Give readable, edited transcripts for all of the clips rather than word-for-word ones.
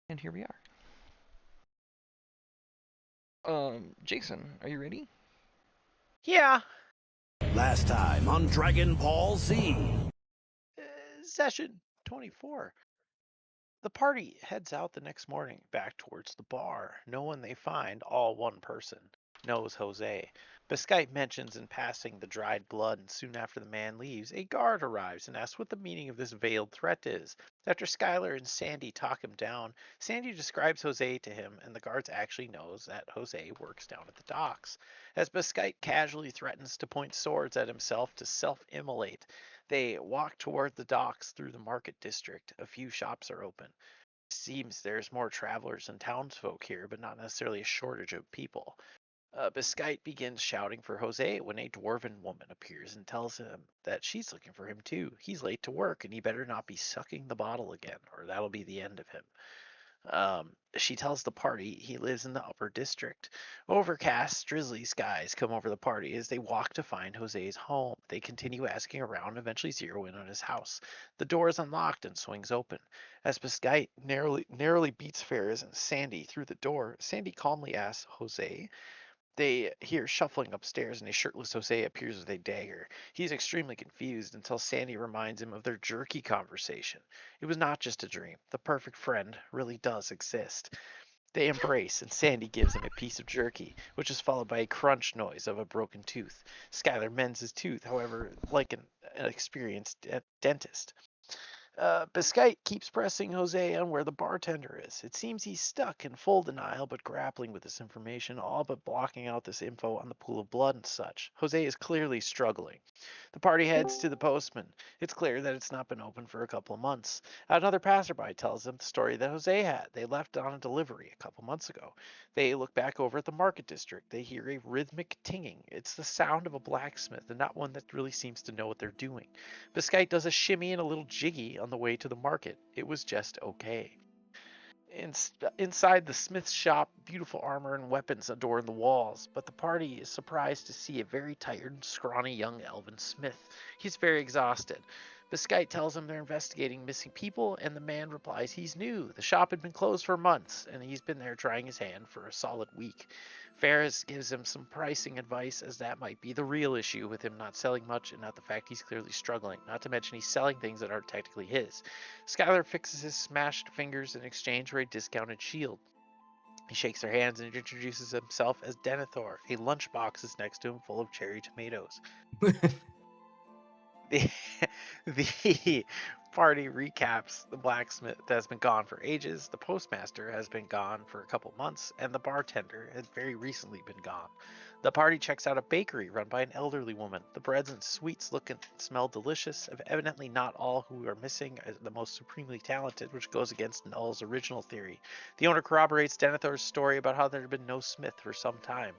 And here we are. Jason, are you ready? Yeah. Last time on Dragon Ball Z. Session 24. The party heads out the next morning back towards the bar. No one they find, all one person, knows Jose. Biscite mentions in passing the dried blood, and soon after the man leaves, a guard arrives and asks what the meaning of this veiled threat is. After Skylar and Sandy talk him down, Sandy describes Jose to him, and the guards actually knows that Jose works down at the docks. As Biscite casually threatens to point swords at himself to self-immolate, they walk toward the docks through the market district. A few shops are open. Seems there's more travelers and townsfolk here, but not necessarily a shortage of people. Biscite begins shouting for Jose when a dwarven woman appears and tells him that she's looking for him too. He's late to work and he better not be sucking the bottle again, or that'll be the end of him. She tells the party he lives in the upper district. Overcast, drizzly skies come over the party as they walk to find Jose's home. They continue asking around, eventually zero in on his house. The door is unlocked and swings open. As Biscite narrowly beats Ferris and Sandy through the door, Sandy calmly asks Jose. They hear shuffling upstairs, and a shirtless Jose appears with a dagger. He's extremely confused until Sandy reminds him of their jerky conversation. It was not just a dream. The perfect friend really does exist. They embrace, and Sandy gives him a piece of jerky, which is followed by a crunch noise of a broken tooth. Skylar mends his tooth, however, like an experienced dentist. Biscite keeps pressing Jose on where the bartender is. It seems he's stuck in full denial but grappling with this information, all but blocking out this info on the pool of blood and such. Jose is clearly struggling. The party heads to the postman. It's clear that it's not been open for a couple of months. Another passerby tells them the story that Jose had. They left on a delivery a couple months ago. They look back over at the market district. They hear a rhythmic tinging. It's the sound of a blacksmith, and not one that really seems to know what they're doing. Biscite does a shimmy and a little jiggy on the way to the market. It was just okay. Inside the smith's shop, beautiful armor and weapons adorn the walls, but the party is surprised to see a very tired, scrawny young elven smith. He's very exhausted. Biscite tells him they're investigating missing people, and the man replies he's new. The shop had been closed for months, and he's been there trying his hand for a solid week. Ferris gives him some pricing advice, as that might be the real issue with him not selling much and not the fact he's clearly struggling, not to mention he's selling things that aren't technically his. Skylar fixes his smashed fingers in exchange for a discounted shield. He shakes their hands and introduces himself as Denethor. A lunchbox is next to him full of cherry tomatoes. The, the party recaps the blacksmith that has been gone for ages, the postmaster has been gone for a couple months, and the bartender has very recently been gone. The party checks out a bakery run by an elderly woman. The breads and sweets look and smell delicious. Evidently, not all who are missing are the most supremely talented, which goes against Null's original theory. The owner corroborates Denethor's story about how there had been no smith for some time.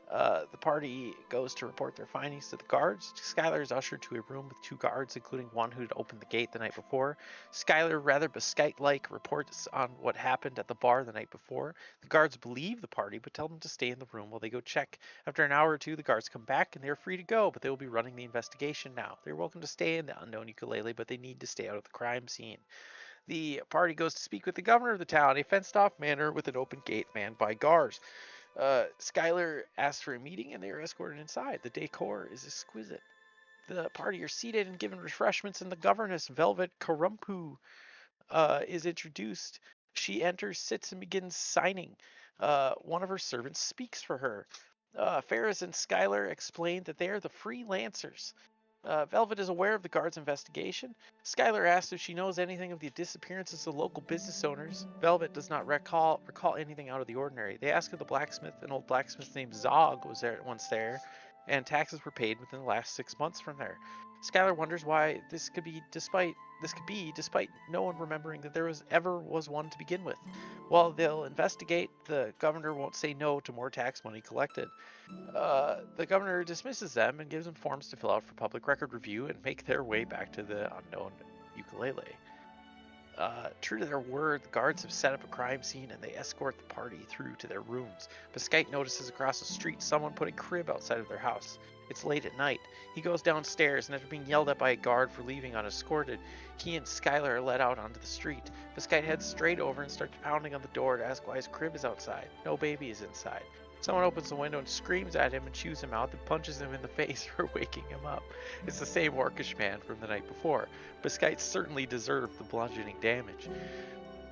The party goes to report their findings to the guards. Skylar is ushered to a room with two guards, including one who had opened the gate the night before. Skylar, rather Biscite-like, reports on what happened at the bar the night before. The guards believe the party, but tell them to stay in the room while they go check. After an hour or two, the guards come back, and they are free to go, but they will be running the investigation now. They're welcome to stay in the unknown ukulele, but they need to stay out of the crime scene. The party goes to speak with the governor of the town, a fenced-off manor with an open gate manned by guards. Skylar asks for a meeting and they are escorted inside. The decor is exquisite. The party are seated and given refreshments, and the governess, Velvet Karumpu, is introduced. She enters, sits, and begins signing. One of her servants speaks for her. Ferris and Skylar explain that they are the freelancers. Velvet is aware of the guard's investigation. Skylar asks if she knows anything of the disappearances of local business owners. Velvet does not recall anything out of the ordinary. They ask if the blacksmith, an old blacksmith named Zog, was once there, and taxes were paid within the last 6 months from there. Skylar wonders why this could be despite no one remembering that there was one to begin with. While they'll investigate, the governor won't say no to more tax money collected. The governor dismisses them and gives them forms to fill out for public record review and make their way back to the unknown ukulele. True to their word, the guards have set up a crime scene and they escort the party through to their rooms. Biscite notices across the street someone put a crib outside of their house. It's late at night. He goes downstairs, and after being yelled at by a guard for leaving unescorted, he and Skylar are let out onto the street. Biscite heads straight over and starts pounding on the door to ask why his crib is outside. No baby is inside. Someone opens the window and screams at him and chews him out, then punches him in the face for waking him up. It's the same orcish man from the night before. Biscite certainly deserved the bludgeoning damage.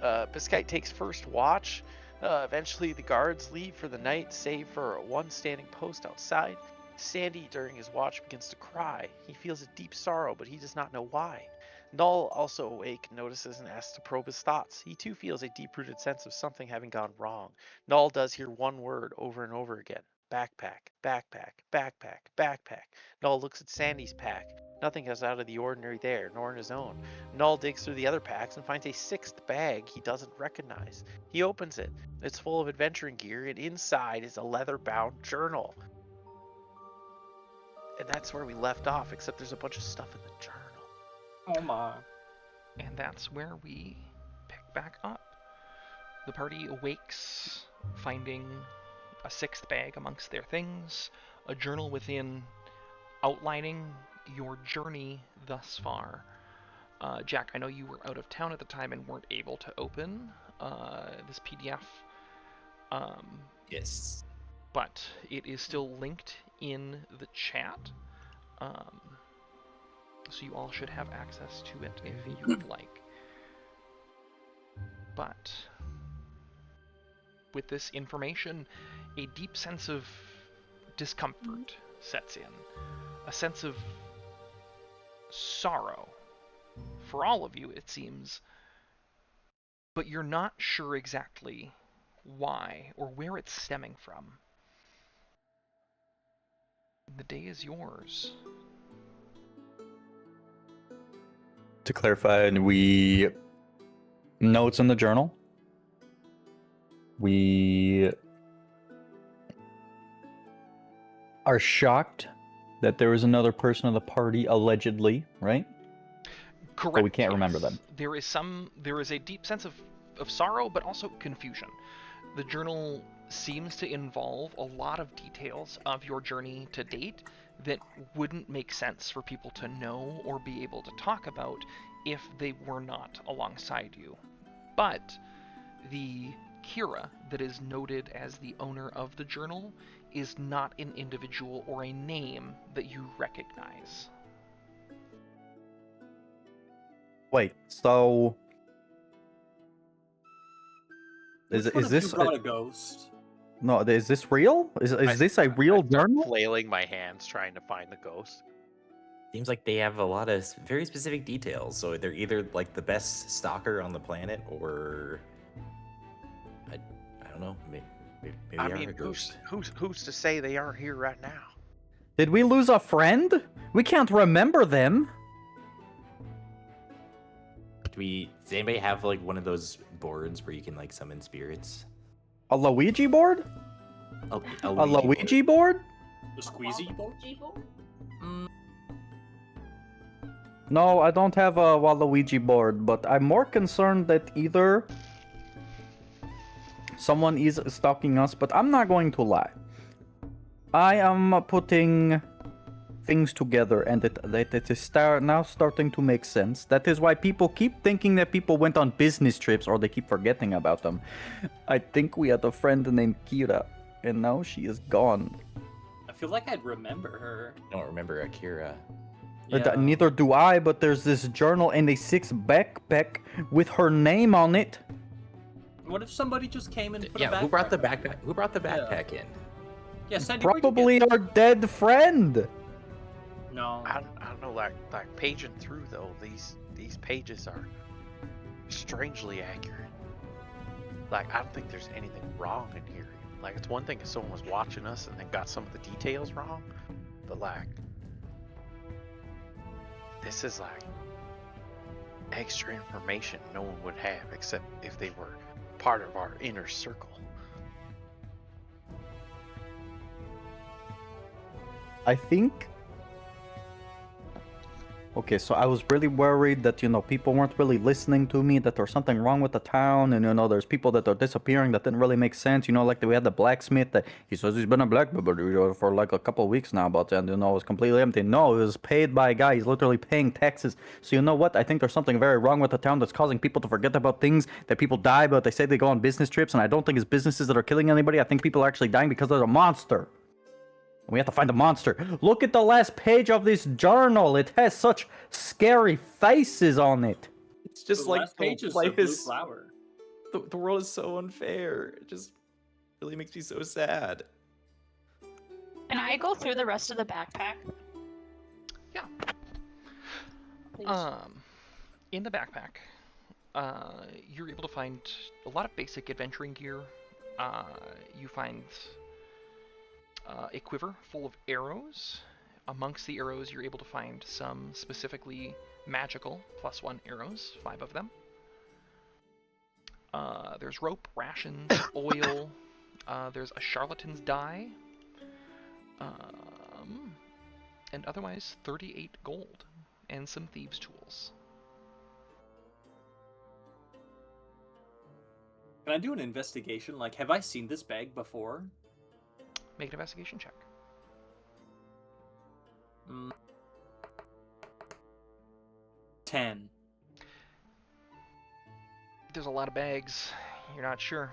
Biscite takes first watch. Eventually, the guards leave for the night, save for one standing post outside. Sandy, during his watch, begins to cry. He feels a deep sorrow, but he does not know why. Null, also awake, notices and asks to probe his thoughts. He too feels a deep-rooted sense of something having gone wrong. Null does hear one word over and over again. Backpack, backpack, backpack, backpack. Null looks at Sandy's pack. Nothing is out of the ordinary there, nor in his own. Null digs through the other packs and finds a sixth bag he doesn't recognize. He opens it. It's full of adventuring gear, and inside is a leather-bound journal. And that's where we left off, except there's a bunch of stuff in the journal. Oh my. And that's where we pick back up. The party awakes, finding a sixth bag amongst their things, a journal within outlining your journey thus far. Jack, I know you were out of town at the time and weren't able to open this PDF. Yes. But it is still linked in the chat. So you all should have access to it if you would like. But with this information, a deep sense of discomfort sets in. A sense of sorrow. For all of you, it seems. But you're not sure exactly why or where it's stemming from. The day is yours. To clarify, we know it's in the journal. We are shocked that there was another person of the party, allegedly, right? Correct. But we can't remember them. There is a deep sense of sorrow, but also confusion. The journal seems to involve a lot of details of your journey to date that wouldn't make sense for people to know or be able to talk about if they were not alongside you. But the Kira that is noted as the owner of the journal is not an individual or a name that you recognize. Wait, so is Which one of this you brought a ghost? no? Is this real? Is this a real I start journal? flailing my hands trying to find the ghost. Seems like they have a lot of very specific details. So they're either like the best stalker on the planet, or I don't know. Maybe I they are mean, a ghost. who's to say they aren't here right now? Did we lose a friend? We can't remember them. Does anybody have like one of those boards where you can like summon spirits? A Luigi board? A A Luigi board? The squeezy board? No, I don't have a Waluigi board, but I'm more concerned that either someone is stalking us, but I'm not going to lie. I am putting things together, and it is now starting to make sense. That is why people keep thinking that people went on business trips, or they keep forgetting about them. I think we had a friend named Kira, and now she is gone. I feel like I'd remember her. I don't remember Akira. Neither do I, but there's this journal and a 6 backpack with her name on it. What if somebody just came and put a Yeah, backpack? who brought the backpack? Who brought the backpack in? Yeah, Sandy, where'd you get Probably our dead friend. No. I don't know, like paging through though, these pages are strangely accurate. Like, I don't think there's anything wrong in here. Like, it's one thing if someone was watching us and then got some of the details wrong, but like, this is like extra information no one would have except if they were part of our inner circle. I think Okay, so I was really worried that, people weren't really listening to me, that there's something wrong with the town, and, there's people that are disappearing that didn't really make sense. Like we had the blacksmith that he says he's been a blacksmith for like a couple of weeks now, but, and, it was completely empty. No, it was paid by a guy. He's literally paying taxes. So you know what? I think there's something very wrong with the town that's causing people to forget about things, that people die, but they say they go on business trips, and I don't think it's businesses that are killing anybody. I think people are actually dying because there's a monster. We have to find the monster. Look at the last page of this journal. It has such scary faces on it. It's just The like last page is life the blue is flower. the world is so unfair. It just really makes me so sad. Can I go through the rest of the backpack? Yeah. Please. In the backpack, you're able to find a lot of basic adventuring gear. You find a quiver full of arrows. Amongst the arrows, you're able to find some specifically magical +1 arrows, 5 of them. There's rope, rations, oil. There's a charlatan's die. And otherwise, 38 gold and some thieves' tools. Can I do an investigation? Like, have I seen this bag before? Make an investigation check. 10. There's a lot of bags. You're not sure.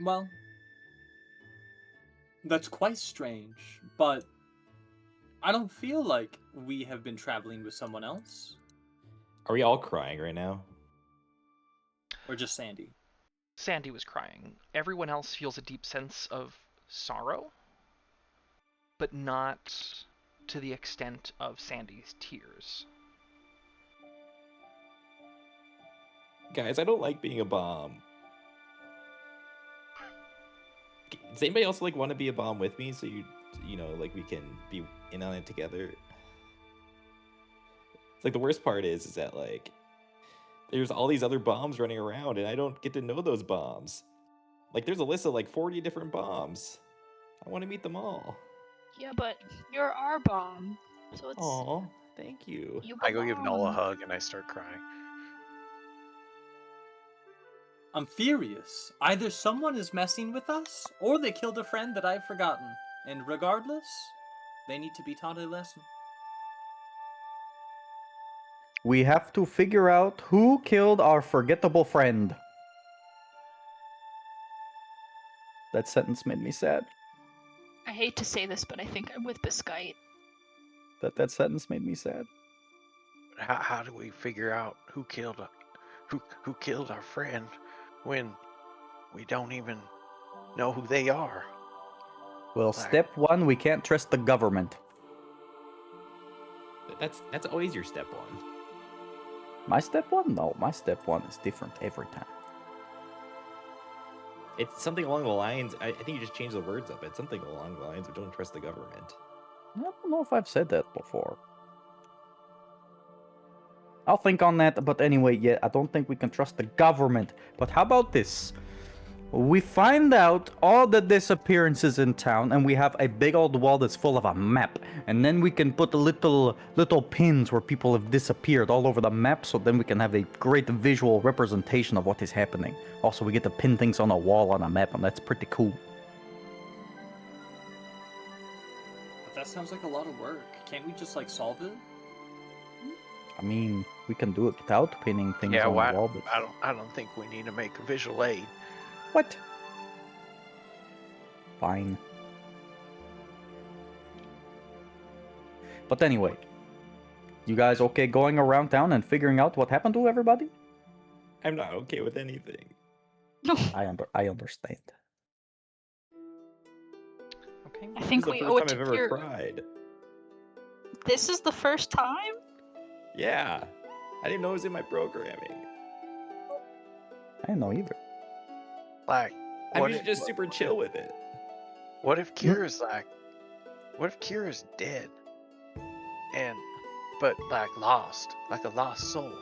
Well, that's quite strange, but I don't feel like we have been traveling with someone else. Are we all crying right now? Or just Sandy? Sandy was crying. Everyone else feels a deep sense of sorrow, but not to the extent of Sandy's tears. Guys, I don't like being a bomb. Does anybody else want to be a bomb with me so we can be in on it together? It's the worst part is that there's all these other bombs running around and I don't get to know those bombs. There's a list of 40 different bombs. I want to meet them all. Yeah, but you're our bomb, so it's. Aw, thank you. You I go give Null a belong. hug and I start crying. I'm furious. Either someone is messing with us, or they killed a friend that I've forgotten. And regardless, they need to be taught a lesson. We have to figure out who killed our forgettable friend. That sentence made me sad. I hate to say this, but I think I'm with Biscite. That sentence made me sad. How do we figure out who killed our friend when we don't even know who they are? Well, step one, we can't trust the government. That's always your step one. My step one? No, my step one is different every time. It's something along the lines. I think you just changed the words up. It's something along the lines of don't trust the government. I don't know if I've said that before. I'll think on that, but anyway, yeah, I don't think we can trust the government. But how about this? We find out all the disappearances in town, and we have a big old wall that's full of a map. And then we can put little pins where people have disappeared all over the map, so then we can have a great visual representation of what is happening. Also, we get to pin things on a wall on a map, and that's pretty cool. But that sounds like a lot of work. Can't we just solve it? I mean, we can do it without pinning things Yeah, on well, the wall, but... I don't think we need to make a visual aid. What? Fine. But anyway, you guys okay going around town and figuring out what happened to everybody? I'm not okay with anything. I understand. Okay. I think This we is the owe first it time to I've ever Kira. cried. This is the first time? Yeah, I didn't know it was in my programming. I didn't know either. Like, I'm what usually if, just super chill with it. what if Kira's what if Kira's dead? But lost, like a lost soul.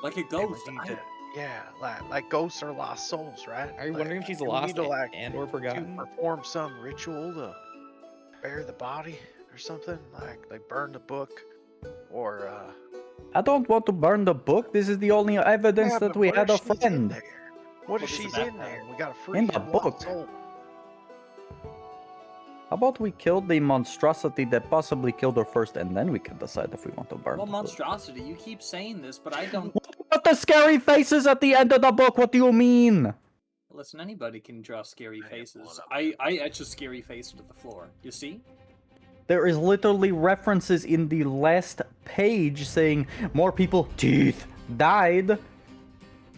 Like a And ghost. we need to Yeah, like ghosts are lost souls, right? Are you Like, wondering if she's do we lost need to like and or to forgotten? perform some ritual to bury the body or something? Like burn the book or I don't want to burn the book. This is the only evidence yeah, that but we what if had a she's in friend there? What Well, if this is she's bad in there plan. and we gotta free in the her lost book. soul? How about we kill the monstrosity that possibly killed her first, and then we can decide if we want to burn Well, the book. monstrosity, you keep saying this, but I don't. What about the scary faces at the end of the book? What do you mean? Listen, anybody can draw scary I ain't pulling faces. up I etch a scary face into the floor. You see? There is literally references in the last page saying more people teeth died,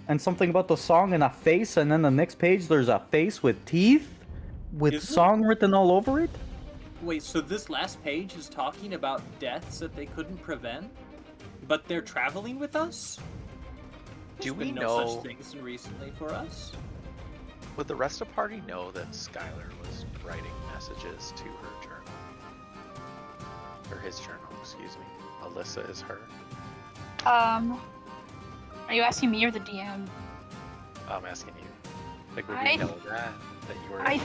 and something about the song and a face, and then the next page there's a face with teeth with Is it? song written all over it. Wait, so this last page is talking about deaths that they couldn't prevent, but they're traveling with us? Do There's we been no know? such things recently for us? Would the rest of the party know that Skylar was writing messages to her journal? Or his journal, excuse me. Alyssa is her. Are you asking me or the DM? I'm asking you. Like, would I- we know that you were?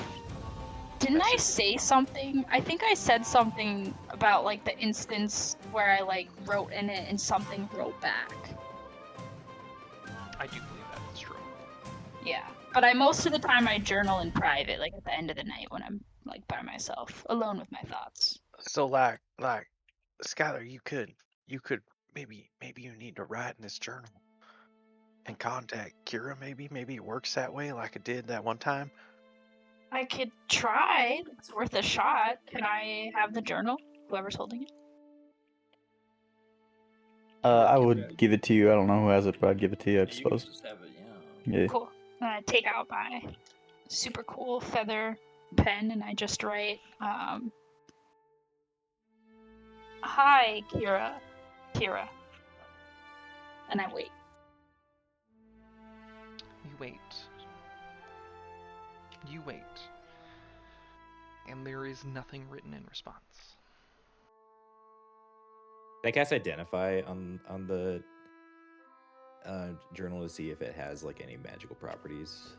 Didn't I Message. say something? I think I said something about like the instance where I like wrote in it and something wrote back. I do believe that's true. Yeah. But most of the time I journal in private, like at the end of the night when I'm like by myself, alone with my thoughts. So like, Skylar, you could maybe you need to write in this journal and contact Kira. Maybe it works that way, like it did that one time. I could try. It's worth a shot. Can I have the journal? Whoever's holding it. I Give would it- give it to you. I don't know who has it, but I'd give it to you, I You can suppose. just have it, yeah. Yeah. Cool. And I take out my super cool feather pen and I just write, hi, Kira. Kira. And I wait. You wait. You wait. And there is nothing written in response. Can I cast Identify on the journal to see if it has like any magical properties?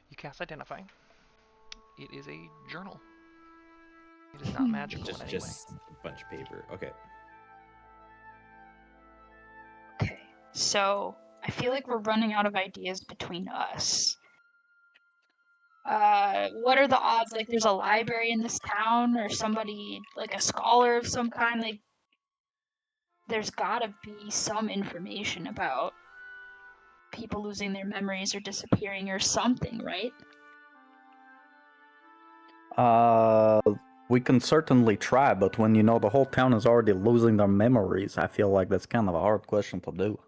You cast Identify. It is a journal. It is not magical in any way. Just a bunch of paper. Okay. Okay. So I feel like we're running out of ideas between us. What are the odds? Like, there's a library in this town, or somebody, like a scholar of some kind. Like, there's gotta be some information about people losing their memories or disappearing or something, right? We can certainly try, but when you know the whole town is already losing their memories, I feel like that's kind of a hard question to do.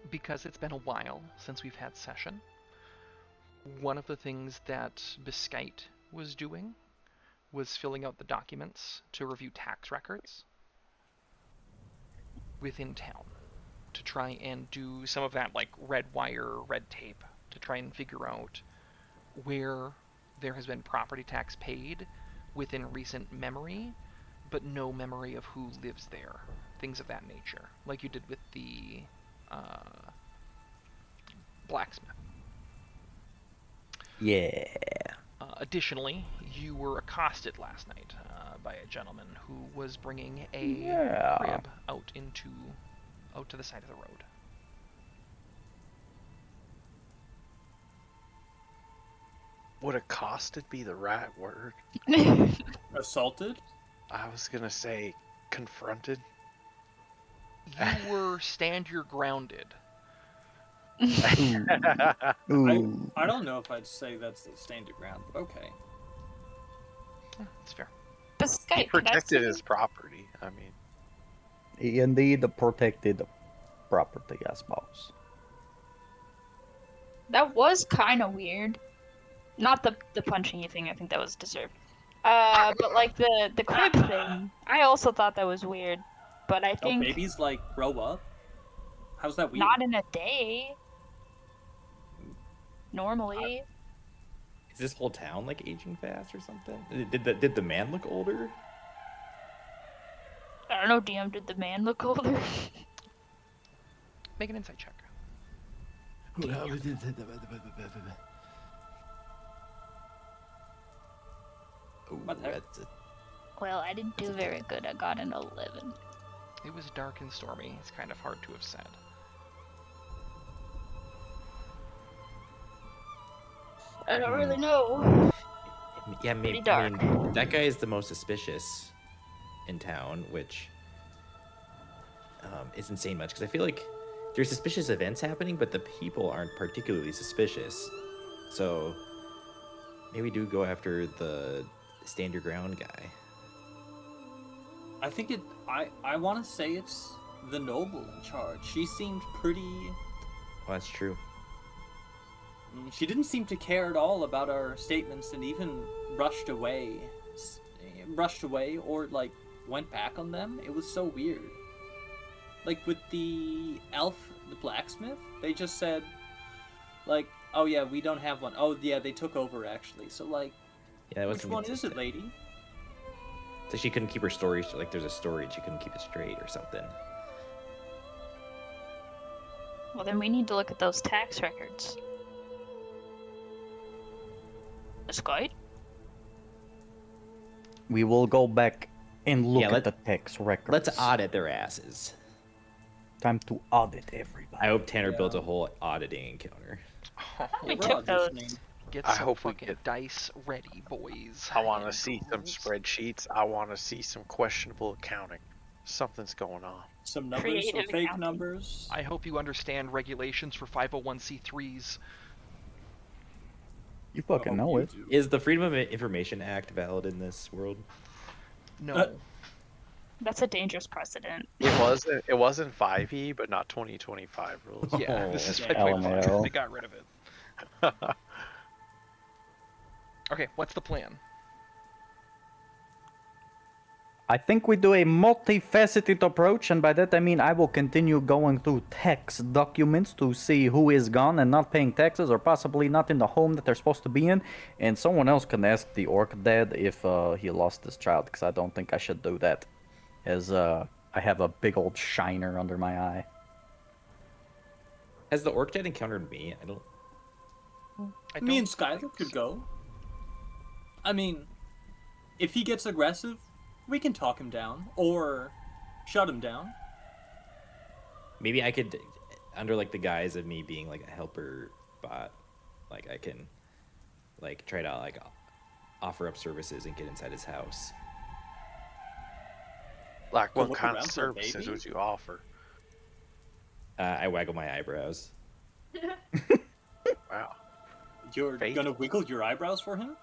Because it's been a while since we've had session, one of the things that Biscite was doing was filling out the documents to review tax records within town to try and do some of that like red wire, red tape to try and figure out where there has been property tax paid within recent memory, but no memory of who lives there. Things of that nature, like you did with the blacksmith. Yeah. Additionally, you were accosted last night by a gentleman who was bringing a Yeah. crib out to the side of the road. Would accosted be the right word? Assaulted? I was gonna say confronted. You were stand your grounded. Ooh. I don't know if I'd say that's the stand your ground, but okay. That's fair. But He Skype, could I protected see- his property. I mean, Indeed, protected property, I suppose. That was kind of weird. Not the punching you thing. I think that was deserved. But like the crib thing, I also thought that was weird. But I Oh, think babies like grow up? How's that weird? not in a day. Normally, Is this whole town like aging fast or something? Did the man look older? I don't know, DM, did the man look older? Make an insight check. Ooh, What the- that's a, Well, I didn't do very good. I got an 11. It was dark and stormy. It's kind of hard to have said. I don't really know. yeah, maybe. Pretty I dark. mean, that guy is the most suspicious in town, which isn't saying much because I feel like there's suspicious events happening, but the people aren't particularly suspicious. So maybe we do go after the stand your ground guy. I think it. I want to say it's the noble in charge. She seemed pretty. Well, that's true. She didn't seem to care at all about our statements, and even rushed away, or like went back on them. It was so weird. Like with the elf, the blacksmith, they just said, like, "Oh yeah, we don't have one." Oh yeah, they took over actually. So like, Yeah, that which wasn't one is it, consistent. lady? So she couldn't keep her story. Like, there's a story and she couldn't keep it straight or something. Well, then we need to look at those tax records. Skype? We will go back and look Yeah, at the tax records. Let's audit their asses. Time to audit everybody. I hope Tanner builds a Yeah. whole auditing encounter. We We're took those. auditioning. Get I some hope we fucking get- dice ready, boys. I want to and see some ghouls. spreadsheets. I want to see some questionable accounting. Something's going on. Some numbers, some Creative fake accounting. numbers. I hope you understand regulations for 501c3s. You fucking Oh, know you it. do. Is the Freedom of Information Act valid in this world? No. That's a dangerous precedent. It wasn't 5e, but not 2025 rules. Yeah, this is Oh, 5.5. LMAO. They got rid of it. Okay, what's the plan? I think we do a multifaceted approach, and by that I mean I will continue going through tax documents to see who is gone and not paying taxes, or possibly not in the home that they're supposed to be in. And someone else can ask the orc dad if he lost his child, because I don't think I should do that, as I have a big old shiner under my eye. Has the orc dad encountered me? I don't. I Me and don't Skylar think could so. go. I mean, if he gets aggressive, we can talk him down or shut him down. Maybe I could, under like the guise of me being like a helper bot, like I can, like try to like offer up services and get inside his house. Like, Go what look kind of around for a services baby? would you offer? I waggle my eyebrows. Wow. You're Fate? gonna wiggle your eyebrows for him?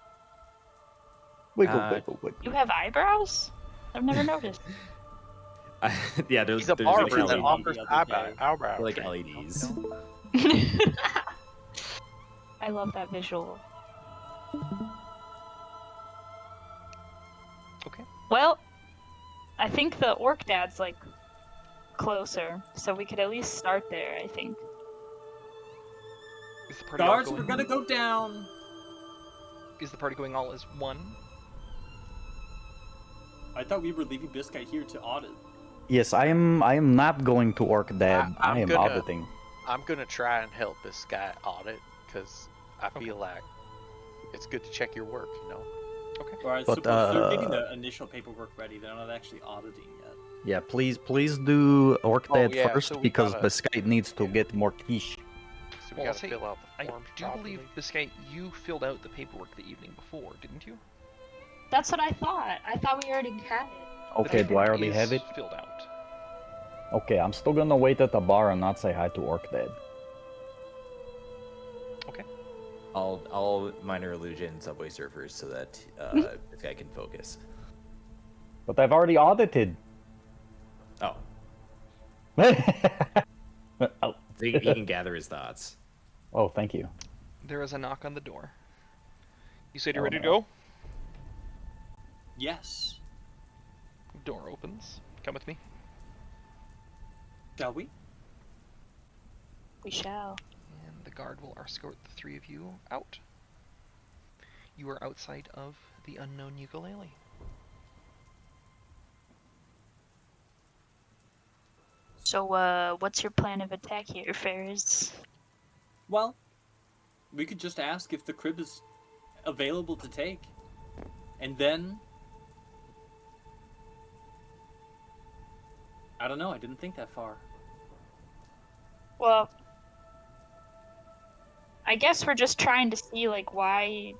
Wiggle, Uh, wiggle, wiggle. You have eyebrows? I've never noticed. Yeah, there's He's a there's barber visual that LED offers the other day. eyebrow like treatment. LEDs. I love that visual. Okay. Well, I think the orc dad's like closer, so we could at least start there, I think. Is the party all Guards, going? we're gonna go down. Is the party going all as one? I thought we were leaving this guy here to audit. Yes, I am not going to orc dad. I'm I am gonna- auditing. I'm gonna try and help this guy audit because I feel like it's good to check your work. You know. Or I But, suppose they're getting the initial paperwork ready. They're not actually auditing yet. Yeah, please do orc Oh, dad yeah, first, so we because gotta- Biscuit needs to get more quiche. So we Well, gotta say- fill out the I forms do properly. believe, Biscay, you filled out the paperwork the evening before, didn't you? That's what I thought. I thought we already had it. The Okay, do I paperwork already is have it? filled out. Okay, I'm still gonna wait at the bar and not say hi to orc dad. Okay. I'll minor illusion Subway Surfers so that this guy can focus. But I've already audited. Oh, Oh. so he can gather his thoughts. Oh, thank you. There is a knock on the door. You said you're Oh, ready to no. go? Yes. Door opens. Come with me. Shall we? We shall. And the guard will escort the three of you out. you are outside of the unknown ukulele. So, what's your plan of attack here, Ferris? Well, we could just ask if the crib is available to take. And then... I don't know, I didn't think that far. Well, I guess we're just trying to see, like, why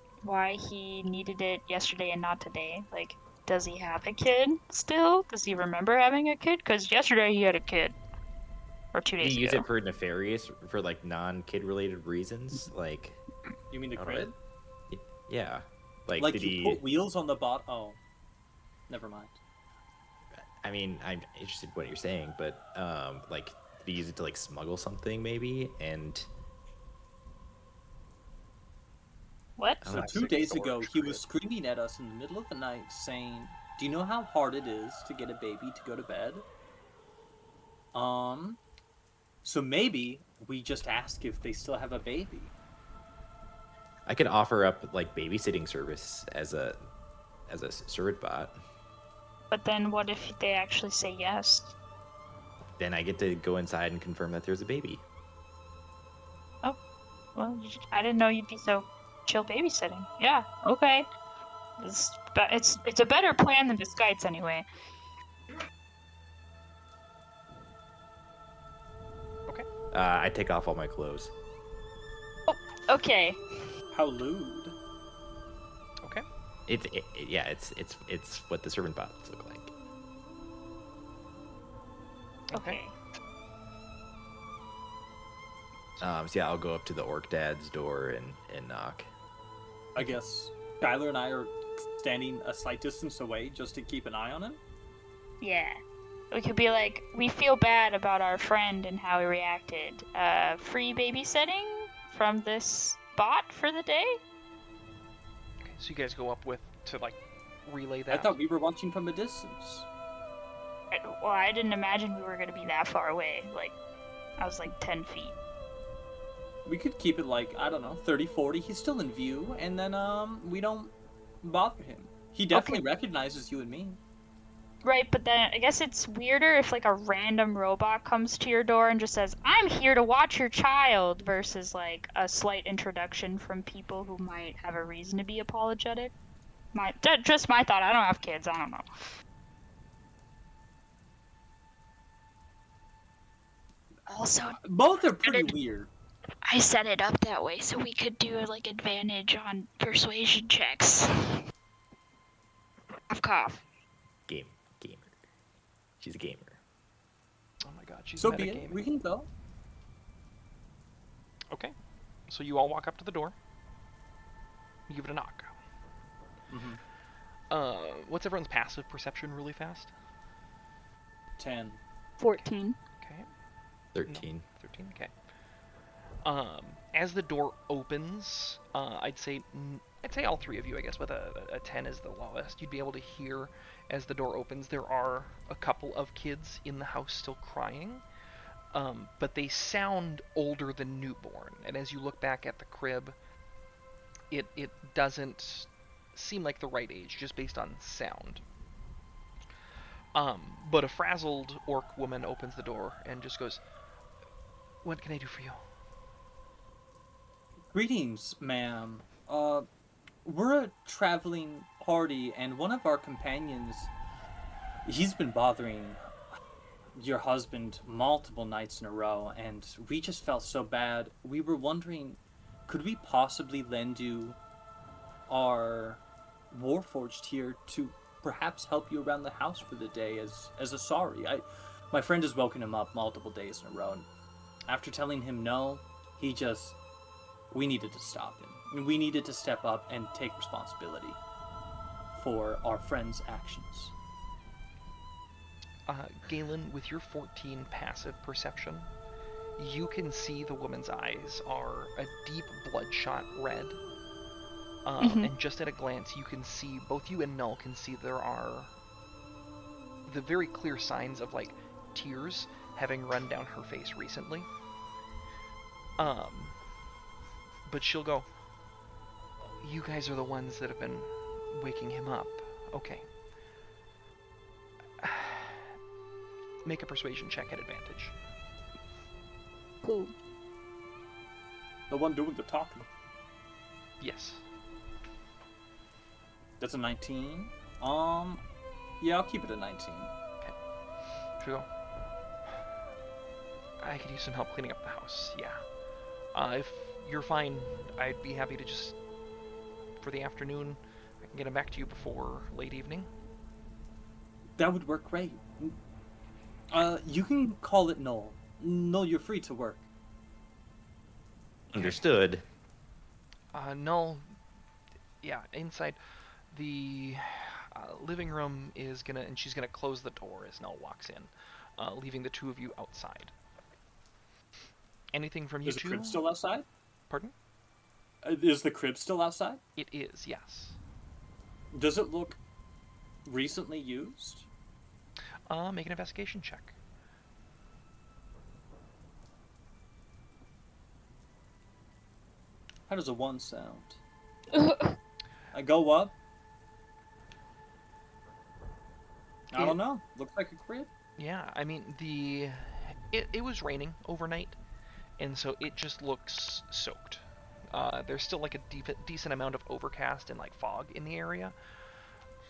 he needed it yesterday and not today. Like, does he have a kid still? Does he remember having a kid? Because yesterday he had a kid. Or 2 Did days you use ago. it for nefarious, for like non-kid related reasons? Like, You mean the I don't know. crib? Yeah. Like, Like did you he? put wheels on the bot? Oh, never mind. I mean, I'm interested in what you're saying, but like, did he use it to like smuggle something maybe? And What? I So don't two Classic days ago, storage he was crib. screaming at us in the middle of the night, saying, "Do you know how hard it is to get a baby to go to bed?" So maybe we just ask if they still have a baby. I could offer up like babysitting service as a servant bot. But then what if they actually say yes? Then I get to go inside and confirm that there's a baby. Well, I didn't know you'd be so chill babysitting. Yeah, okay. It's a better plan than the Skites anyway. Okay. I take off all my clothes. Okay. How lewd. Okay. It's what the servant bots look like. Okay. So yeah, I'll go up to the orc dad's door and knock. I guess Skylar and I are standing a slight distance away just to keep an eye on him. Yeah. We could be like, we feel bad about our friend and how he reacted. Free babysitting from this bot for the day? Okay. So you guys go up to like relay that. I thought we were watching from a distance. Well, I didn't imagine we were going to be that far away. Like, I was like 10 feet. We could keep it like, I don't know, 30, 40. He's still in view, and then we don't bother him. He definitely recognizes you and me. Right, but then I guess it's weirder if like a random robot comes to your door and just says, "I'm here to watch your child," versus like a slight introduction from people who might have a reason to be apologetic. Just my thought. I don't have kids. I don't know. Also, Both are pretty weird. I set it up that way so we could do like advantage on persuasion checks. Of cough. Gamer. She's a gamer. Oh my god, she's So be it. metagaming. We can go. Okay. So you all walk up to the door. You give it a knock. Mm-hmm. What's everyone's passive perception really fast? 10. 14. Okay. 13. 13. Okay. As the door opens, I'd say all three of you, I guess, with a 10 is the lowest. You'd be able to hear as the door opens. There are a couple of kids in the house still crying, but they sound older than newborn. And as you look back at the crib, it doesn't seem like the right age, just based on sound. But a frazzled orc woman opens the door and just goes, "What can I do for you?" Greetings, ma'am. We're a traveling party, and one of our companions, he's been bothering your husband multiple nights in a row, and we just felt so bad. We were wondering, could we possibly lend you our Warforged here to perhaps help you around the house for the day as a sorry? My friend has woken him up multiple days in a row, and after telling him no, we needed to stop him. We needed to step up and take responsibility for our friend's actions. Galen, with your 14 passive perception, you can see the woman's eyes are a deep bloodshot red. And just at a glance, you can see, both you and Null can see there are the very clear signs of, like, tears having run down her face recently. But she'll go, You guys are the ones that have been waking him up. Okay. Make a persuasion check at advantage. Cool. The one doing the talking. Yes. That's a 19. Yeah, I'll keep it at 19. Sure. I could use some help cleaning up the house, yeah. If you're fine, I'd be happy to just, for the afternoon, I can get him back to you before late evening. That would work great. You can call it Null. Null, you're free to work. Understood. Null, yeah, inside the living room is gonna, and she's gonna close the door as Null walks in, leaving the two of you outside. Anything from you Is the two? crib still outside? Pardon? Is the crib still outside? It is, yes. Does it look recently used? Make an investigation check. How does a 1 sound? I go up. I don't know. Looks like a crib. Yeah, I mean, it was raining overnight, and so it just looks soaked. There's still like a decent amount of overcast and like fog in the area,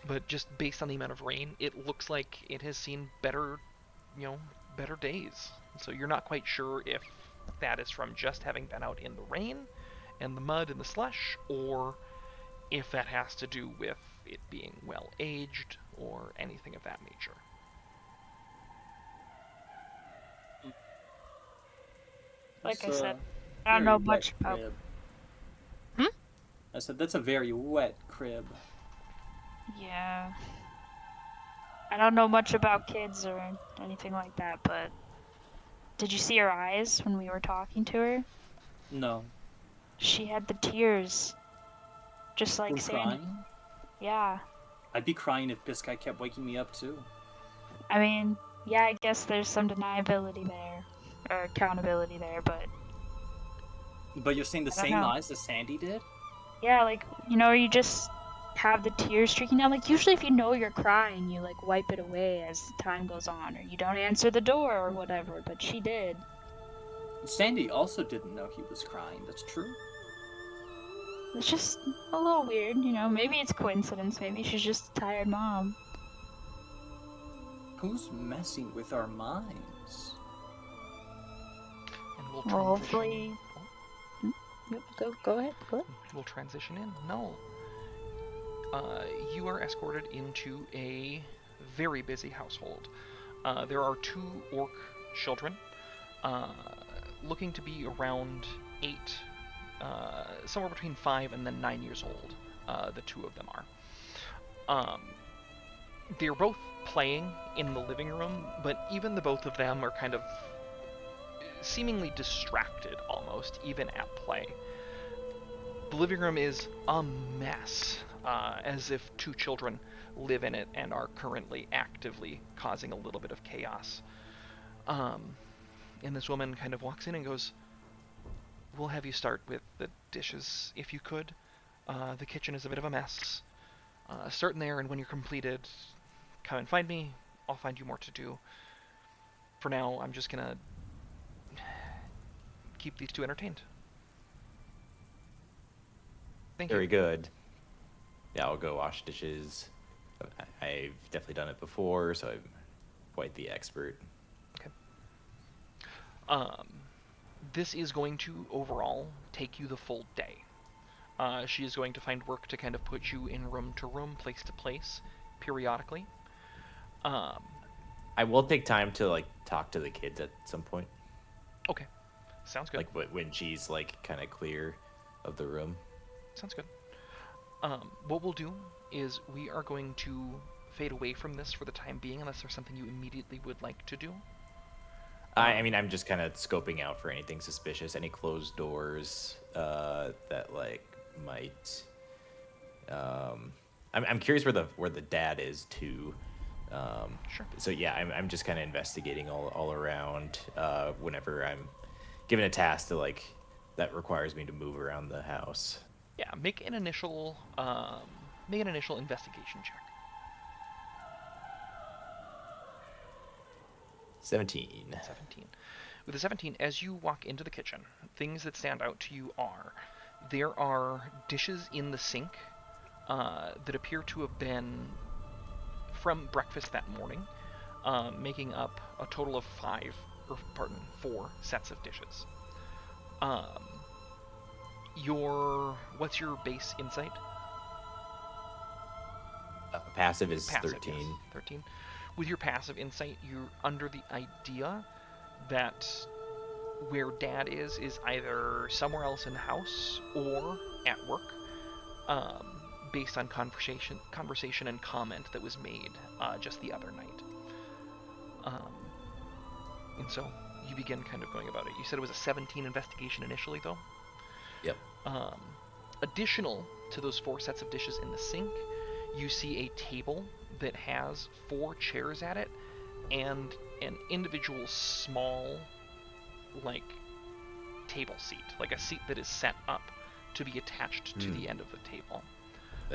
but just based on the amount of rain, it looks like it has seen better, better days. So you're not quite sure if that is from just having been out in the rain and the mud and the slush, or if that has to do with it being well aged or anything of that nature. Like I It's a said, I don't know very much wet about. crib. Hmm? I said that's a very wet crib. Yeah. I don't know much about kids or anything like that, but did you see her eyes when we were talking to her? No. She had the tears, just like From Sandy. crying? Yeah. I'd be crying if this guy kept waking me up too. I mean, yeah, I guess there's some deniability there, or accountability there, but But you're saying the I don't same know. eyes that Sandy did? yeah, like, you just have the tears streaking down. Like, usually if you know you're crying, you, like, wipe it away as time goes on, or you don't answer the door or whatever, but she did. Sandy also didn't know he was crying. That's true. It's just a little weird, maybe it's coincidence, maybe she's just a tired mom. Who's messing with our minds? And we'll Well, transition. hopefully... Yep, go ahead. We'll transition in. Null. You are escorted into a very busy household. There are 2 orc children, looking to be around 8, somewhere between 5 and then 9 years old. The 2 of them are. They're both playing in the living room, but even the both of them are kind of seemingly distracted almost, even at play. The living room is a mess, as if 2 children live in it and are currently actively causing a little bit of chaos. And this woman kind of walks in and goes, "We'll have you start with the dishes, if you could. The kitchen is a bit of a mess. Start in there, and when you're completed, come and find me. I'll find you more to do. For now, I'm just gonna keep these 2 entertained." Thank Very you. good. Yeah, I'll go wash dishes. I've definitely done it before, so I'm quite the expert. This is going to overall take you the full day. She is going to find work to kind of put you in room to room, place to place, periodically. I will take time to like talk to the kids at some point, Okay, sounds good. like when she's like kind of clear of the room. Sounds good. What we'll do is we are going to fade away from this for the time being, unless there's something you immediately would like to do. I mean, I'm just kind of scoping out for anything suspicious, any closed doors that like might. I'm curious where the dad is too. Sure. So yeah, I'm just kind of investigating all around. Whenever I'm given a task to like that requires me to move around the house. Yeah, make an initial investigation check. 17. 17. With a 17, as you walk into the kitchen, things that stand out to you are there are dishes in the sink that appear to have been from breakfast that morning, making up a total of 4 sets of dishes. What's your base insight? Passive is Passive, 13. yes, 13. With your passive insight, you're under the idea that where Dad is either somewhere else in the house or at work, based on conversation and comment that was made just the other night. And so you begin kind of going about it. You said it was a 17 investigation initially, though? Yep. Additional to those 4 sets of dishes in the sink, you see a table that has 4 chairs at it and an individual small, like, table seat, like a seat that is set up to be attached to the end of the table.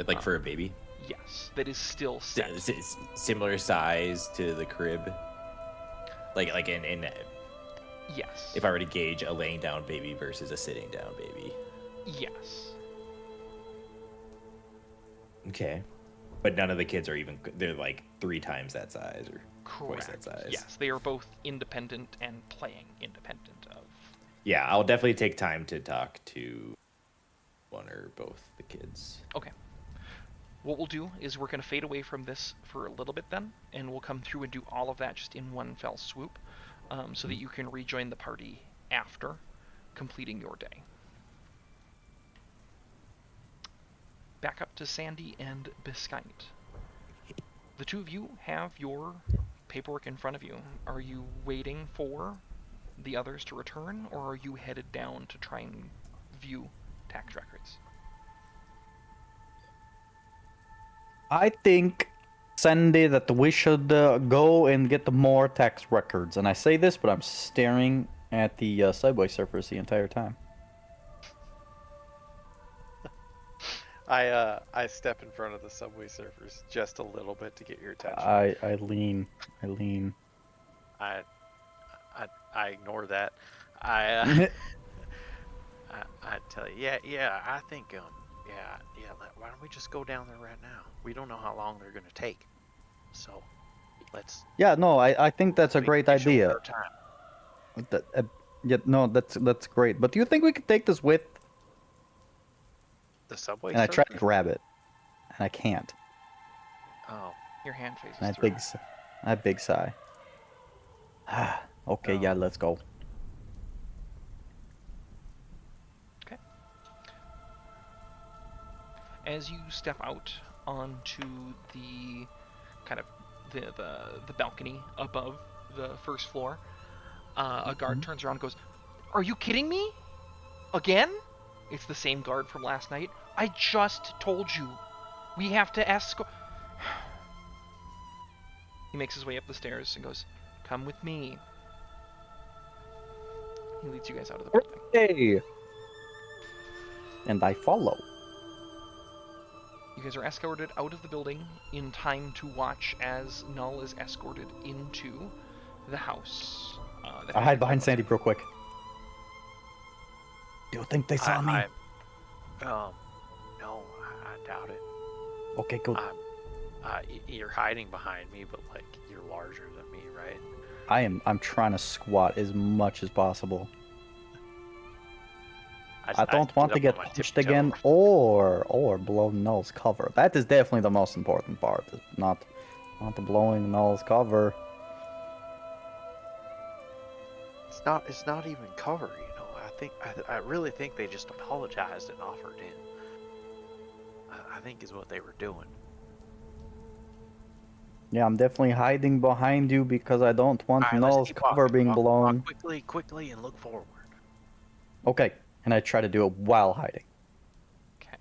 Like for a baby? Yes, that is still set. It's similar size to the crib? Like in Yes. if I were to gauge a laying down baby versus a sitting down baby. Yes. Okay. But none of the kids are they're like 3 times that size or Correct. twice that size. Yes, they are both independent and playing independent of. Yeah, I'll definitely take time to talk to one or both the kids. Okay. What we'll do is we're going to fade away from this for a little bit then, and we'll come through and do all of that just in one fell swoop, so that you can rejoin the party after completing your day. Back up to Sandy and Biscite. The two of you have your paperwork in front of you. Are you waiting for the others to return, or are you headed down to try and view tax records? I think, Sandy, that we should go and get more tax records. And I say this, but I'm staring at the Subway Surfers the entire time. I step in front of the Subway Surfers just a little bit to get your attention. I lean. I ignore that. I tell you, yeah. I think yeah. Why don't we just go down there right now? We don't know how long they're gonna take, so let's. Yeah, no, I think that's a great finish idea. our time. Yeah, no, that's great. But do you think we could take this with? The Subway And I try to Surfers? grab it, and I can't. Oh, Your hand faces And through. I big sigh. Okay, yeah, let's go. Okay. As you step out onto the kind of the balcony above the first floor, a guard turns around and goes, "Are you kidding me? Again?" It's the same guard from last night. I just told you. We have to escort. He makes his way up the stairs and goes, "Come with me." He leads you guys out of the building. Hey! And I follow. You guys are escorted out of the building in time to watch as Null is escorted into the house. I hide behind Sandy real quick. Do you think they saw me? No, I doubt it. Okay, good. You're hiding behind me, but like you're larger than me, right? I'm trying to squat as much as possible. I don't want to get pushed again or blow Null's cover. That is definitely the most important part. Not the blowing Null's cover. It's not even cover, you know. I really think they just apologized and offered in. I think is what they were doing. Yeah, I'm definitely hiding behind you because I don't want All right, let's Null's keep cover walking. being blown. Walk quickly, and look forward. Okay, and I try to do it while hiding. Okay.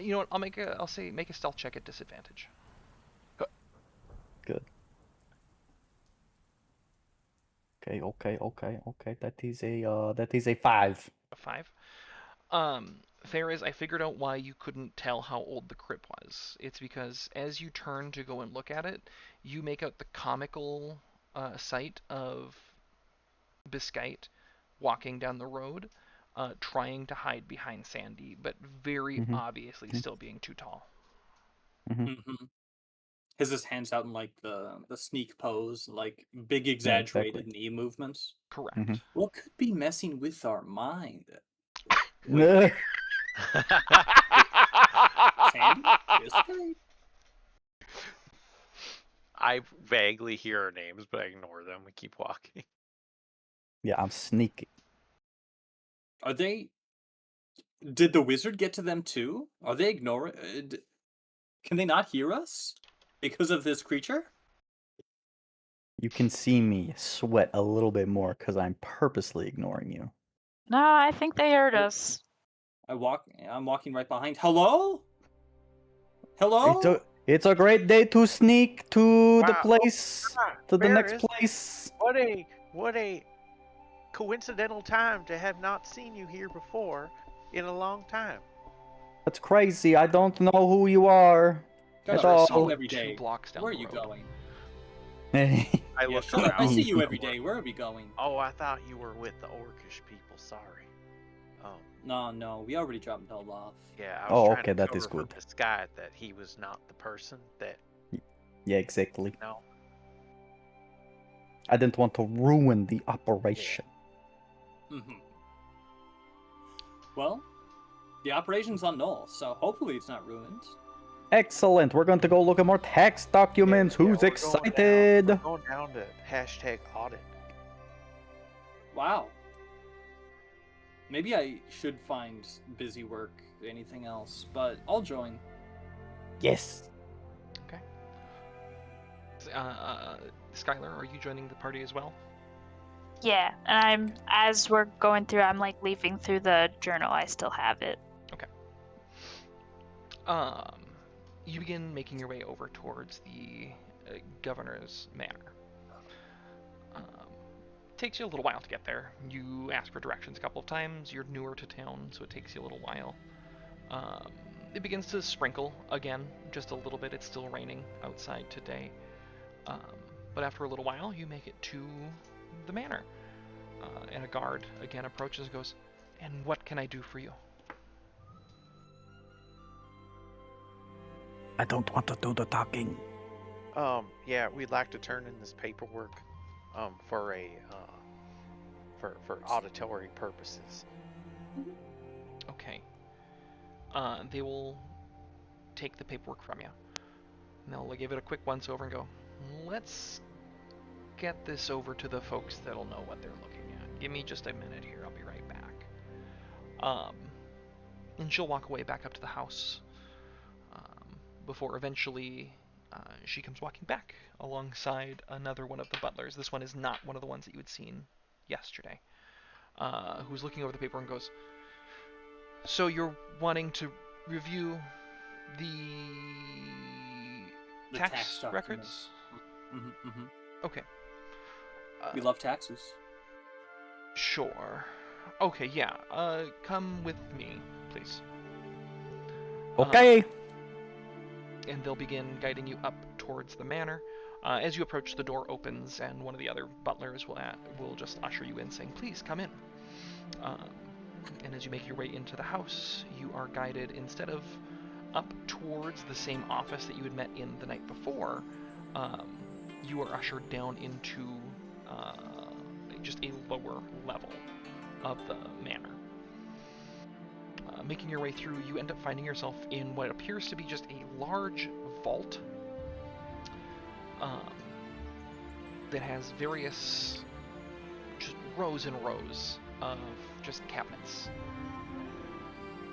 You know what? I'll say make a stealth check at disadvantage. Good. Okay. That is a 5. A 5. Fair is, I figured out why you couldn't tell how old the crypt was. It's because as you turn to go and look at it, you make out the comical sight of Biscite walking down the road, trying to hide behind Sandy, but very Mm-hmm. obviously still being too tall. Mm-hmm. Mm-hmm. His hands out in like the sneak pose, like big Yeah, exaggerated exactly. knee movements. Correct. What could be messing with our mind? Wink. Ugh. Sandy? Biscuit? I vaguely hear our names, but I ignore them. We keep walking. Yeah, I'm sneaky. Are they? Did the wizard get to them too? Are they ignoring? Can they not hear us because of this creature? You can see me sweat a little bit more because I'm purposely ignoring you. No, I think they heard us. I'm walking right behind. Hello? Hello? It's a great day to sneak to the Wow. place, to the next Ferris, place. what a coincidental time to have not seen you here before in a long time. That's crazy. I don't know who you are Shut at up, I all. see you Solid every 2 day. blocks down Where are the you road. going? I Yeah, look shut up. I around. see you every day. Where are we going? Oh, I thought you were with the Orcish people. Sorry. No, we already dropped Null off. Yeah, I was Oh, trying okay, to that cover is for good. Biscayet that he was not the person that, Yeah, exactly. you know. I didn't want to ruin the operation. Mm-hmm. Well, the operation's on Null, so hopefully it's not ruined. Excellent. We're going to go look at more tax documents. Yeah, Who's we're excited? going down to hashtag audit. Wow. Maybe I should find busy work, anything else, but I'll join. Yes. Skylar, are you joining the party as well? Yeah, and as we're going through, I'm like leafing through the journal. I still have it. You begin making your way over towards the governor's manor. Takes you a little while to get there. You ask for directions a couple of times. You're newer to town, so it takes you a little while. It begins to sprinkle again, just a little bit. It's still raining outside today. But after a little while, you make it to the manor. And a guard again approaches and goes, "And what can I do for you?" I don't want to do the talking. Yeah, we'd like to turn in this paperwork, for a, for auditory purposes. Okay. They will take the paperwork from you. And they'll give it a quick once over and go, "Let's get this over to the folks that'll know what they're looking at. Give me just a minute here. I'll be right back." And she'll walk away back up to the house before eventually she comes walking back alongside another one of the butlers. This one is not one of the ones that you had seen yesterday. Who's looking over the paper and goes, "So you're wanting to review the tax records?" Mm-hmm. Okay. We love taxes. Sure. Okay, yeah. Come with me, please. Okay. And they'll begin guiding you up towards the manor. As you approach, the door opens, and one of the other butlers will just usher you in, saying, "Please come in." And as you make your way into the house, you are guided, instead of up towards the same office that you had met in the night before, you are ushered down into just a lower level of the manor. Making your way through, you end up finding yourself in what appears to be just a large vault that has various just rows and rows of just cabinets.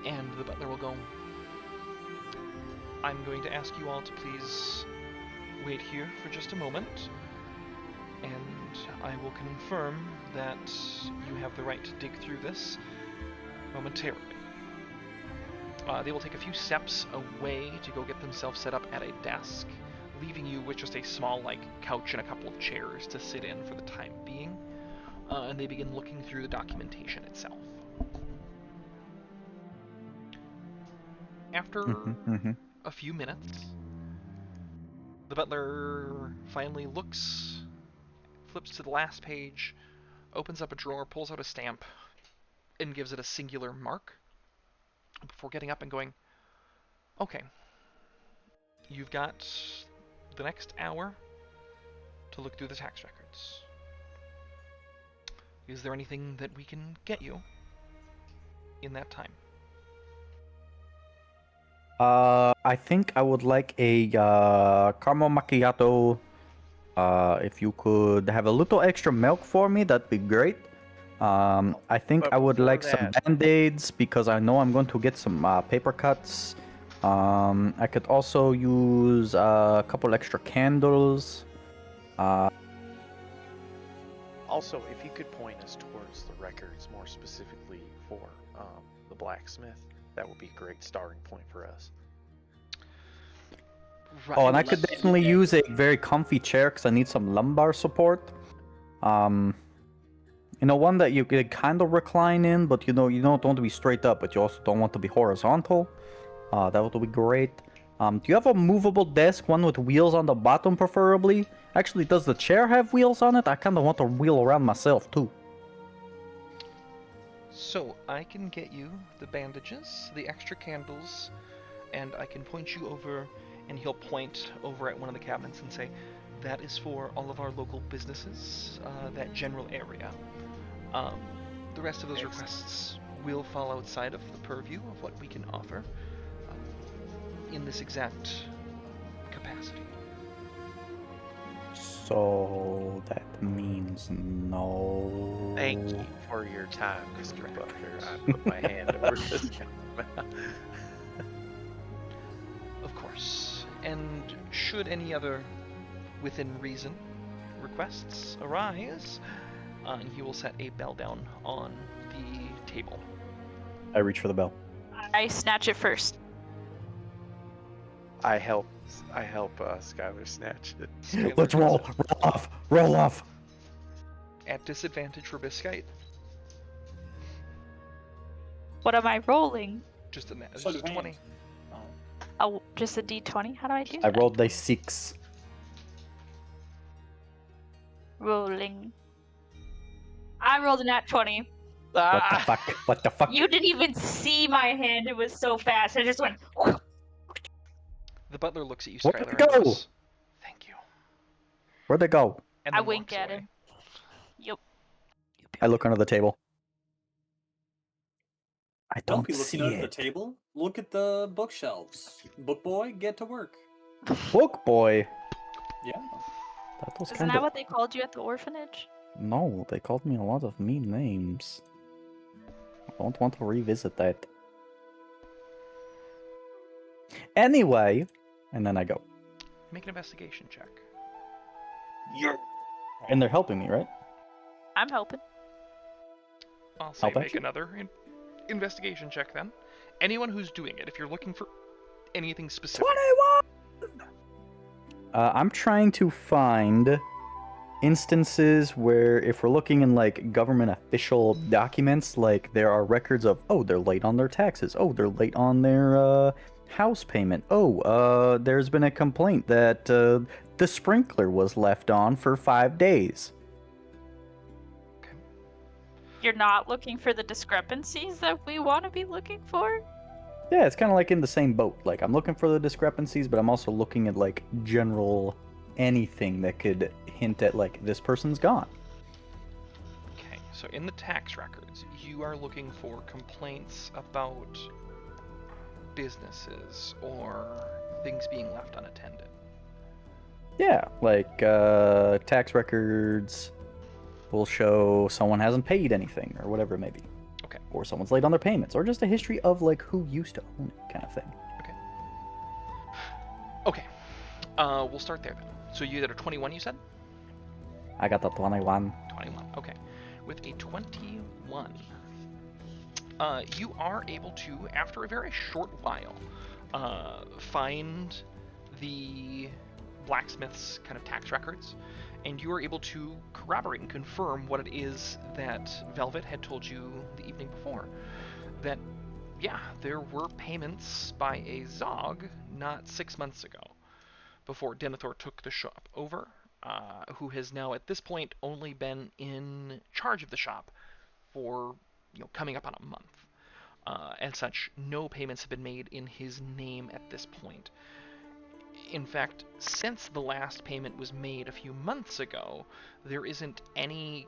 And the butler will go, "I'm going to ask you all to please wait here for just a moment, and I will confirm that you have the right to dig through this momentarily." They will take a few steps away to go get themselves set up at a desk, leaving you with just a small, couch and a couple of chairs to sit in for the time being. And they begin looking through the documentation itself. After Mm-hmm. a few minutes, the butler finally looks, flips to the last page, opens up a drawer, pulls out a stamp, and gives it a singular mark before getting up and going, okay, you've got the next hour to look through the tax records. Is there anything that we can get you in that time? I think I would like a caramel macchiato. If you could have a little extra milk for me, that'd be great. I think But I would before like some that- band-aids because I know I'm going to get some paper cuts. I could also use a couple extra candles. Also, if you could point us towards the records more specifically for the blacksmith, that would be a great starting point for us. Right. Oh, and I Let's could look definitely at- use a very comfy chair because I need some lumbar support. One that you could kind of recline in, but you don't want to be straight up, but you also don't want to be horizontal. That would be great. Do you have a movable desk, one with wheels on the bottom, preferably? Actually, does the chair have wheels on it? I kind of want to wheel around myself too. So I can get you the bandages, the extra candles, and I can point you over, and he'll point over at one of the cabinets and say, that is for all of our local businesses, that general area. The rest of those Excellent. requests will fall outside of the purview of what we can offer in this exact capacity. So that means no. Thank you for your time, Mr. Butler. I put my hand over this guy's mouth. Of course. And should any other within reason requests arise, and he will set a bell down on the table. I reach for the bell. I snatch it first. I help Skylar snatch it. Skylar Let's does roll. it. Roll off. Roll off. At disadvantage for Biscite. What am I rolling? Just a So just do 20. hands. Oh. Oh, just a d20? How do I do I that? rolled a 6. Rolling. I rolled a nat 20. What the Ah! fuck? What the fuck? You didn't even see my hand. It was so fast. I just went. The butler looks at you, Where'd Skylar, it and go? goes, thank you. Where'd they go? And I then wink walks at away. him. Yep. I look under the table. I Don't don't be looking see under the it. table. Look at the bookshelves. Book boy, get to work. Book boy. Yeah. That was Isn't kind that of... what they called you at the orphanage? No, they called me a lot of mean names. I don't want to revisit that. Anyway, and then I go. Make an investigation check. And they're helping me, right? I'm helping. I'll say Help make action? another investigation check then. Anyone who's doing it, if you're looking for anything specific. 21! I'm trying to find instances where if we're looking in like government official documents, like there are records of, oh, they're late on their taxes, oh, they're late on their house payment, oh, there's been a complaint that the sprinkler was left on for 5 days. You're not looking for the discrepancies that we want to be looking for? Yeah, it's kind of like in the same boat. Like, I'm looking for the discrepancies, but I'm also looking at, like, general anything that could hint at, like, this person's gone. Okay, so in the tax records, you are looking for complaints about businesses or things being left unattended. Yeah, like, tax records will show someone hasn't paid anything, or whatever it may be. Okay. Or someone's late on their payments, or just a history of, like, who used to own it, kind of thing. Okay, we'll start there then. So you did a 21, you said? I got the 21. 21, okay. With a 21, you are able to, after a very short while, find the blacksmith's kind of tax records, and you are able to corroborate and confirm what it is that Velvet had told you the evening before. That, yeah, there were payments by a Zog not 6 months ago, before Denethor took the shop over, who has now at this point only been in charge of the shop for coming up on a month. As such, no payments have been made in his name at this point. In fact, since the last payment was made a few months ago, there isn't any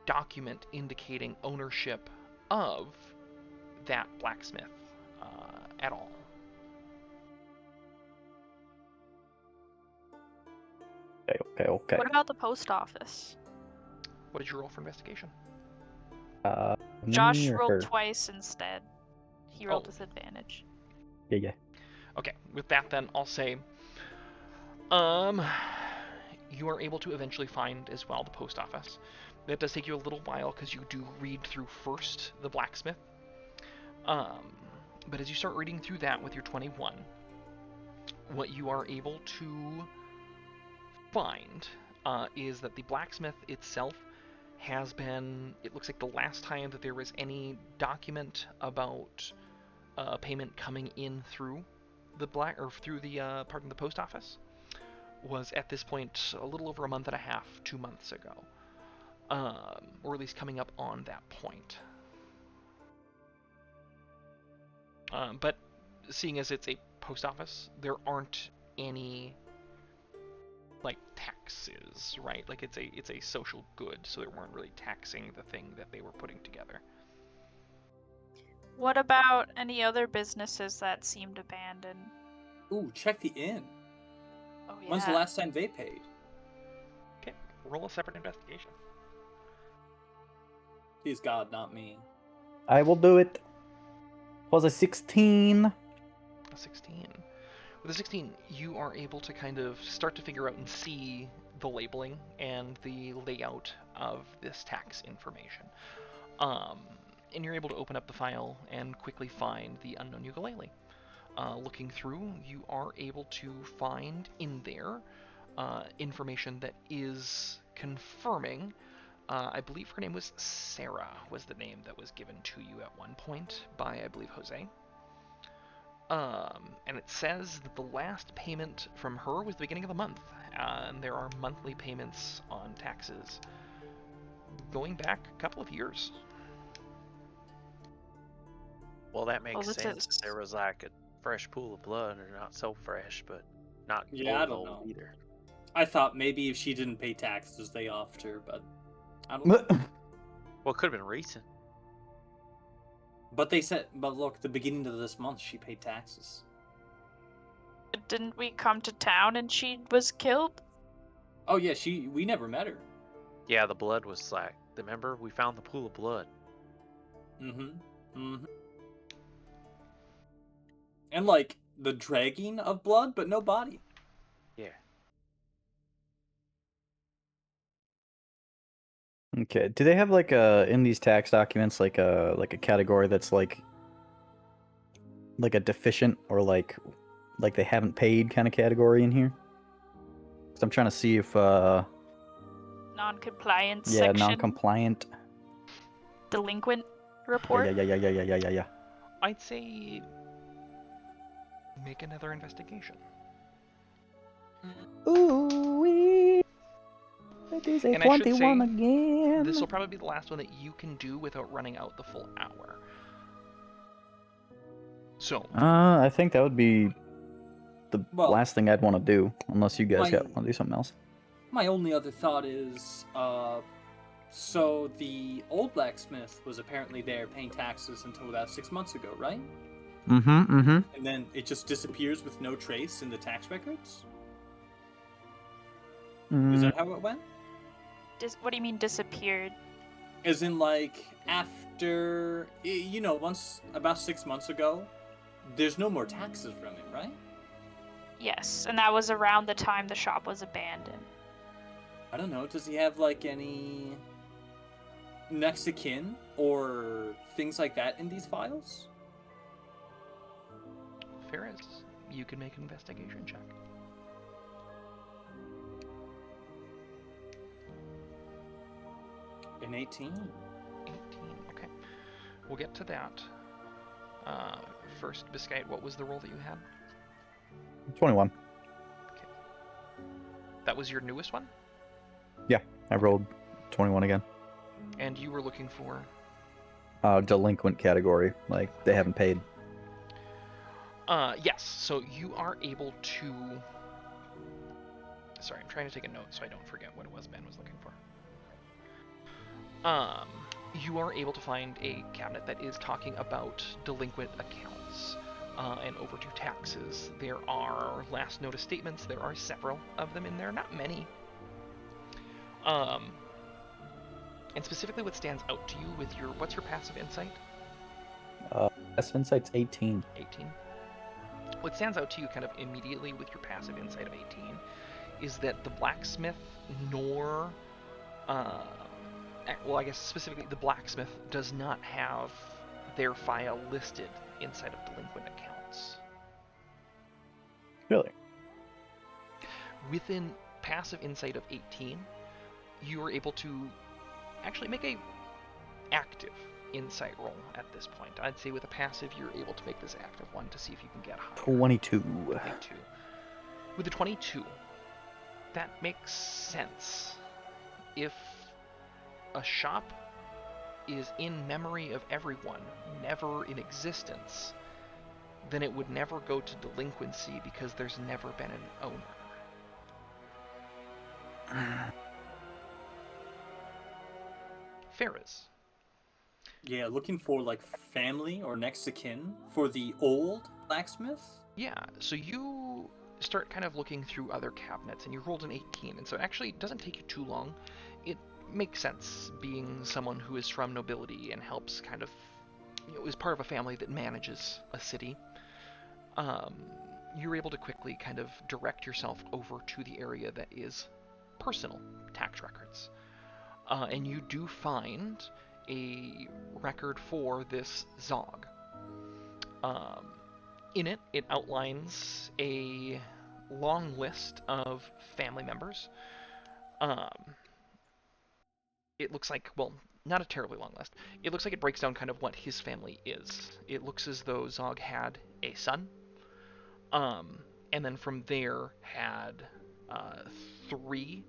document indicating ownership of that blacksmith at all. Okay. What about the post office? What did you roll for investigation? Josh Me or rolled her? twice instead. He rolled Oh. with advantage. Yeah. Okay, with that then, I'll say, you are able to eventually find as well the post office. That does take you a little while because you do read through first the blacksmith. But as you start reading through that with your 21, what you are able to find is that the blacksmith itself has been, it looks like the last time that there was any document about payment coming in through the post office was at this point a little over a month and a half, 2 months ago, or at least coming up on that point. But seeing as it's a post office, there aren't any like taxes, right? Like it's a social good, so they weren't really taxing the thing that they were putting together. What about any other businesses that seemed abandoned? Ooh, check the inn. Oh yeah. When's the last time they paid? Okay, roll a separate investigation. Please God, not me. I will do it. Was a 16. A 16. With a 16, you are able to kind of start to figure out and see the labeling and the layout of this tax information. And you're able to open up the file and quickly find the unknown ukulele. Looking through, you are able to find in there information that is confirming. I believe her name was Sarah, was the name that was given to you at one point by, I believe, Jose. And it says that the last payment from her was the beginning of the month, and there are monthly payments on taxes going back a couple of years. Well, that makes this sense. is- There was like a fresh pool of blood, or not so fresh, but not Yeah, I don't old know. either. I thought maybe if she didn't pay taxes, they offed her, but I don't know. Well, it could have been recent. But they said, but look, the beginning of this month, she paid taxes. Didn't we come to town and she was killed? Oh yeah, we never met her. Yeah, the blood was like. Remember, we found the pool of blood. And like the dragging of blood, but no body. Yeah. Okay. Do they have like in these tax documents like a category that's like a deficient or like they haven't paid kind of category in here? 'Cause I'm trying to see if Non-compliance yeah, section. non-compliant. Delinquent report. Yeah. I'd say make another investigation. Ooh, that is a And I should 21 say, again. this will probably be the last one that you can do without running out the full hour. So, I think that would be the Well, last thing I'd want to do, unless you guys my- want to do something else. My only other thought is, so the old blacksmith was apparently there paying taxes until about 6 months ago, right? Mm-hmm. And then it just disappears with no trace in the tax records? Is that how it went? What do you mean disappeared? As in, like, after, once, about 6 months ago, there's no more taxes from him, right? Yes, and that was around the time the shop was abandoned. I don't know, does he have, like, any next of kin or things like that in these files? Ferris, you can make an investigation check. An 18. 18, okay. We'll get to that. First, Biscite, what was the roll that you had? 21. Okay. That was your newest one? Yeah, I rolled 21 again. And you were looking for? Delinquent category. Like, they haven't paid. Yes. So you are able to... Sorry, I'm trying to take a note so I don't forget what it was Ben was looking for. You are able to find a cabinet that is talking about delinquent accounts and overdue taxes. There are last notice statements. There are several of them in there, not many. And specifically, what stands out to you with your what's your passive insight? Best insight's 18. 18. What stands out to you kind of immediately with your passive insight of 18 is that the blacksmith nor well, I guess specifically the blacksmith does not have their file listed inside of delinquent accounts. Really? Within passive insight of 18, you are able to actually make a active insight roll at this point. I'd say with a passive, you're able to make this active one to see if you can get higher. 22. 22. With the 22, that makes sense. If a shop is in memory of everyone, never in existence, then it would never go to delinquency because there's never been an owner. Ferris. Yeah, looking for like family or next to kin for the old blacksmith. Yeah, so you start kind of looking through other cabinets and you rolled an 18, and so it actually doesn't take you too long. It makes sense being someone who is from nobility and helps kind of, is part of a family that manages a city. You're able to quickly kind of direct yourself over to the area that is personal tax records. And you do find a record for this Zog. In it, it outlines a long list of family members. It looks like, well, not a terribly long list. It looks like it breaks down kind of what his family is. It looks as though Zog had a son, and then from there had 3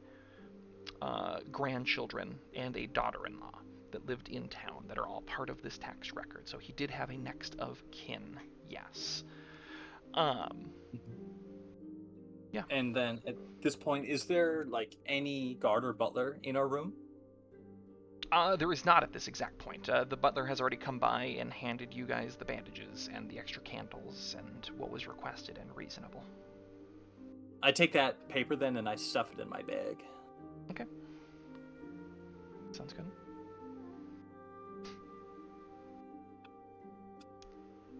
grandchildren and a daughter-in-law that lived in town that are all part of this tax record. So he did have a next of kin, yes. Yeah. And then at this point, is there like any guard or butler in our room? There is not at this exact point. The butler has already come by and handed you guys the bandages and the extra candles and what was requested and reasonable. I take that paper then and I stuff it in my bag. Okay. Sounds good.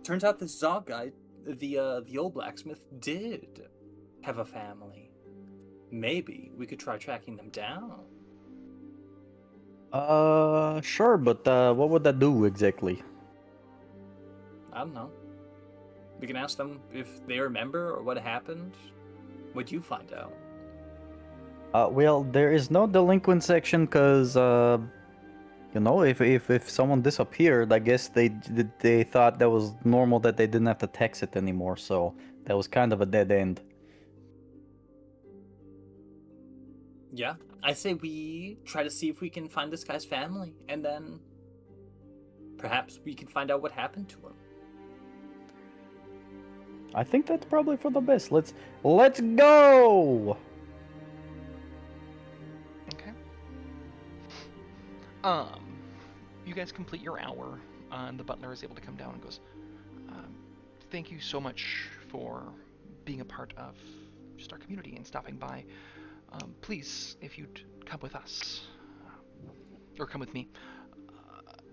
Turns out this Zog guy, the old blacksmith, did have a family. Maybe we could try tracking them down. Sure, but what would that do exactly? I don't know. We can ask them if they remember or what happened. What'd you find out? Well, there is no delinquent section because, you know, if someone disappeared, I guess they thought that was normal that they didn't have to tax it anymore, so that was kind of a dead end. Yeah, I say we try to see if we can find this guy's family, and then perhaps we can find out what happened to him. I think that's probably for the best. Let's go. Okay. You guys complete your hour, and the butler is able to come down and goes, thank you so much for being a part of just our community and stopping by. Please, if you'd come with us, or come with me.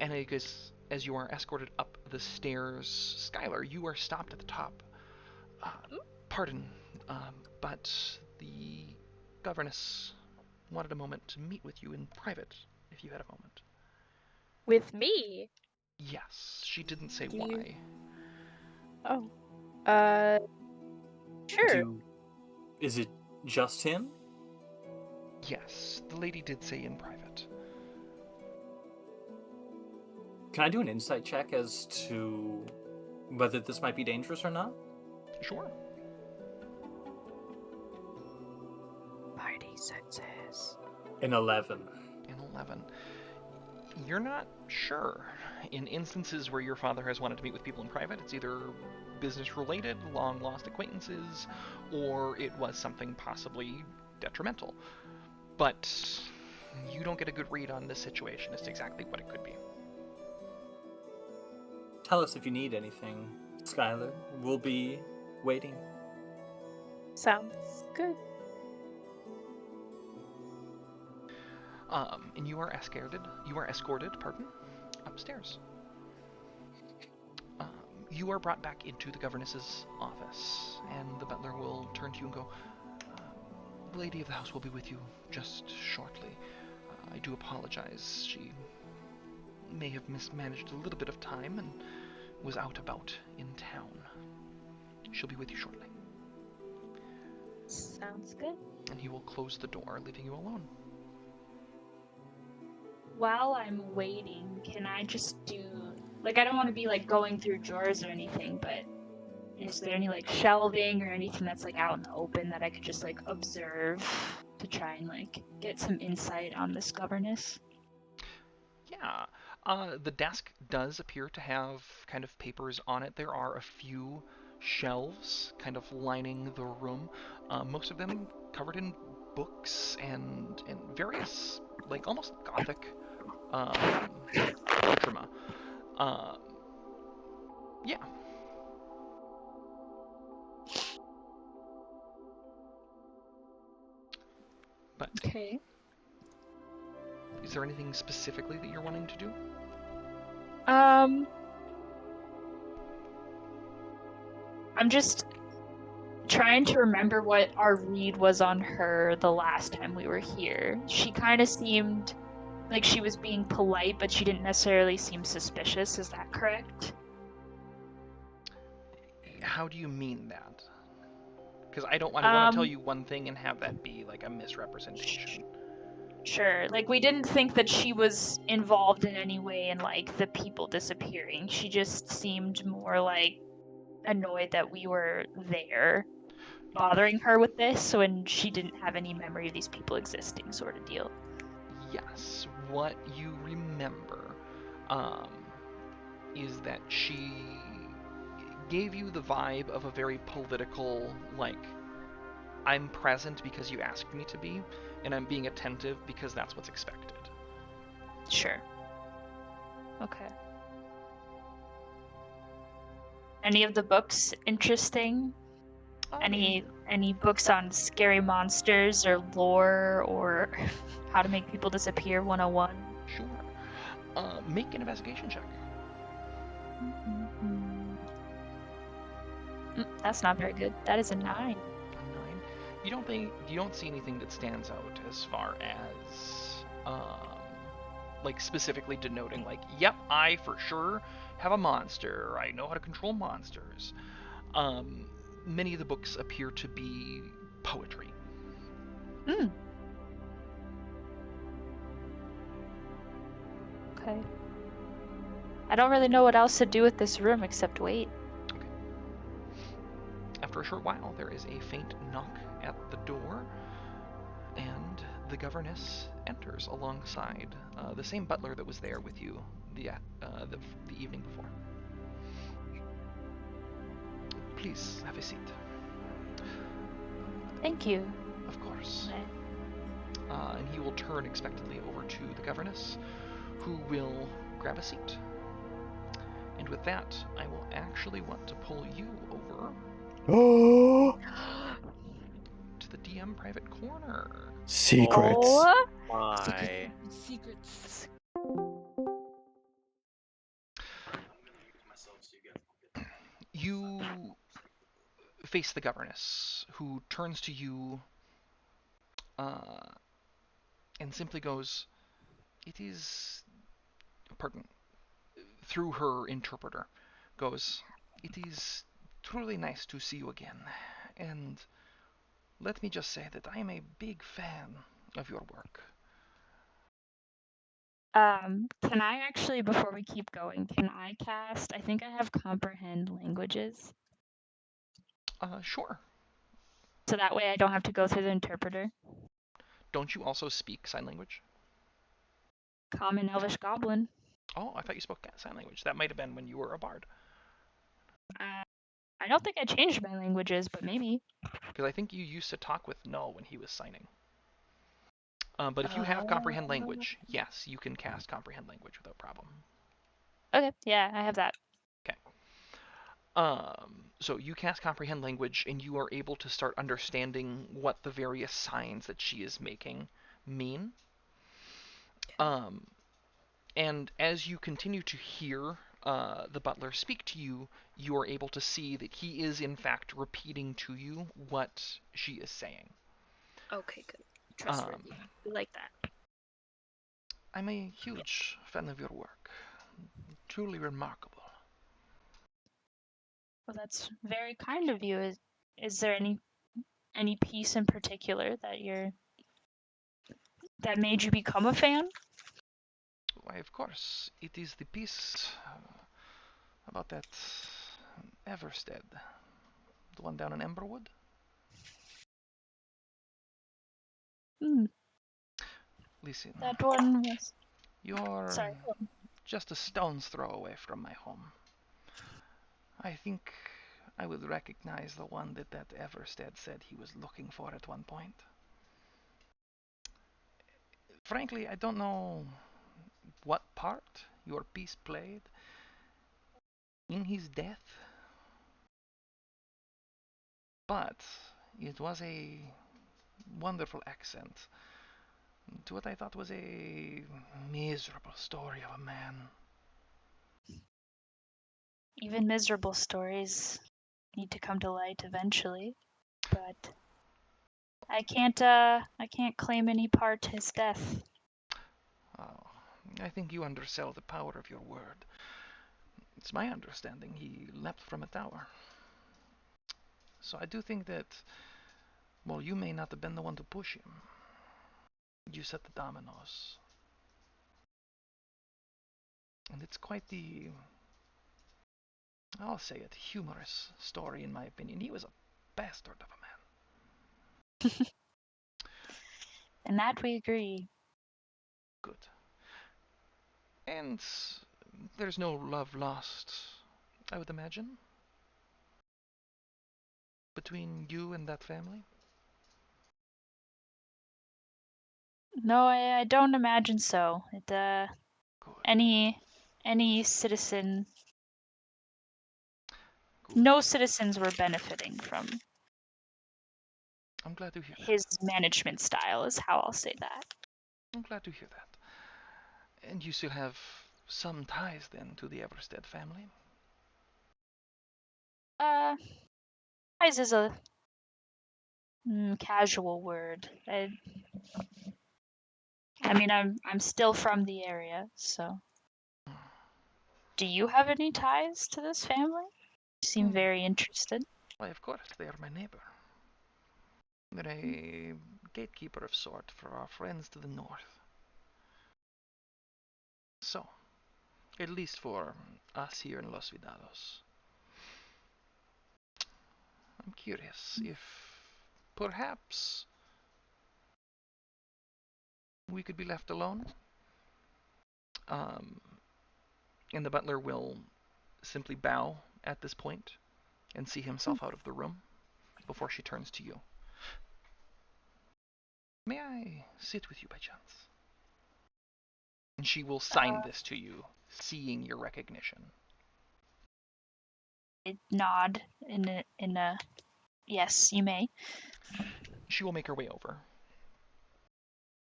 And I guess as you are escorted up the stairs, Skylar, you are stopped at the top. Pardon, but the governess wanted a moment to meet with you in private, if you had a moment. With me? Yes, she didn't say Do why. you- Oh. Sure. Is it just him? Yes, the lady did say in private. Can I do an insight check as to whether this might be dangerous or not. Sure. Party senses. An 11. An 11. You're not sure. In instances where your father has wanted to meet with people in private, it's either business related, long lost acquaintances, or it was something possibly detrimental. But you don't get a good read on this situation as to exactly what it could be. Tell us if you need anything, Skylar. We'll be waiting. Sounds good. And you are escorted, upstairs. You are brought back into the governess's office, and the butler will turn to you and go, "The lady of the house will be with you just shortly. I do apologize. She may have mismanaged a little bit of time and was out about in town. She'll be with you shortly." Sounds good. And he will close the door, leaving you alone. While I'm waiting, can I just do like I don't want to be like going through drawers or anything, but is there any like shelving or anything that's like out in the open that I could just like observe to try and like get some insight on this governess? Yeah. The desk does appear to have kind of papers on it. There are a few shelves kind of lining the room, most of them covered in books and various, like, almost gothic accoutrement. Um, yeah. But Okay. is there anything specifically that you're wanting to do? I'm just trying to remember what our read was on her the last time we were here. She kind of seemed like she was being polite, but she didn't necessarily seem suspicious. Is that correct? How do you mean that? Because I don't want to tell Um, you one thing and have that be like a misrepresentation. Sure. Like, we didn't think that she was involved in any way in, like, the people disappearing. She just seemed more, like, annoyed that we were there bothering her with this, when she didn't have any memory of these people existing, sort of deal. Yes, what you remember is that she gave you the vibe of a very political, like, I'm present because you asked me to be, and I'm being attentive because that's what's expected. Sure. Okay. Any of the books interesting? Any books on scary monsters or lore or how to make people disappear 101? Sure. Make an investigation check. That's not very good. That is a 9. A 9. You don't see anything that stands out as far as like specifically denoting like, yep, I for sure have a monster, or I know how to control monsters. Many of the books appear to be poetry. Okay. I don't really know what else to do with this room except wait. Okay. After a short while, there is a faint knock at the door, and the governess enters alongside the same butler that was there with you the evening before. Please have a seat. Thank you. Of course. And he will turn expectantly over to the governess, who will grab a seat. And with that, I will actually want to pull you over to the DM private corner. Secrets. Oh, My. secrets. You face the governess, who turns to you and simply goes, "It is," pardon, through her interpreter, goes, "It is truly nice to see you again, and let me just say that I am a big fan of your work. Can I actually, before we keep going, can I cast? I think I have comprehend languages, Sure. so that way I don't have to go through the interpreter. Don't you also speak sign language? Common Elvish Goblin. Oh, I thought you spoke sign language. That might have been when you were a bard. I don't think I changed my languages, but maybe. Because I think you used to talk with Null when he was signing. But if you have comprehend language, yes, you can cast comprehend language without problem. Okay, yeah, I have that. Okay. So you cast comprehend language, and you are able to start understanding what the various signs that she is making mean. And as you continue to hear the butler speak to you, you are able to see that he is in fact repeating to you what she is saying. Okay, good. Trustworthy. We like that. I'm a huge fan of your work. Truly remarkable. Well, that's very kind of you. Is there any piece in particular that made you become a fan? Why, of course, it is the piece about that Everstead, the one down in Emberwood. Hmm, Listen, that one was. you're Sorry. just a stone's throw away from my home. I think I would recognize the one that Everstead said he was looking for at one point. Frankly, I don't know what part your piece played in his death, but it was a wonderful accent to what I thought was a miserable story of a man. Even miserable stories need to come to light eventually, but I can't claim any part to his death. Oh, I think you undersell the power of your word. It's my understanding he leapt from a tower. So I do think that, well, you may not have been the one to push him. You set the dominoes. And it's quite the, I'll say it, humorous story in my opinion. He was a bastard of a man. And that we agree. Good. And there's no love lost, I would imagine, between you and that family? No, I don't imagine so. Good. Any citizen, Good. no citizens were benefiting from I'm glad to hear his that. management style, is how I'll say that. I'm glad to hear that. And you still have some ties then to the Everstead family? Uh, ties is a casual word. I mean, I'm still from the area, so. Do you have any ties to this family? You seem very interested. Why, of course, they are my neighbor. They're a gatekeeper of sort for our friends to the north. So, at least for us here in Los Vidados. I'm curious if perhaps we could be left alone. Um, and the butler will simply bow at this point and see himself out of the room before she turns to you. May I sit with you by chance? And she will sign this to you, seeing your recognition. I nod in a yes, you may. She will make her way over.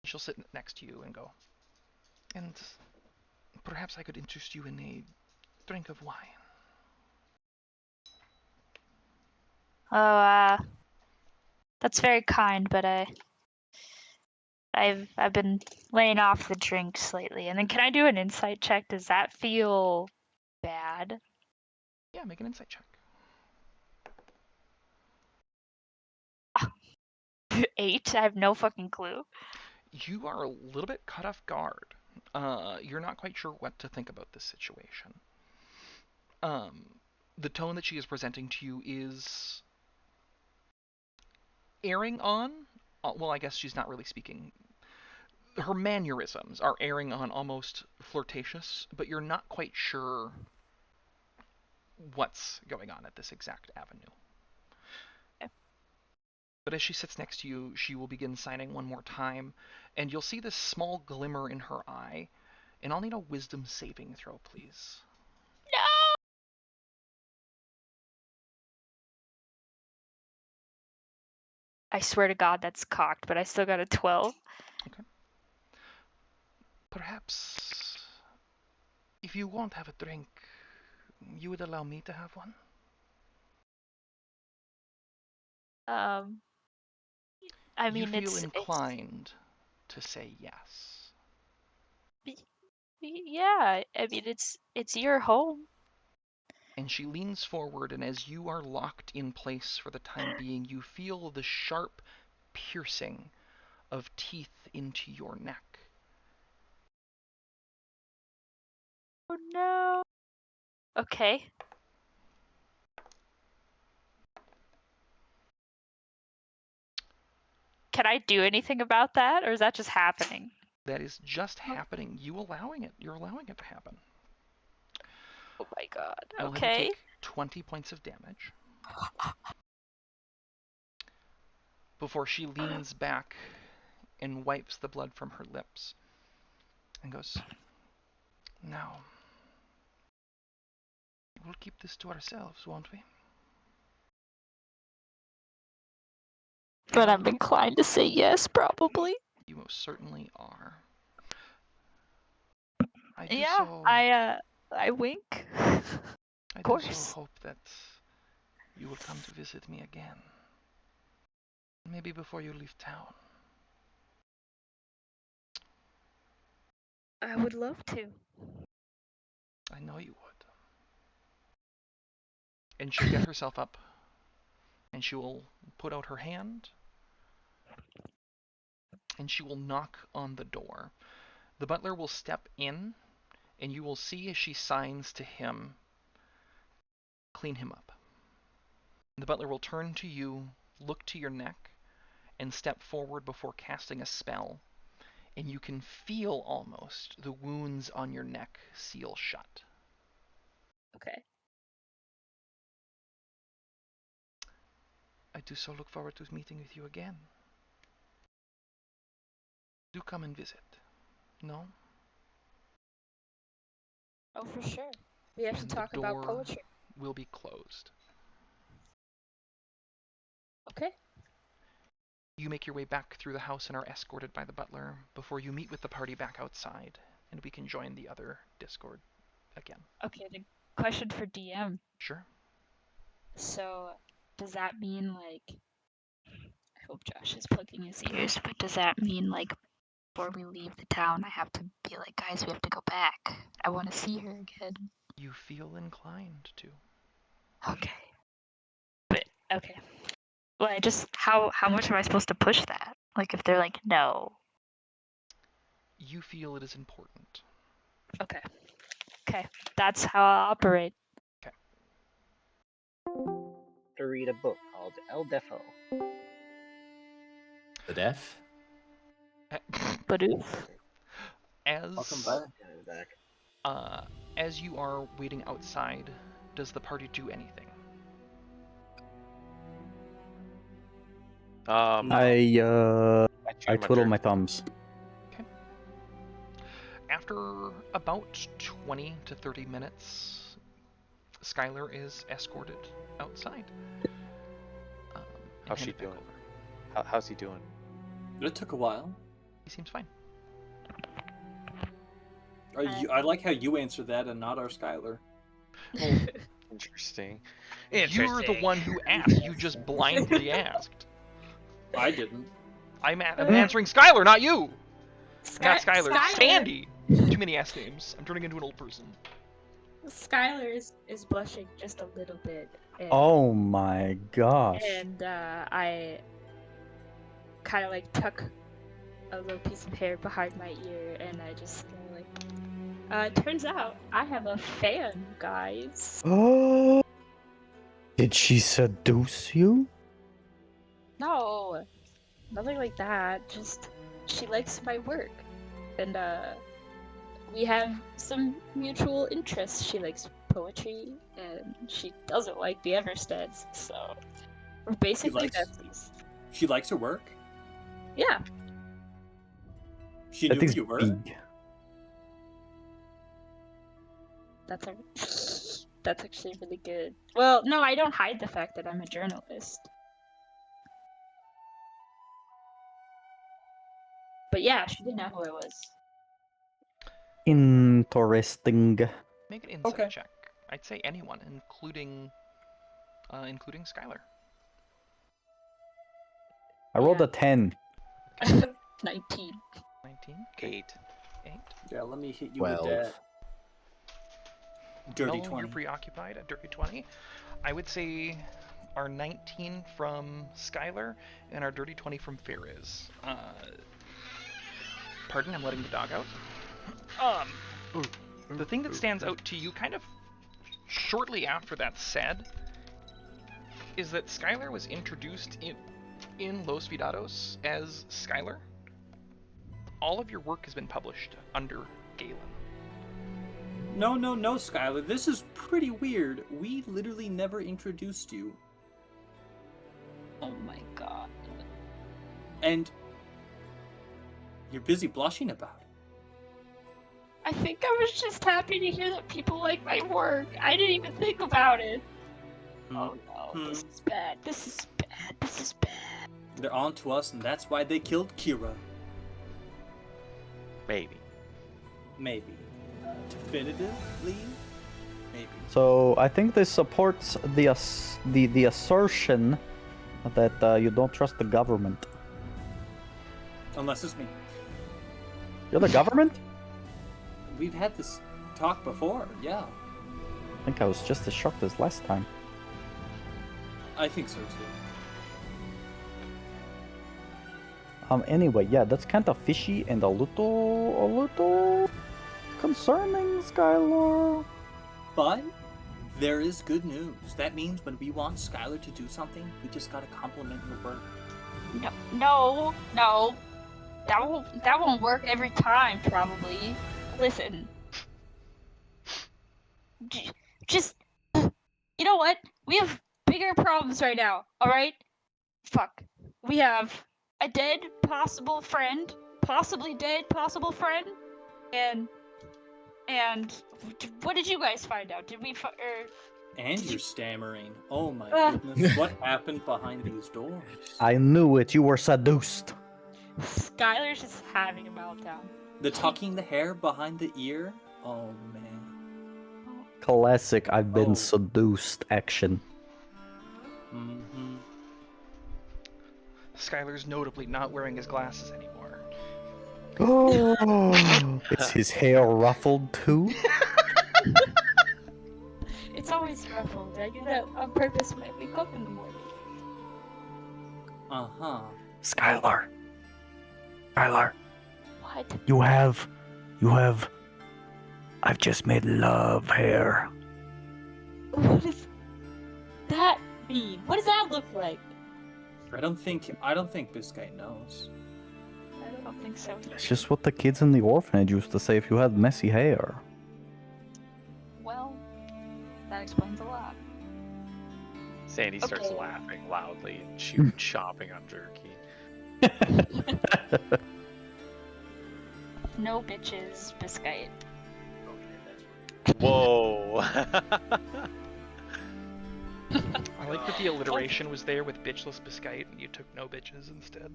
She'll sit next to you and go, and perhaps I could interest you in a drink of wine. Oh, that's very kind, but I've been laying off the drinks lately. And then can I do an insight check? Does that feel bad? Yeah, make an insight check. 8? I have no fucking clue. You are a little bit caught off guard You're not quite sure what to think about this situation. The tone that she is presenting to you is airing on. Well, I guess she's not really speaking. Her mannerisms are airing on almost flirtatious, but you're not quite sure what's going on at this exact avenue. But as she sits next to you, she will begin signing one more time, and you'll see this small glimmer in her eye. And I'll need a wisdom saving throw, please. No! I swear to God that's cocked, but I still got a 12. Okay. Perhaps if you won't have a drink, you would allow me to have one? I You mean, feel it's inclined to say yes. yeah. I mean, it's your home. And she leans forward, and as you are locked in place for the time being, you feel the sharp piercing of teeth into your neck. Oh no. Okay. Can I do anything about that, or is that just happening? That is just happening. You're allowing it to happen. Oh my God. I'll have you Okay. take 20 points of damage before she leans back and wipes the blood from her lips and goes, "Now, we'll keep this to ourselves, won't we?" But I'm inclined to say yes, probably. You most certainly are. I Yeah, I wink. I Of do so course. hope that you will come to visit me again. Maybe before you leave town. I would love to. I know you would. And she'll get herself up, and she will put out her hand, and she will knock on the door. The butler will step in, and you will see as she signs to him, "Clean him up." The butler will turn to you, look to your neck, and step forward before casting a spell, and you can feel almost the wounds on your neck seal shut. Okay. I do so look forward to meeting with you again. Do come and visit. No? Oh, for sure. We have to And the talk about door poetry. will be closed. Okay. You make your way back through the house and are escorted by the butler before you meet with the party back outside, and we can join the other Discord again. Okay, the question for DM. Sure. So, does that mean, like, I hope Josh is plugging his ears, but does that mean, like, before we leave the town, I have to be like, guys, we have to go back. I want to see her again. You feel inclined to. Okay. But, okay. Well, how much am I supposed to push that? Like, if they're like, no. You feel it is important. Okay. Okay. That's how I'll operate. Okay. To read a book called El Defo. The deaf? Badoof. Welcome back. As you are waiting outside, does the party do anything? I trim my twiddle beard. my thumbs. After about 20 to 30 minutes, Skylar is escorted outside. How's she handed back doing? over. How's he doing? It took a while. He seems fine. I like how you answered that and not our Skylar. Well, Interesting. you're the one who asked. You just blindly asked. I didn't. I'm answering Skylar, not you. Not Skylar. Skylar. Sandy. Too many ass names. I'm turning into an old person. Skylar is blushing just a little bit. And, Oh my gosh. And I kind of like tuck a little piece of hair behind my ear, and I just go, Turns out I have a fan, guys. Oh, did she seduce you? No, nothing like that. Just she likes my work, and we have some mutual interests. She likes poetry, and she doesn't like the Eversteads. So we're basically besties. She likes her work. Yeah. She That knew is who you were. big. That's actually really good. Well, no, I don't hide the fact that I'm a journalist. But yeah, she didn't know who I was. Interesting. Make an insight Okay. check. I'd say anyone, including Skylar. I rolled a 10. 19. 19. 8. 8. Yeah, let me hit you 12. with that. Dirty No, 20. you're preoccupied. A dirty 20. I would say our 19 from Skylar and our dirty 20 from Fariz. Pardon, I'm letting the dog out. The thing that stands out to you kind of shortly after that's said is that Skylar was introduced in Los Vidados as Skylar. All of your work has been published under Galen. No, Skylar. This is pretty weird. We literally never introduced you. Oh my god. And you're busy blushing about it. I think I was just happy to hear that people like my work. I didn't even think about it. Oh no, this is bad. This is bad. This is bad. They're on to us, and that's why they killed Kira. Maybe. Maybe. Definitively? Maybe. So I think this supports the assertion that you don't trust the government. Unless it's me. You're the government? We've had this talk before, yeah. I think I was just as shocked as last time. I think so too. Anyway, yeah, that's kind of fishy and a little concerning, Skylar. But there is good news. That means when we want Skylar to do something, we just gotta compliment her work. No. That won't work every time, probably. Listen. Just. You know what? We have bigger problems right now, alright? Fuck. We have a dead possible friend, possibly dead possible friend, and what did you guys find out? Did we And you're stammering. Oh my goodness, what happened behind these doors? I knew it. You were seduced. Skylar's just having a meltdown. The tucking the hair behind the ear? Oh man. Classic. I've been Oh. seduced action. Mm-hmm. Skylar's notably not wearing his glasses anymore. Oh, is his hair ruffled too? It's always ruffled. I do that on purpose when I wake up in the morning. Uh-huh. Skylar. What? You have. I've just made love hair. What does that mean? What does that look like? I don't think Biscuit knows. I don't think so. It's just what the kids in the orphanage used to say if you had messy hair. Well, that explains a lot. Sandy starts Okay. laughing loudly and chomping on jerky. No bitches, Biscuit. Whoa! I like that the alliteration was there with bitchless biscuit and you took no bitches instead.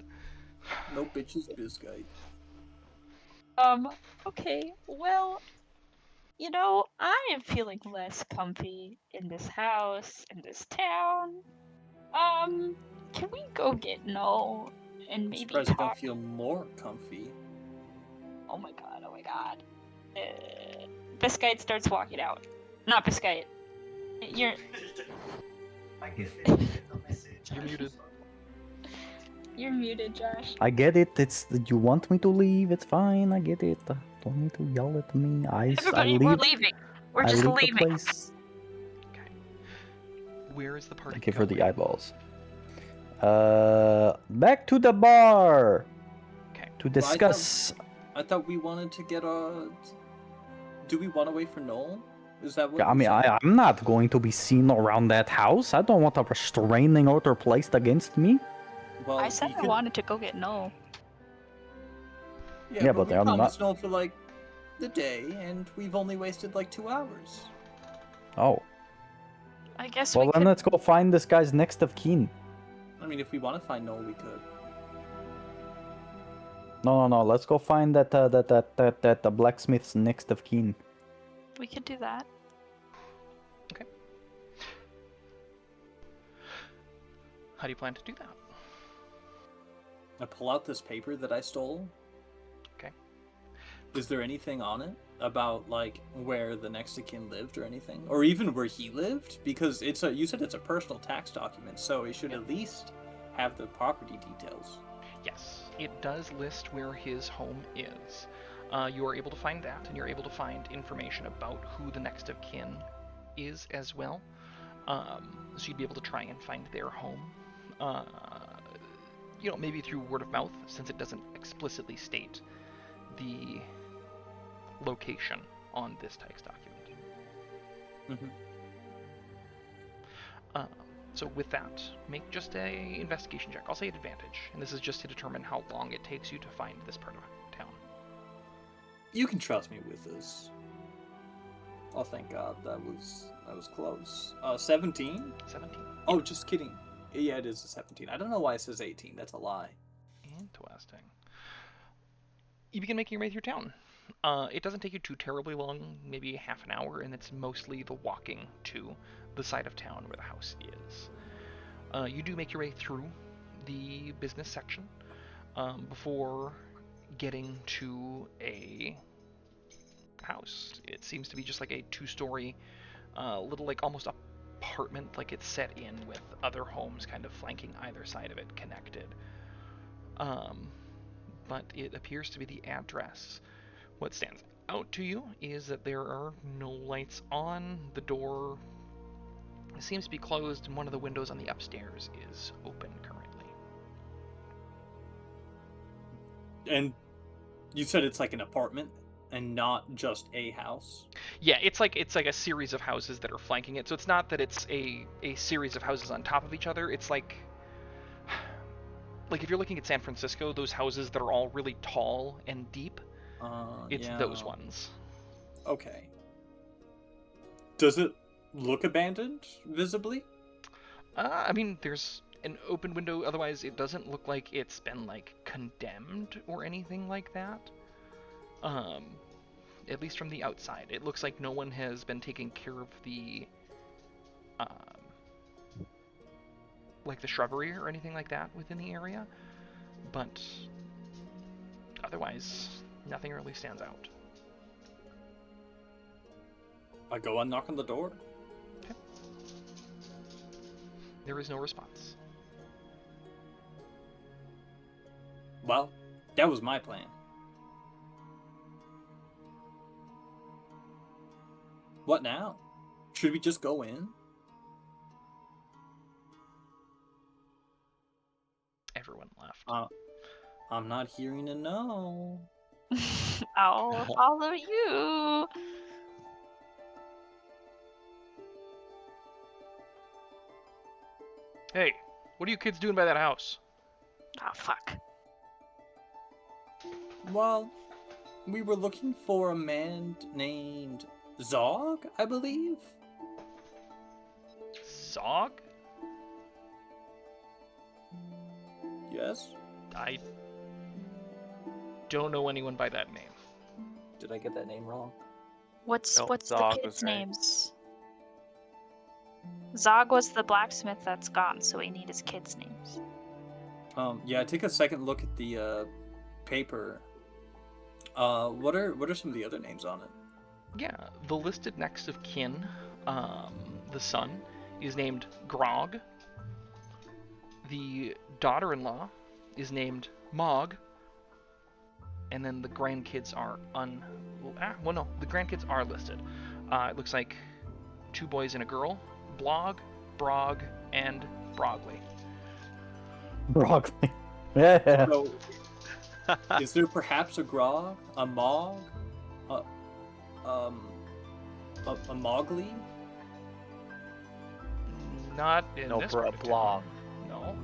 No bitches, Biscuit. Okay, well, you know, I am feeling less comfy in this house, in this town. Can we go get Null and I'm maybe surprised you don't talk? feel more comfy. Oh my god. Biscuit starts walking out. Not Biscuit. You're You're muted. You're muted, Josh. I get it. You want me to leave. It's fine. I get it. Don't need to yell at me. I Everybody, leave. we're leaving. We're I just leave the leaving. place. Okay. Where is the party Thank you for the going? eyeballs. Back to the bar Okay. to discuss. I thought we wanted to get a. Do we want to wait for Null? Is that what? I you're mean, saying? I'm not going to be seen around that house. I don't want a restraining order placed against me. Well, I said we I could- wanted to go get Null. Yeah, Yeah, but but we I'm not- promised Null for like the day, and we've only wasted like 2 hours. Oh, I guess well we then could. let's go find this guy's next of kin. I mean, if we want to find Null, we could. No. Let's go find that the blacksmith's next of kin. We could do that. Okay. How do you plan to do that? I pull out this paper that I stole. Okay. Is there anything on it about like where the next of kin lived or anything, or even where he lived? Because it's a. You said it's a personal tax document, so it should at least have the property details. Yes, it does list where his home is. You are able to find that, and you're able to find information about who the next of kin is as well. So you'd be able to try and find their home. Maybe through word of mouth, since it doesn't explicitly state the location on this tax document. Mm-hmm. So with that, make just a investigation check. I'll say at advantage, and this is just to determine how long it takes you to find this part of town. You can trust me with this. Oh, thank God, that was close. 17. 17. Oh, just kidding. Yeah, it is a 17. I don't know why it says 18. That's a lie. Interesting. You begin making your way through town. It doesn't take you too terribly long, maybe half an hour, and it's mostly the walking to the side of town where the house is. You do make your way through the business section before getting to a house. It seems to be just like a 2-story, little like almost apartment, like it's set in with other homes kind of flanking either side of it, connected. But it appears to be the address. What stands out to you is that there are no lights on. The door seems to be closed, and one of the windows on the upstairs is open currently. And you said it's like an apartment and not just a house? Yeah, it's like a series of houses that are flanking it. So it's not that it's a series of houses on top of each other. It's like if you're looking at San Francisco, those houses that are all really tall and deep, it's yeah. those ones. Okay. Does it look abandoned, visibly? I mean, there's an open window. Otherwise, it doesn't look like it's been like condemned or anything like that. At least from the outside, it looks like no one has been taking care of the like the shrubbery or anything like that within the area. But otherwise, nothing really stands out. I go and knock on the door. Okay. There is no response. Well, that was my plan. What now? Should we just go in? Everyone left. I'm not hearing a no. I'll follow you. Hey, what are you kids doing by that house? Oh, fuck. Well, we were looking for a man named Zog, I believe. Zog? Yes? I don't know anyone by that name. Did I get that name wrong? What's Nope, the Zog kids' was right. names? Zog was the blacksmith that's gone, so we need his kids' names. Yeah, take a second look at the paper. What are some of the other names on it? Yeah, the listed next of kin, the son, is named Grog. The daughter-in-law is named Mog. and then the grandkids are well, no, the grandkids are listed. It looks like 2 boys and a girl, Blog, Brog, and Brogley. Broccoli. Yeah. So, is there perhaps a Grog, a Mog, a, a Mowgli? Not in No, this for a part of blog. town. No.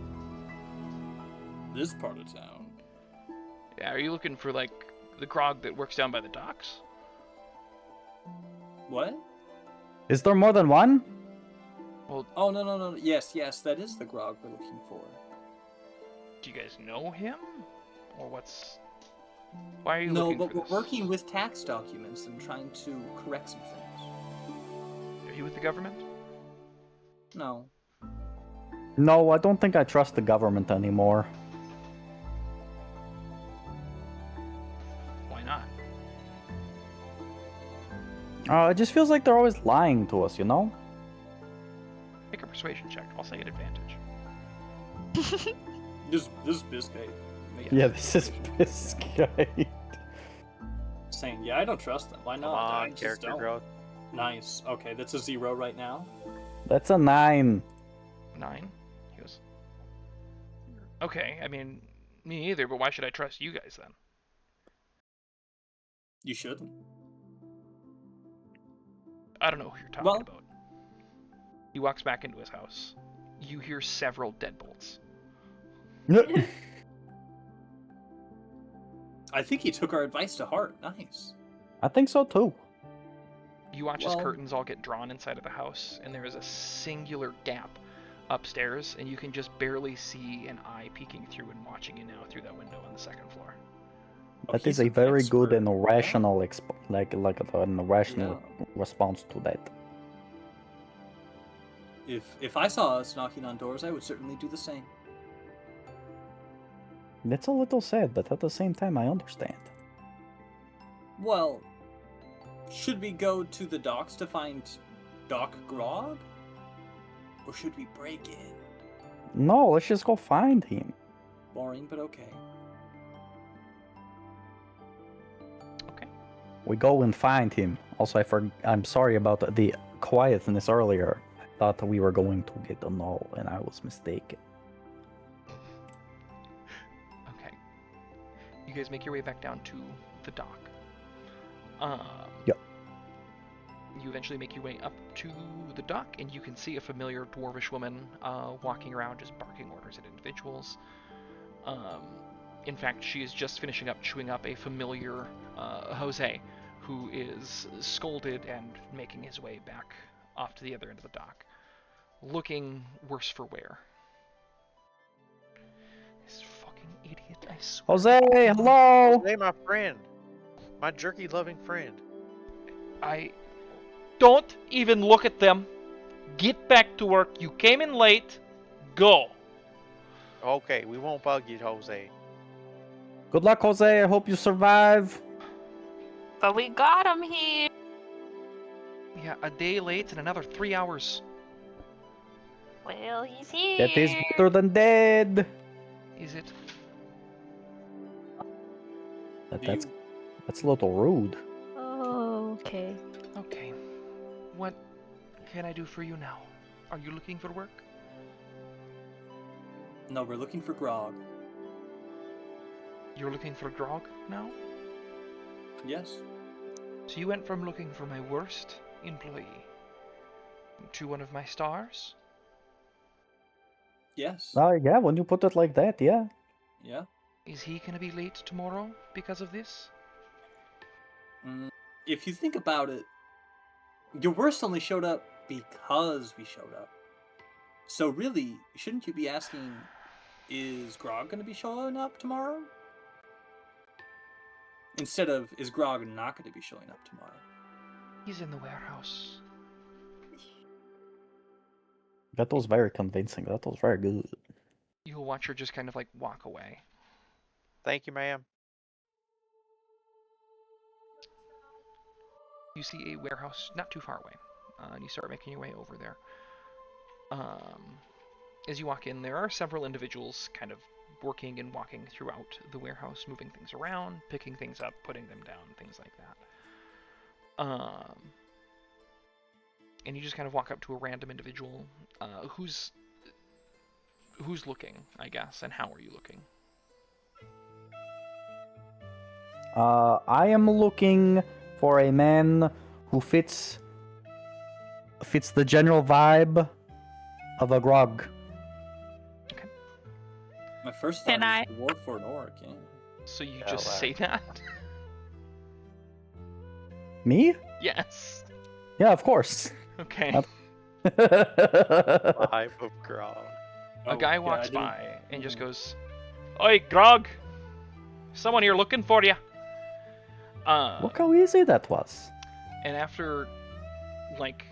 This part of town. Yeah, are you looking for like the Grog that works down by the docks? What? Is there more than one? Well, Oh, no. Yes, that is the Grog we're looking for. do you guys know him, or what's? Why are you No, looking but for we're this? working with tax documents and trying to correct some things. Are you with the government? No. No, I don't think I trust the government anymore. Why not? It just feels like they're always lying to us, you know? Make a persuasion check. I'll say an advantage. This Biscay. Yeah, this is Biscay. Saying, yeah, I don't trust them. Why Come not? on, I just character don't. growth. Nice. Okay, that's a 0 right now. That's a 9. 9. He goes. Okay, I mean, me either. But why should I trust you guys then? You shouldn't. I don't know who you're talking Well- about. He walks back into his house. You hear several deadbolts. I think he took our advice to heart. Nice. I think so too. You watch as Well- curtains all get drawn inside of the house, and there is a singular gap upstairs, and you can just barely see an eye peeking through and watching you now through that window on the 2nd floor. That he's is a an very good expert. and rational an rational Yeah. response to that. If I saw us knocking on doors, I would certainly do the same. That's a little sad, but at the same time, I understand. Well, should we go to the docks to find Doc Grog? Or should we break in? No, let's just go find him. Boring, but okay. Okay. We go and find him. Also, I'm sorry about the quietness earlier. I thought we were going to get a null, and I was mistaken. Okay. You guys make your way back down to the dock. Yep. You eventually make your way up to the dock, and you can see a familiar dwarvish woman walking around, just barking orders at individuals. In fact, she is just finishing up chewing up a familiar Jose, who is scolded and making his way back off to the other end of the dock, looking worse for wear. This fucking idiot, I swear. Jose, hello! Hey, my friend. My jerky-loving friend. I don't even look at them. Get back to work. You came in late. Go. Okay, we won't bug you, Jose. Good luck, Jose. I hope you survive. But we got him here. Yeah, a day late and another 3 hours. Well, he's here. That is better than dead. Is it? That's a little rude. Oh, okay. Okay. What can I do for you now? Are you looking for work? No, we're looking for Grog. You're looking for Grog now? Yes. So you went from looking for my worst employee to one of my stars? Yes. Yeah, when you put it like that, yeah. Yeah. Is he gonna be late tomorrow because of this? If you think about it, your worst only showed up because we showed up. So really, shouldn't you be asking, is Grog going to be showing up tomorrow? Instead of, is Grog not going to be showing up tomorrow? He's in the warehouse. That was very convincing. That was very good. You'll watch her just kind of like walk away. Thank you, ma'am. You see a warehouse not too far away, and you start making your way over there. As you walk in, there are several individuals kind of working and walking throughout the warehouse, moving things around, picking things up, putting them down, things like that. And you just kind of walk up to a random individual who's looking, I guess, and how are you looking? I am looking for a man who fits the general vibe of a grog. My first Can thought I- is to work for an orc. Yeah. So you Yeah, just well. say that? Me? Yes. Yeah, of course. Okay. Vibe of grog. A guy yeah, walks I didn't- by and just goes, "Oi, Grog! Someone here looking for you." Look how easy that was. And after like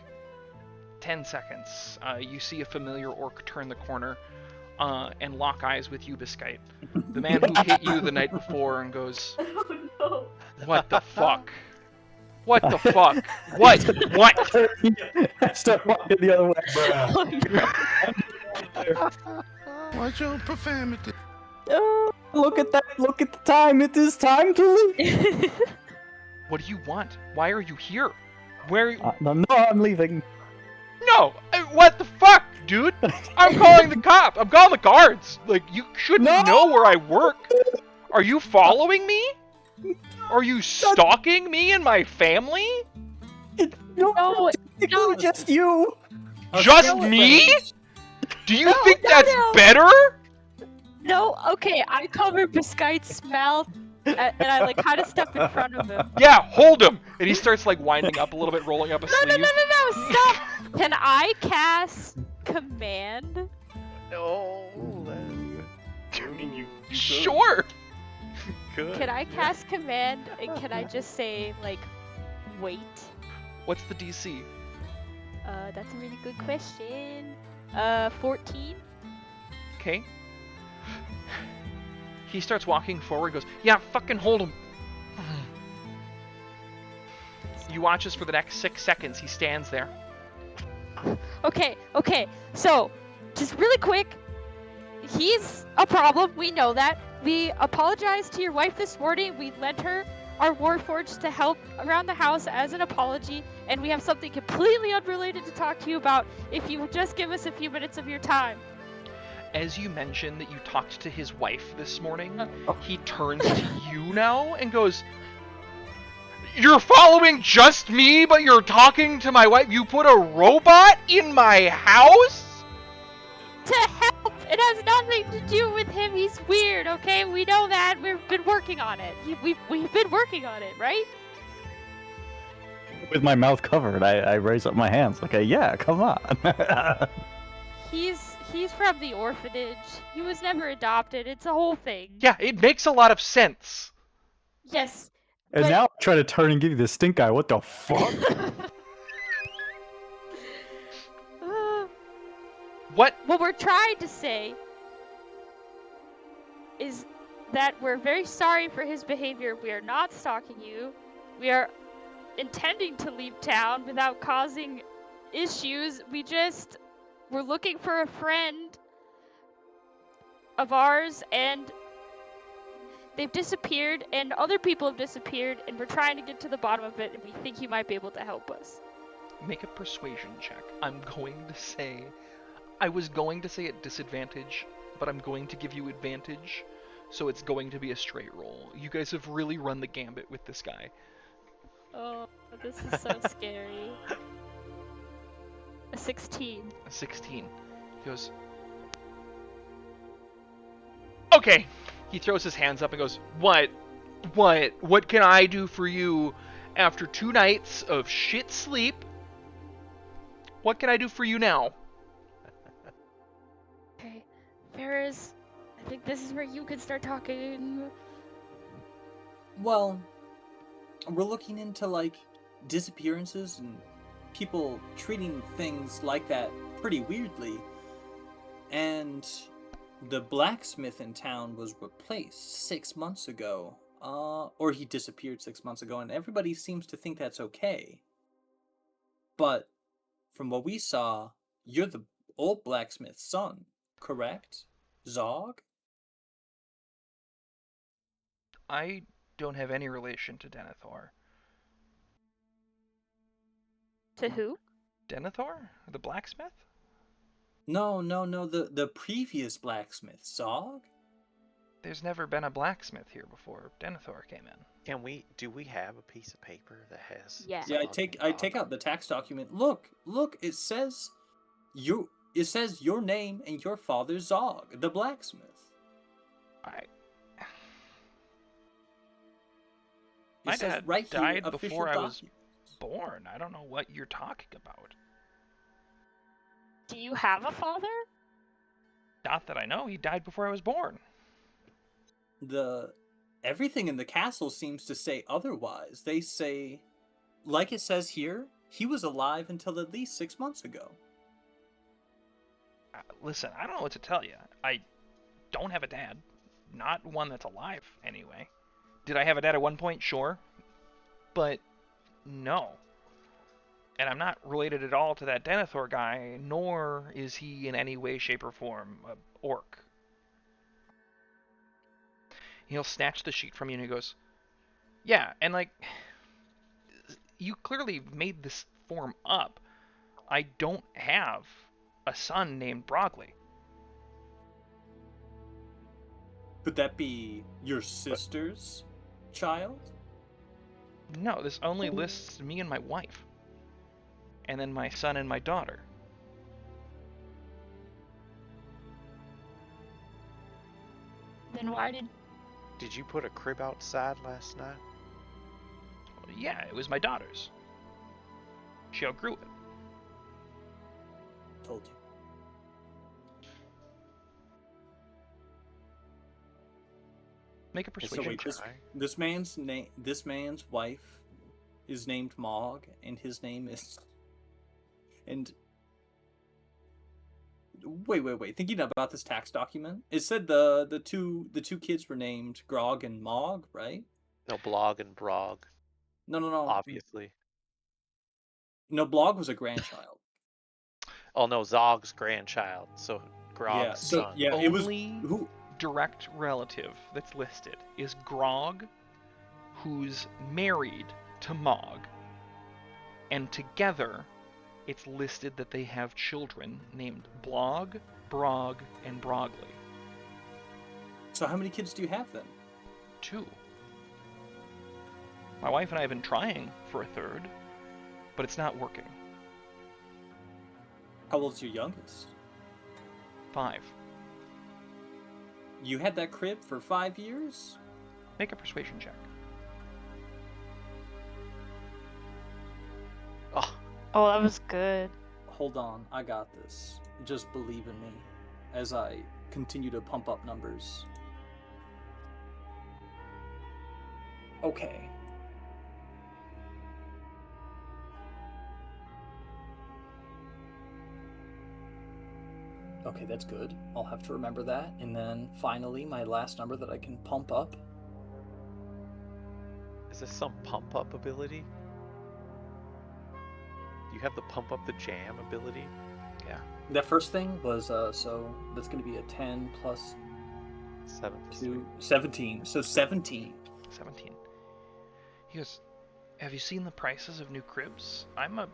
10 seconds, you see a familiar orc turn the corner and lock eyes with you, Biscite, the man who hit you the night before, and goes, Oh no. "What the fuck? What the fuck? What? What?" I start walking the other way. Watch your profanity. Oh. Look at that! Look at the time! It is time to leave! What do you want? Why are you here? Where? No, I'm leaving. No! What the fuck, dude? I'm calling the cop. I'm calling the guards. Like, you shouldn't No! know where I work. Are you following me? Are you stalking me and my family? No, No, no. just you! Just No me? offense. Do you No, think no, that's no. better? No, okay, I cover Biscite's mouth and I like kind of step in front of him. Yeah, hold him. And he starts like winding up a little bit, rolling up a No, no, sleeve. no, no, no, stop! Can I cast command? No. I mean, you sure? Good. Can I cast command and can I just say like wait? What's the DC? That's a really good question. 14. Okay. He starts walking forward, goes, "Yeah, fucking hold him." You watch as for the next 6 seconds he stands there. Okay, okay. So, just really quick, he's a problem. We know that. We apologized to your wife this morning. We lent her our Warforged to help around the house as an apology, and we have something completely unrelated to talk to you about. If you would just give us a few minutes of your time. As you mention that you talked to his wife this morning, Uh. he turns to you now and goes, "You're following just me, but you're talking to my wife? You put a robot in my house?" To help! It has nothing to do with him. He's weird, okay? We know that. We've been working on it. We've been working on it, right? With my mouth covered, I raise up my hands like, yeah, come on. He's from the orphanage. He was never adopted. It's a whole thing. Yeah, it makes a lot of sense. Yes. And But- now I try to turn and give you the stink eye. What the fuck? What? What we're trying to say is that we're very sorry for his behavior. We are not stalking you. We are intending to leave town without causing issues. We're looking for a friend of ours, and they've disappeared, and other people have disappeared, and we're trying to get to the bottom of it, and we think you might be able to help us. Make a persuasion check. I was going to say at disadvantage, but I'm going to give you advantage, so it's going to be a straight roll. You guys have really run the gambit with this guy. Oh, this is so scary. A 16. A 16. He goes, "Okay." He throws his hands up and goes, What? What can I do for you after 2 nights of shit sleep? What can I do for you now? Okay, Ferris, I think this is where you can start talking. Well, we're looking into like disappearances and people treating things like that pretty weirdly. And the blacksmith in town was replaced 6 months ago. Or he disappeared 6 months ago, and everybody seems to think that's okay. But from what we saw, you're the old blacksmith's son, correct? Zog? I don't have any relation to Denethor. To who? Denethor? The blacksmith? No, the previous blacksmith, Zog? There's never been a blacksmith here before Denethor came in. Do we have a piece of paper that has? Yeah. Yeah, Zog and I Zog take on out the tax document. Look, it says your name and your father Zog, the blacksmith. My It says dad right here, died official before I was document. born. I don't know what you're talking about. Do you have a father? Not that I know. He died before I was born. Everything in the castle seems to say otherwise. They say, like it says here, he was alive until at least 6 months ago. Listen, I don't know what to tell you. I don't have a dad. Not one that's alive, anyway. Did I have a dad at one point? Sure. But no. And I'm not related at all to that Denethor guy, nor is he in any way, shape, or form an orc. He'll snatch the sheet from you and he goes, yeah, and like, you clearly made this form up. I don't have a son named Brogley. Could that be your sister's child? No, this only lists me and my wife. And then my son and my daughter. Then why did... Did you put a crib outside last night? Well, yeah, it was my daughter's. She outgrew it. Told you. Make a So persuasion wait, check. this man's wife is named Mog, and his name is. And wait. Thinking about this tax document, it said the two kids were named Grog and Mog, right? No, Blog and Brog, No. obviously. No, Blog was a grandchild. Oh no, Zog's grandchild. So Grog's son. Yeah, it was Only who. direct relative that's listed is Grog, who's married to Mog. And together, it's listed that they have children named Blog, Brog, and Brogley. So how many kids do you have then? 2. My wife and I have been trying for a third, but it's not working. How old's your youngest? 5. You had that crib for 5 years? Make a persuasion check. Oh, that was good. Hold on, I got this. Just believe in me as I continue to pump up numbers. Okay. Okay, that's good. I'll have to remember that. And then finally, my last number that I can pump up. Is this some pump up ability? Do you have the pump up the jam ability? Yeah. That first thing was, so that's going to be a 10 plus 7 plus 2, 17. So 17. 17. He goes, have you seen the prices of new cribs? I'm a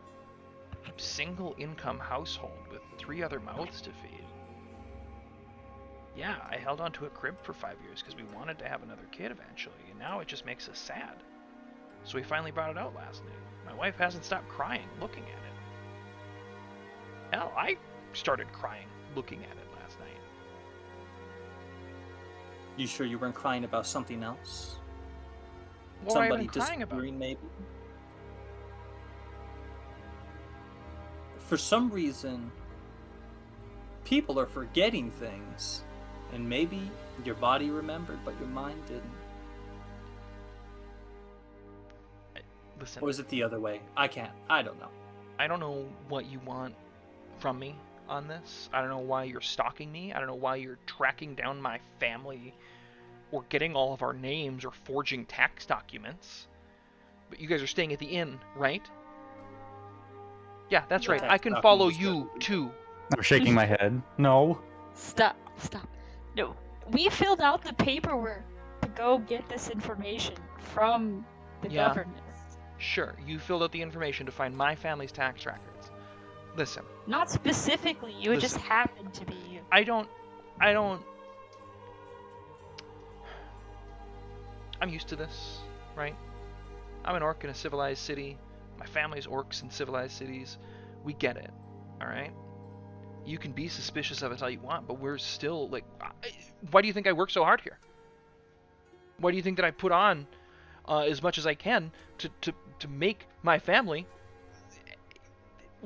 single income household with 3 other mouths to feed. Yeah, I held on to a crib for 5 years because we wanted to have another kid eventually, and now it just makes us sad. So we finally brought it out last night. My wife hasn't stopped crying looking at it. Hell, I started crying looking at it last night. You sure you weren't crying about something else? What have I been crying about? Disappearing, maybe? For some reason, people are forgetting things, and maybe your body remembered, but your mind didn't. Listen, Or is it the other way? I don't know. I don't know what you want from me on this. I don't know why you're stalking me. I don't know why you're tracking down my family or getting all of our names or forging tax documents. But you guys are staying at the inn, right? Yeah, that's The right. tax I can follow documents you too. I'm shaking my head. No. Stop. No. We filled out the paperwork to go get this information from the Yeah. government. Sure, you filled out the information to find my family's tax records. Listen, Not specifically, you just Listen. happened to be. I don't. I'm used to this, right? I'm an orc in a civilized city. My family's orcs in civilized cities. We get it, alright? You can be suspicious of us all you want, but we're still, like... Why do you think I work so hard here? Why do you think that I put on as much as I can to make my family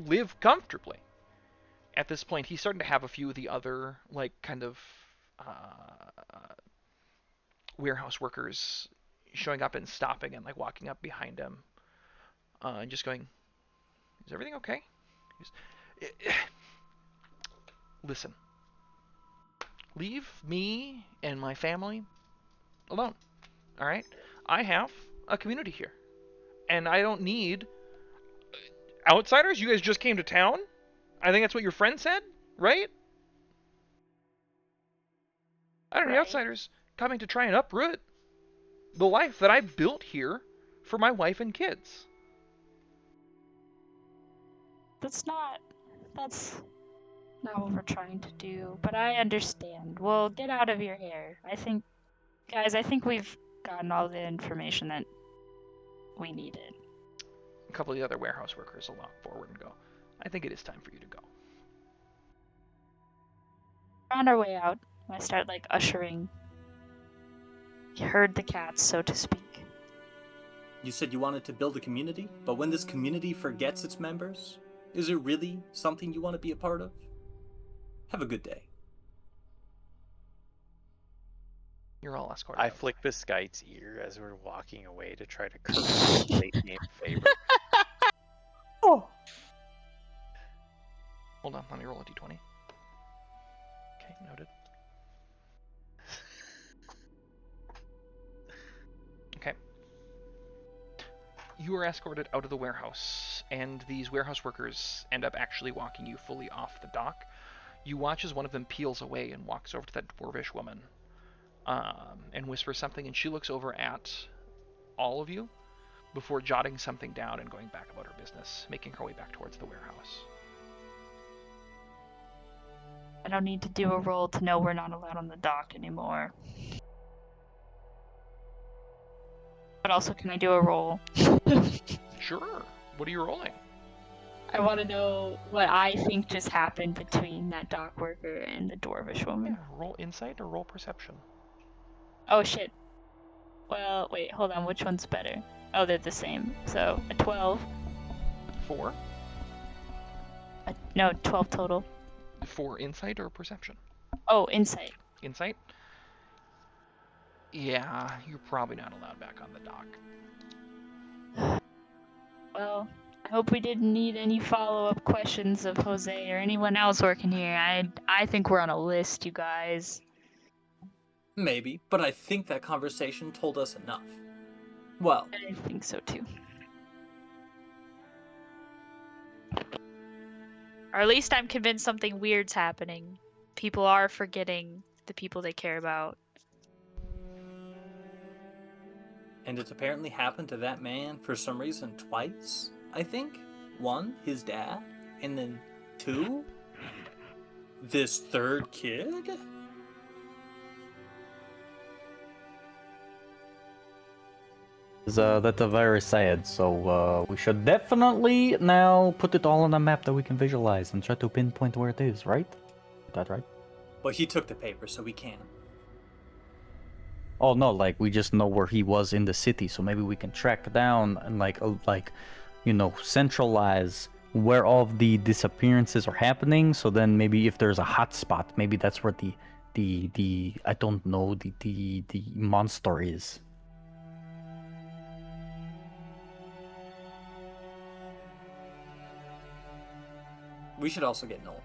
live comfortably? At this point, he's starting to have a few of the other, like, kind of warehouse workers showing up and stopping and, like, walking up behind him and just going, is everything okay? Listen, leave me and my family alone, all right? I have a community here, and I don't need outsiders. You guys just came to town? I think that's what your friend said, right? I don't need Right. outsiders coming to try and uproot the life that I built here for my wife and kids. That's not what we're trying to do, but I understand. Well, get out of your hair. Guys, I think we've gotten all the information that we needed. A couple of the other warehouse workers will walk forward and go, I think it is time for you to go. We're on our way out. I start like ushering herd the cats, so to speak. You said you wanted to build a community, but when this community forgets its members, is it really something you want to be a part of? Have a good day. You're all escorted. I out. flick Biscuit's ear as we're walking away to try to curse his late game favorite. Oh. Hold on, let me roll a d20. Okay, noted. Okay. You are escorted out of the warehouse, and these warehouse workers end up actually walking you fully off the dock. You watch as one of them peels away and walks over to that dwarvish woman and whispers something, and she looks over at all of you before jotting something down and going back about her business, making her way back towards the warehouse. I don't need to do a roll to know we're not allowed on the dock anymore. But also, can I do a roll? Sure. What are you rolling? I want to know what I think just happened between that dock worker and the dwarvish woman. Yeah, roll insight or roll perception. Oh shit. Well, wait, hold on. Which one's better? Oh, they're the same. So, a 12. 4. No, 12 total. For insight or perception? Oh, insight. Insight? Yeah, you're probably not allowed back on the dock. Well, I hope we didn't need any follow-up questions of Jose or anyone else working here. I think we're on a list, you guys. Maybe, but I think that conversation told us enough. Well, I think so too. Or at least I'm convinced something weird's happening. People are forgetting the people they care about. and it's apparently happened to that man for some reason twice, I think. One, his dad, and then two, this third kid? That's very sad, so we should definitely now put it all on a map that we can visualize and try to pinpoint where it is, right? Is that right? But he took the paper, so we can. Oh no, like we just know where he was in the city, so maybe we can track down and centralize where all of the disappearances are happening. So then maybe if there's a hot spot, maybe that's where the I don't know, the monster is. We should also get Null.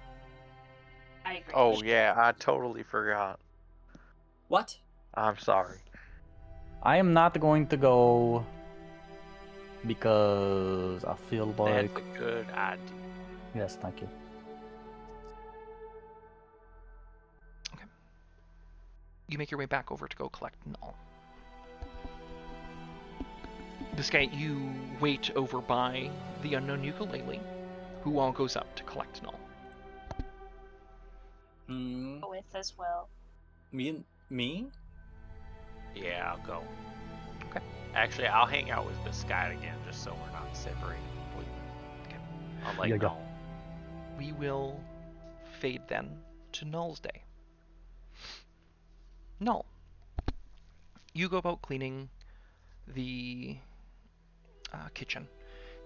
I agree. Oh yeah, I totally forgot. What? I'm sorry. I am not going to go because I feel like... That's a good idea. Yes, thank you. You make your way back over to go collect Null. This guy, you wait over by the unknown ukulele, who all goes up to collect Null. Hmm. With as well. Me? Yeah, I'll go. Okay. Actually, I'll hang out with this guy again, just so we're not separated completely. Okay. I'll let Yeah, yeah. know. We will fade then to Null's day. Null, you go about cleaning the kitchen,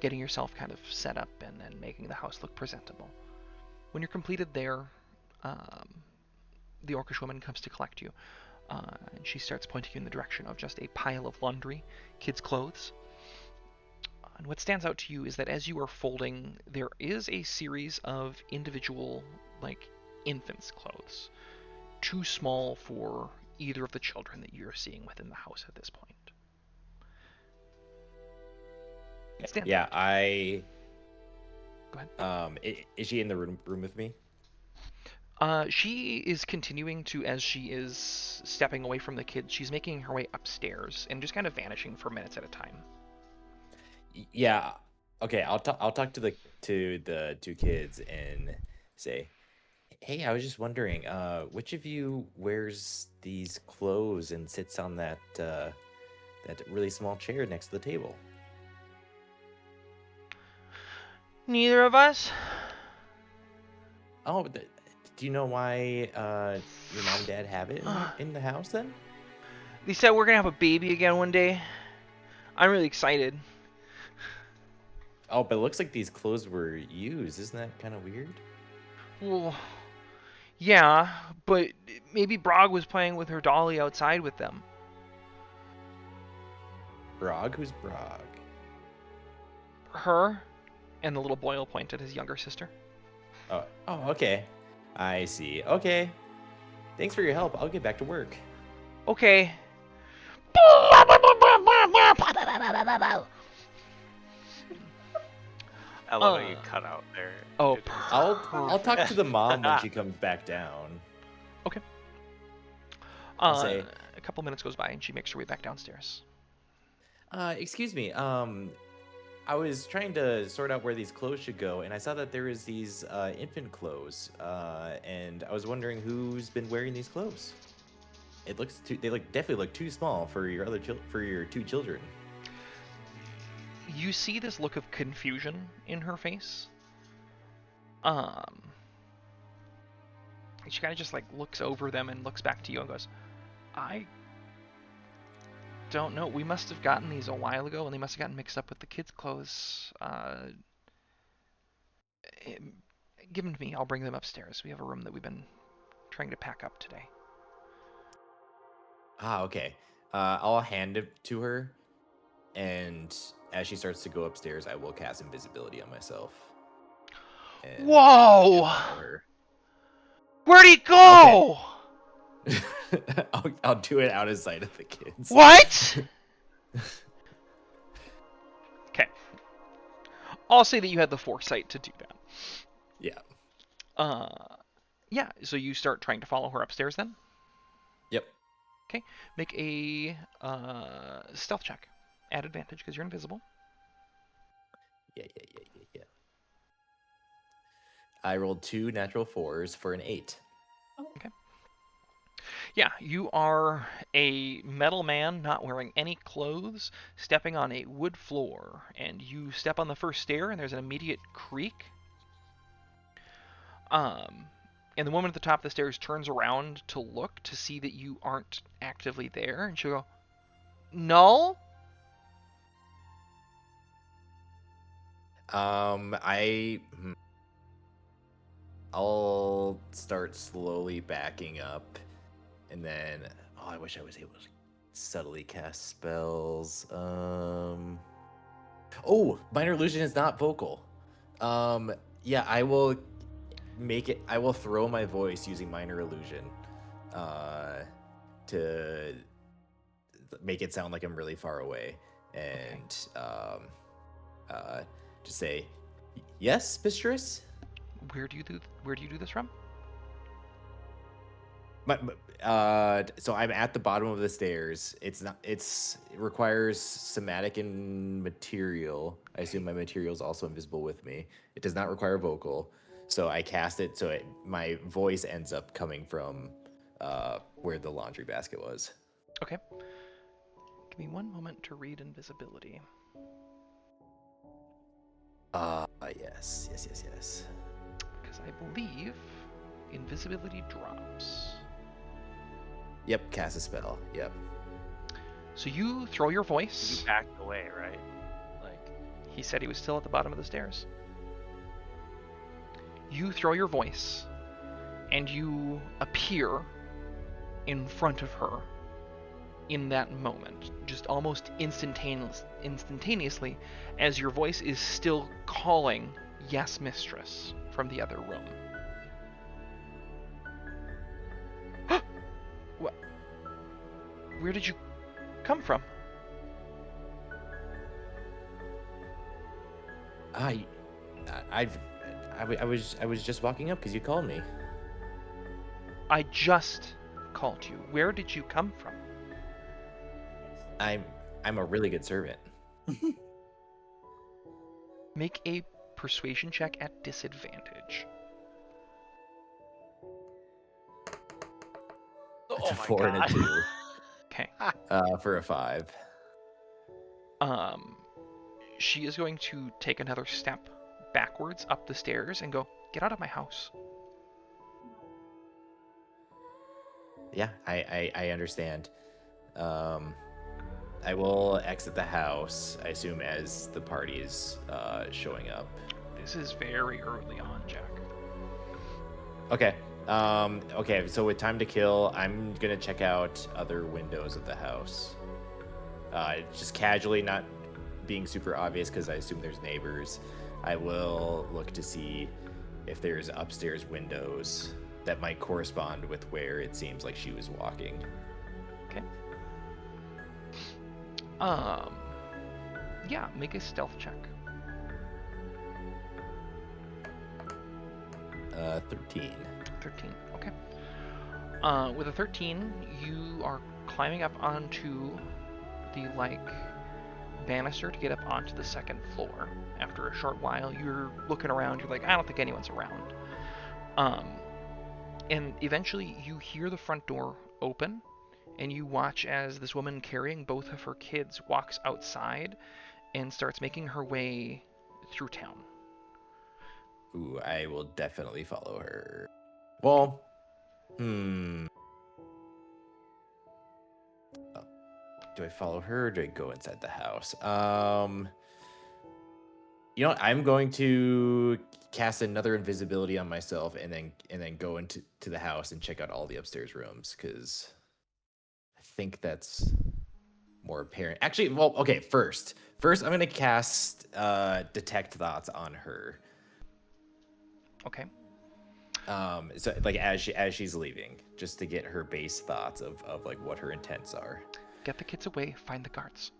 getting yourself kind of set up and making the house look presentable. When you're completed there, the orcish woman comes to collect you, and she starts pointing you in the direction of just a pile of laundry, kids' clothes. And what stands out to you is that as you are folding, there is a series of individual, like, infants' clothes, too small for either of the children that you're seeing within the house at this point. It stands Yeah, out. I. Go ahead. Is she in the room with me? She is continuing to, as she is stepping away from the kids, she's making her way upstairs and just kind of vanishing for minutes at a time. Yeah. Okay, I'll talk to the two kids and say, "Hey, I was just wondering, which of you wears these clothes and sits on that really small chair next to the table?" Neither of us. Oh, do you know why your mom and dad have it in the house then? They said we're gonna have a baby again one day. I'm really excited. Oh, but it looks like these clothes were used. Isn't that kind of weird? Well, yeah, but maybe Brog was playing with her dolly outside with them. Brog? Who's Brog? Her? And the little boy will point at his younger sister. Oh, okay. I see. Okay. Thanks for your help. I'll get back to work. Okay. I love how you cut out there. Oh, I'll talk to the mom when she comes back down. Okay. I'll say, a couple minutes goes by and she makes her way back downstairs. excuse me. I was trying to sort out where these clothes should go, and I saw that there is these infant clothes, and I was wondering who's been wearing these clothes. They definitely look too small for your two children. You see this look of confusion in her face. She kind of just like looks over them and looks back to you and goes, I don't know. We must have gotten these a while ago, and they must have gotten mixed up with the kids' clothes. Give them to me. I'll bring them upstairs. We have a room that we've been trying to pack up today. Okay. I'll hand it to her, and as she starts to go upstairs, I will cast invisibility on myself. Whoa! Where'd he go? Okay. I'll do it out of sight of the kids. What? Okay. I'll say that you had the foresight to do that. Yeah. Yeah, so you start trying to follow her upstairs then? Yep. Okay. Make a stealth check. Add advantage because you're invisible. Yeah. I rolled 2 natural 4s for an 8. Okay. Yeah, you are a metal man not wearing any clothes, stepping on a wood floor, and you step on the first stair, and there's an immediate creak. And the woman at the top of the stairs turns around to look to see that you aren't actively there, and she'll go, Null? I'll start slowly backing up, and then I wish I was able to subtly cast spells. Minor illusion is not vocal. Yeah, I will throw my voice using minor illusion to make it sound like I'm really far away, and just say, "Yes, mistress." Where do you do this from? So I'm at the bottom of the stairs. It requires somatic and material. I assume my material is also invisible with me. It does not require vocal. So I cast it so my voice ends up coming from where the laundry basket was. Okay. Give me one moment to read invisibility. Yes. Because I believe invisibility drops. Yep, cast a spell. Yep. So you throw your voice. You backed away, right? Like, He said he was still at the bottom of the stairs. You throw your voice, and you appear in front of her in that moment, just almost instantaneously, as your voice is still calling, "Yes, mistress," from the other room. What? Where did you come from? I was just walking up because you called me. I just called you. Where did you come from? I'm a really good servant. Make a persuasion check at disadvantage. It's a my 4 and a God. 2. Okay. For a 5. She is going to take another step backwards up the stairs and go, "Get out of my house." Yeah, I understand. I will exit the house, I assume, as the party is showing up. This is very early on, Jack. Okay. Okay, so with time to kill, I'm gonna check out other windows of the house. Just casually, not being super obvious, because I assume there's neighbors. I will look to see if there's upstairs windows that might correspond with where it seems like she was walking. Okay. Yeah, make a stealth check. 13. 13. Okay. With a 13, you are climbing up onto the banister to get up onto the second floor. After a short while, you're looking around. You're like, I don't think anyone's around. And eventually, you hear the front door open, and you watch as this woman carrying both of her kids walks outside and starts making her way through town. Ooh, I will definitely follow her. Well, do I follow her or do I go inside the house? You know what? I'm going to cast another invisibility on myself and then go into the house and check out all the upstairs rooms, because I think that's more apparent. Actually, well, okay, first I'm gonna cast detect thoughts on her. Okay. So like as she's leaving, just to get her base thoughts of like what her intents are. Get the kids away, find the guards.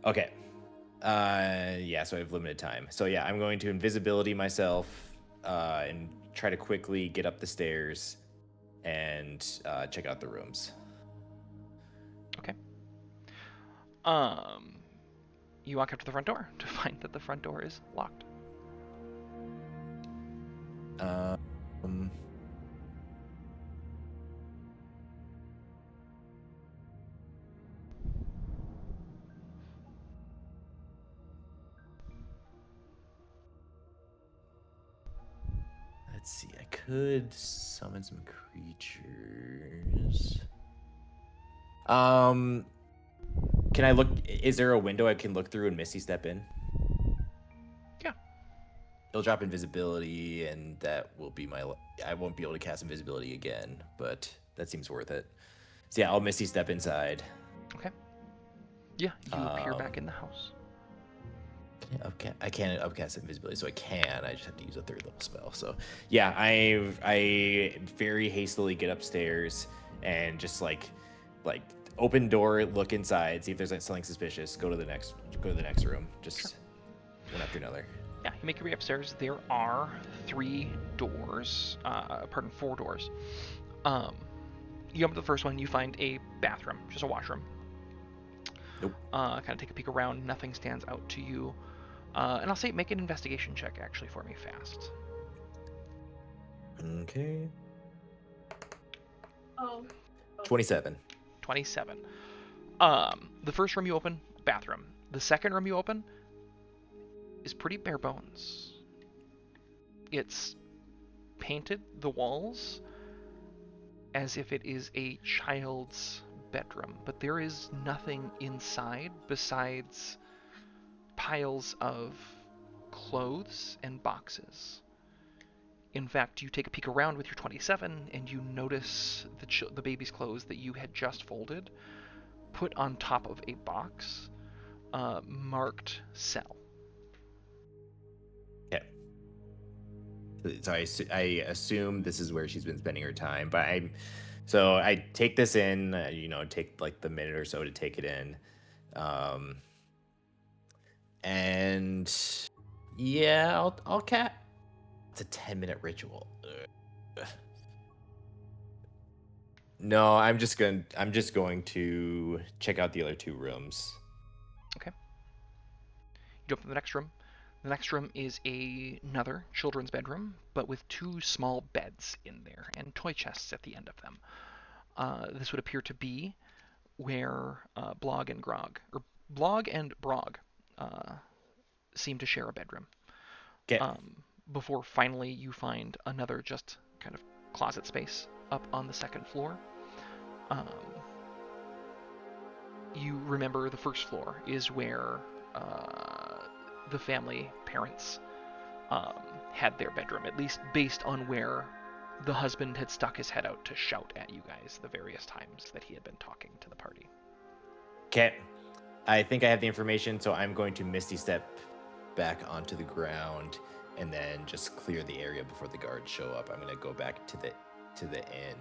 Okay. Yeah, so I have limited time. So yeah, I'm going to invisibility myself and try to quickly get up the stairs and check out the rooms. Okay. You walk up to the front door to find that the front door is locked. Let's see. I could summon some creatures. Can I look? Is there a window I can look through and Misty step in? Yeah. It'll drop invisibility, and that will be my. I won't be able to cast invisibility again, but that seems worth it. So yeah, I'll Misty step inside. Okay. Yeah, you appear back in the house. I can't upcast invisibility, so I can. I just have to use a 3rd level spell. So yeah, I very hastily get upstairs and just like open door, look inside, see if there's something suspicious. Go to the next room. Just one after another. Yeah, you make your way upstairs. There are 4 doors. You come to the first one, you find a bathroom, just a washroom. Nope. Kind of take a peek around, nothing stands out to you. And I'll say make an investigation check actually for me fast. Okay. Oh. 27. 27. The first room you open, bathroom. The second room you open is pretty bare bones. It's painted the walls as if it is a child's bedroom, but there is nothing inside besides piles of clothes and boxes. In fact, you take a peek around with your 27 and you notice the baby's clothes that you had just folded put on top of a box marked cell. Okay. So I assume this is where she's been spending her time, but so I take this in, take like the minute or so to take it in. And yeah, I'll cat. It's a 10-minute ritual. Ugh. No, I'm just going to check out the other 2 rooms. Okay. You go up to the next room. The next room is another children's bedroom, but with 2 small beds in there and toy chests at the end of them. This would appear to be where Blog and Brog seem to share a bedroom. Okay. Before finally you find another just kind of closet space up on the second floor. You remember the first floor is where the family parents had their bedroom, at least based on where the husband had stuck his head out to shout at you guys the various times that he had been talking to the party. Okay. I think I have the information, so I'm going to Misty Step back onto the ground and then just clear the area before the guards show up. I'm gonna go back to the inn,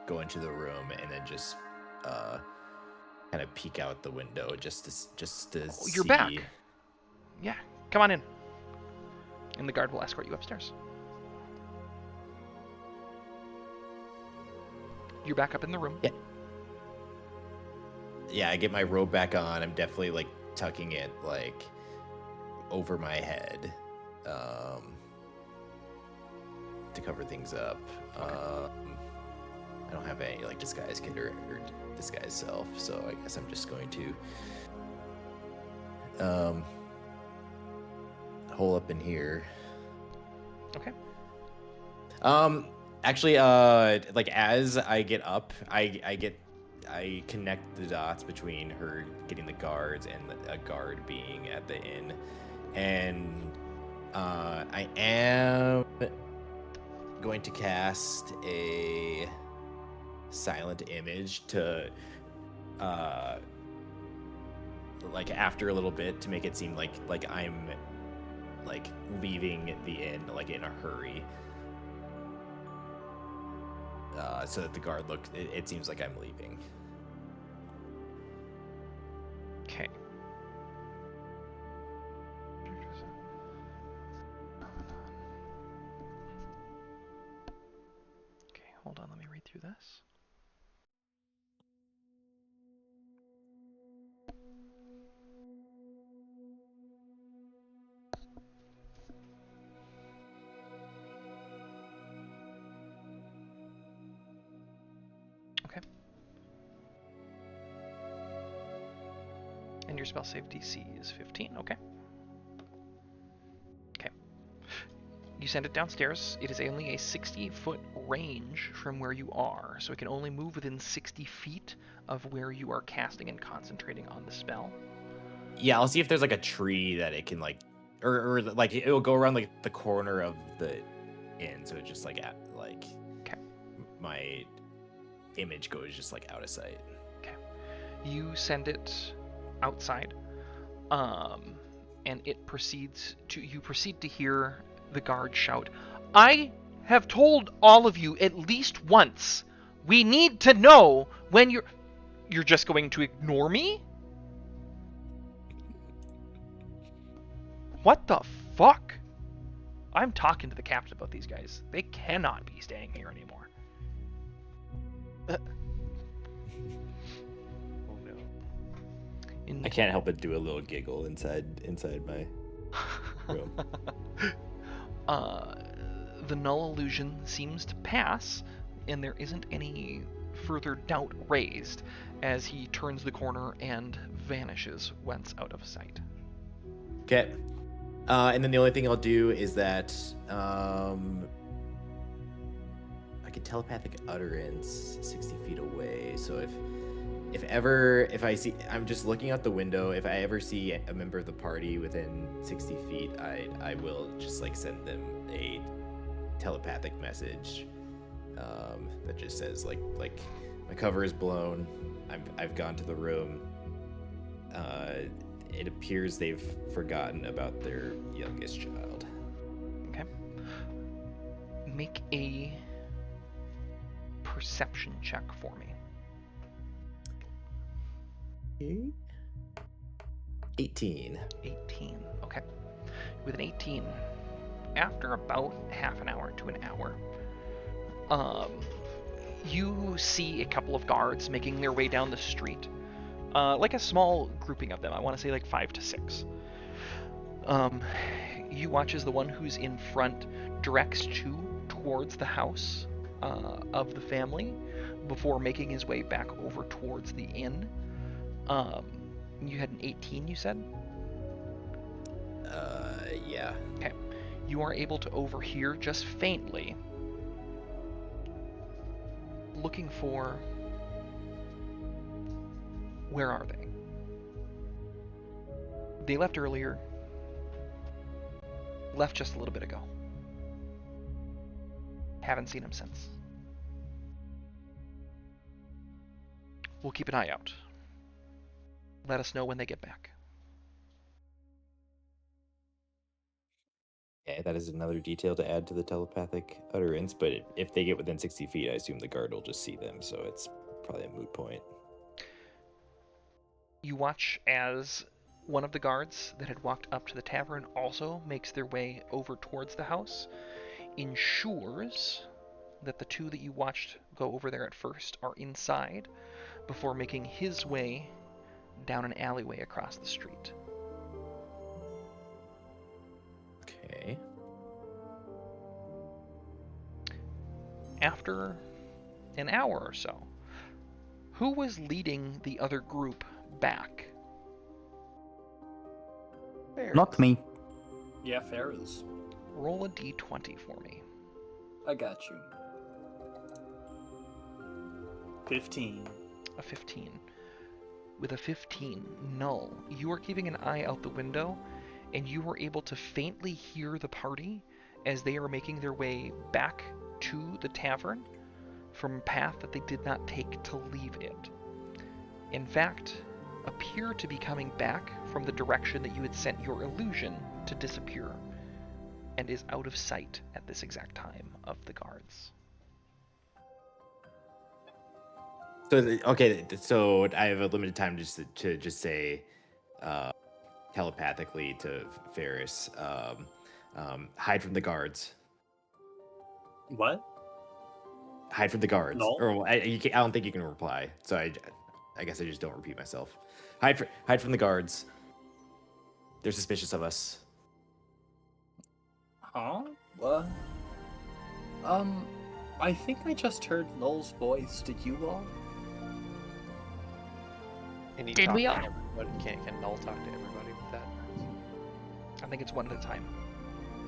go into the room, and then just kind of peek out the window just to see. You're back. Yeah, come on in. And the guard will escort you upstairs. You're back up in the room. Yeah. Yeah, I get my robe back on. I'm definitely like tucking it like over my head to cover things up. I don't have any like disguise kit or disguise self, so I guess I'm just going to hole up in here. Okay. Actually, like as I get up, I connect the dots between her getting the guards and a guard being at the inn, and I am going to cast a silent image to like after a little bit to make it seem like I'm like leaving the inn like in a hurry, so that the guard looks, it seems like I'm leaving. Okay. Okay, hold on, let me read through this. Okay. And your spell save DC is 15, okay. Okay. You send it downstairs. It is only a 60-foot range from where you are, so it can only move within 60 feet of where you are casting and concentrating on the spell. Yeah, I'll see if there's like a tree that it can like, or like it'll go around like the corner of the inn, so it just like Okay. My image goes just like out of sight. Okay. You send it outside, and it proceeds to. You proceed to hear the guard shout, "I have told all of you at least once. We need to know when you're just going to ignore me? What the fuck? I'm talking to the captain about these guys. They cannot be staying here anymore. Oh no. I can't help but do a little giggle inside my room. The null illusion seems to pass, and there isn't any further doubt raised as he turns the corner and vanishes once out of sight. Okay. And then the only thing I'll do is that I could telepathic utterance 60 feet away. So if I see, I'm just looking out the window. If I ever see a member of the party within 60 feet, I will just like send them a telepathic message that just says like my cover is blown. I've gone to the room. It appears they've forgotten about their youngest child. Okay. Make a perception check for me. 18. 18. Okay. With an 18, after about half an hour to an hour, you see a couple of guards making their way down the street. Like a small grouping of them. I want to say like 5 to 6. You watch as the one who's in front directs towards the house of the family before making his way back over towards the inn. You had an 18, you said? Yeah. Okay. You are able to overhear just faintly, looking for... Where are they? They left earlier. Left just a little bit ago. Haven't seen them since. We'll keep an eye out. Let us know when they get back. Okay, that is another detail to add to the telepathic utterance, but if they get within 60 feet, I assume the guard will just see them, so it's probably a moot point. You watch as one of the guards that had walked up to the tavern also makes their way over towards the house, ensures that the two that you watched go over there at first are inside, before making his way down an alleyway across the street. Okay. After an hour or so, who was leading the other group back? Not me. Yeah, Farrah's. Roll a d20 for me. I got you. 15. A 15. With a 15, Null, you are keeping an eye out the window, and you were able to faintly hear the party as they are making their way back to the tavern from a path that they did not take to leave it. In fact, appear to be coming back from the direction that you had sent your illusion to disappear, and is out of sight at this exact time of the guards. So so I have a limited time just to just say telepathically to Ferris, hide from the guards. What? Hide from the guards. No. Or I don't think you can reply. So I guess I just don't repeat myself. Hide from the guards. They're suspicious of us. Huh? What? I think I just heard Null's voice. Did you all? Can he Did talk we to all? everybody? Can Null talk to everybody with that? I think it's one at a time.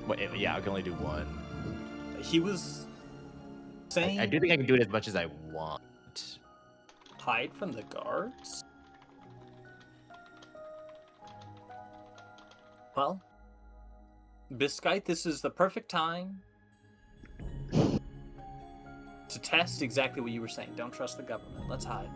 Wait, yeah, I can only do one. He was saying I do think I can do it as much as I want. hide from the guards? Well, Biscuit, this is the perfect time to test exactly what you were saying. Don't trust the government. Let's hide.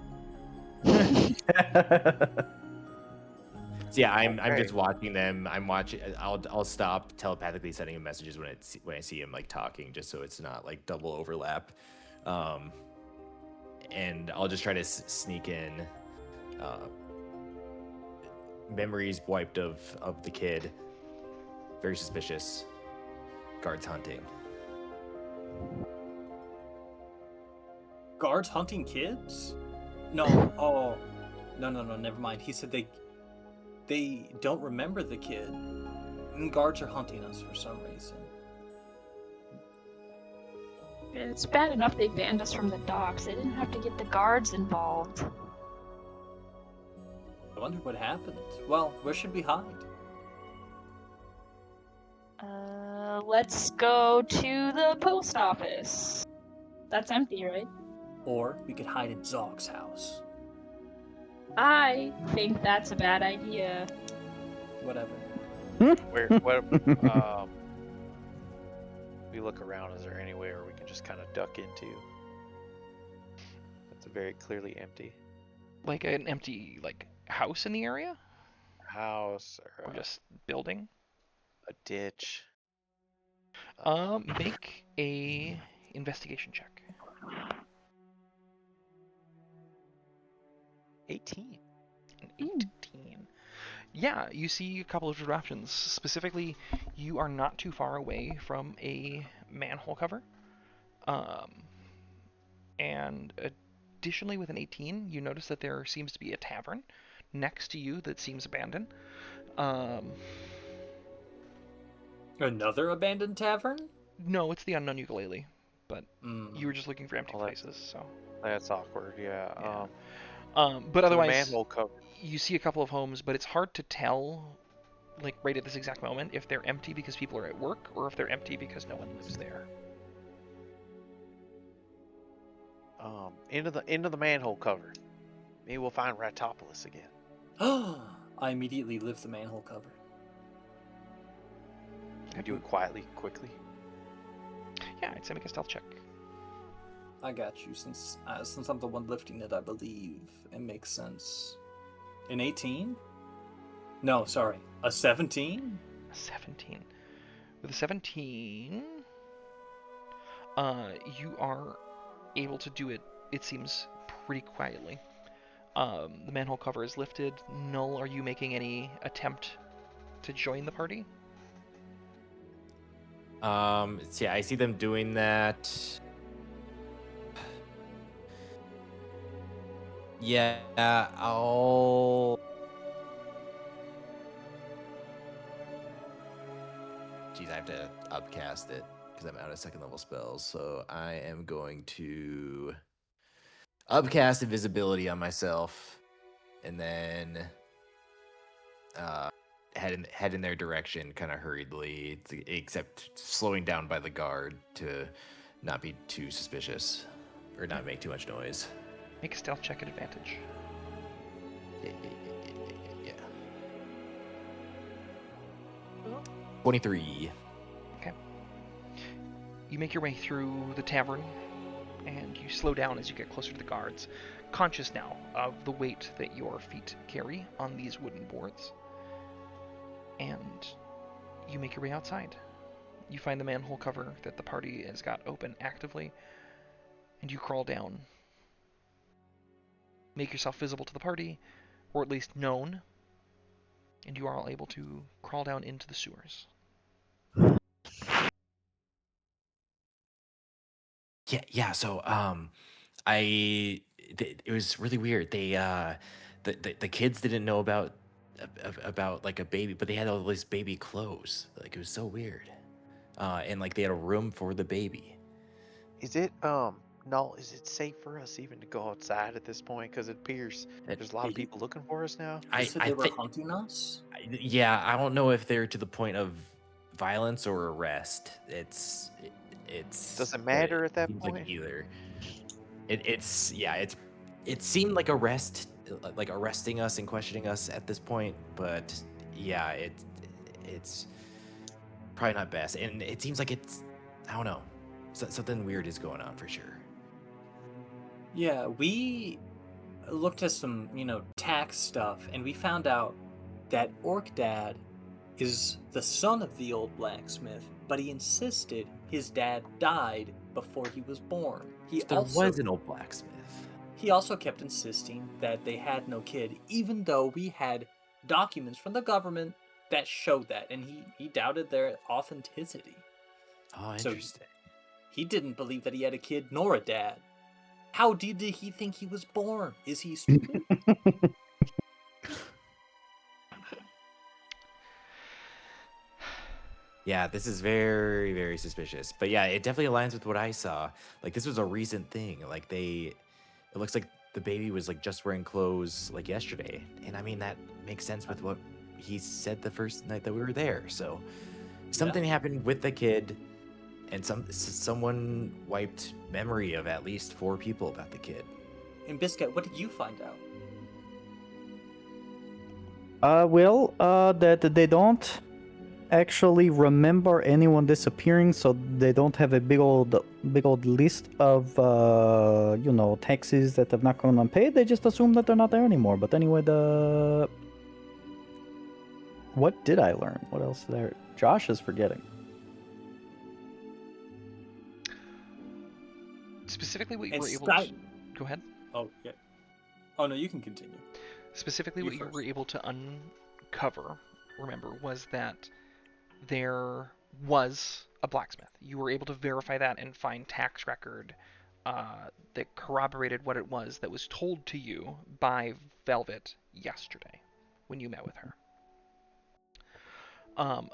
So yeah, I'm Okay. just watching them. I'm watching. I'll stop telepathically sending him messages when I see him like talking, just so it's not like double overlap. And I'll just try to sneak in memories wiped of the kid. Very suspicious. Guards hunting. Guards hunting kids? No. Oh, no. Never mind. He said they don't remember the kid, and guards are hunting us for some reason. It's bad enough they banned us from the docks. They didn't have to get the guards involved. I wonder what happened. Well, where should we hide? Let's go to the post office. That's empty, right? Or we could hide in Zog's house. I think that's a bad idea. Whatever. We look around. Is there anywhere we can just kind of duck into? That's very clearly empty. Like an empty house in the area, House or just building. a ditch. Make a investigation check. 18. An 18. Yeah, you see a couple of different options. Specifically, you are not too far away from a manhole cover. And additionally, with an 18, you notice that there seems to be a tavern next to you that seems abandoned. Another abandoned tavern? No, it's the unknown ukulele, but you were just looking for empty places, so. That's awkward. Yeah. But otherwise, manhole cover. you see a couple of homes, but it's hard to tell, right at this exact moment, if they're empty because people are at work or if they're empty because no one lives there. Into the manhole cover. Maybe we'll find Ratopolis again. I immediately lift the manhole cover. Can you do it quietly, quickly? Yeah, I'd say make a stealth check. I got you. Since I'm the one lifting it, I believe it makes sense. An 18? No, sorry, a 17. A 17. With a 17, you are able to do it. It seems pretty quietly. The manhole cover is lifted. Null, are you making any attempt to join the party? Yeah, I see them doing that. Yeah, I'll. Jeez, I have to upcast it because I'm out of second level spells. So I am going to upcast invisibility on myself, and then head in their direction, kind of hurriedly, except slowing down by the guard to not be too suspicious or not make too much noise. Make a stealth check at advantage. Yeah. 23. Okay. You make your way through the tavern, and you slow down as you get closer to the guards, conscious now of the weight that your feet carry on these wooden boards. And you make your way outside. You find the manhole cover that the party has got open actively, and you crawl down. Make yourself visible to the party, or at least known, and you are all able to crawl down into the sewers. Yeah. So, it was really weird. The kids didn't know about like a baby, but they had all these baby clothes. Like, it was so weird. And like they had a room for the baby. Is it Null? Is it safe for us even to go outside at this point? Because it appears there's a lot of people looking for us now. You said they were hunting us? Yeah, I don't know if they're to the point of violence or arrest. It's doesn't matter at that point. Like either. It seemed like arresting us and questioning us at this point, but yeah, it's probably not best, and it seems like I don't know, something weird is going on for sure. Yeah, we looked at some, tax stuff, and we found out that Orc Dad is the son of the old blacksmith, but he insisted his dad died before he was born. There was an old blacksmith. He also kept insisting that they had no kid, even though we had documents from the government that showed that, and he doubted their authenticity. Oh, So- interesting. He didn't believe that he had a kid nor a dad. How did he think he was born? Is he stupid? Yeah, this is very, very suspicious. But yeah, it definitely aligns with what I saw. Like this was a recent thing. Like it looks like the baby was like just wearing clothes like yesterday. And I mean that makes sense with what he said the first night that we were there. So something happened with the kid, and someone wiped memory of at least 4 people about the kid. And Biscuit, what did you find out? That they don't actually remember anyone disappearing, so they don't have a big old list of taxes that have not gone unpaid. They just assume that they're not there anymore. But anyway, what did I learn? What else there? Josh is forgetting. Specifically, what you And were able Sky- to... Go ahead. Oh, yeah. Oh, no, you can continue. Specifically, You what you first. were able to uncover, remember, was that there was a blacksmith. You were able to verify that and find tax record that corroborated what it was that was told to you by Velvet yesterday when you met with her.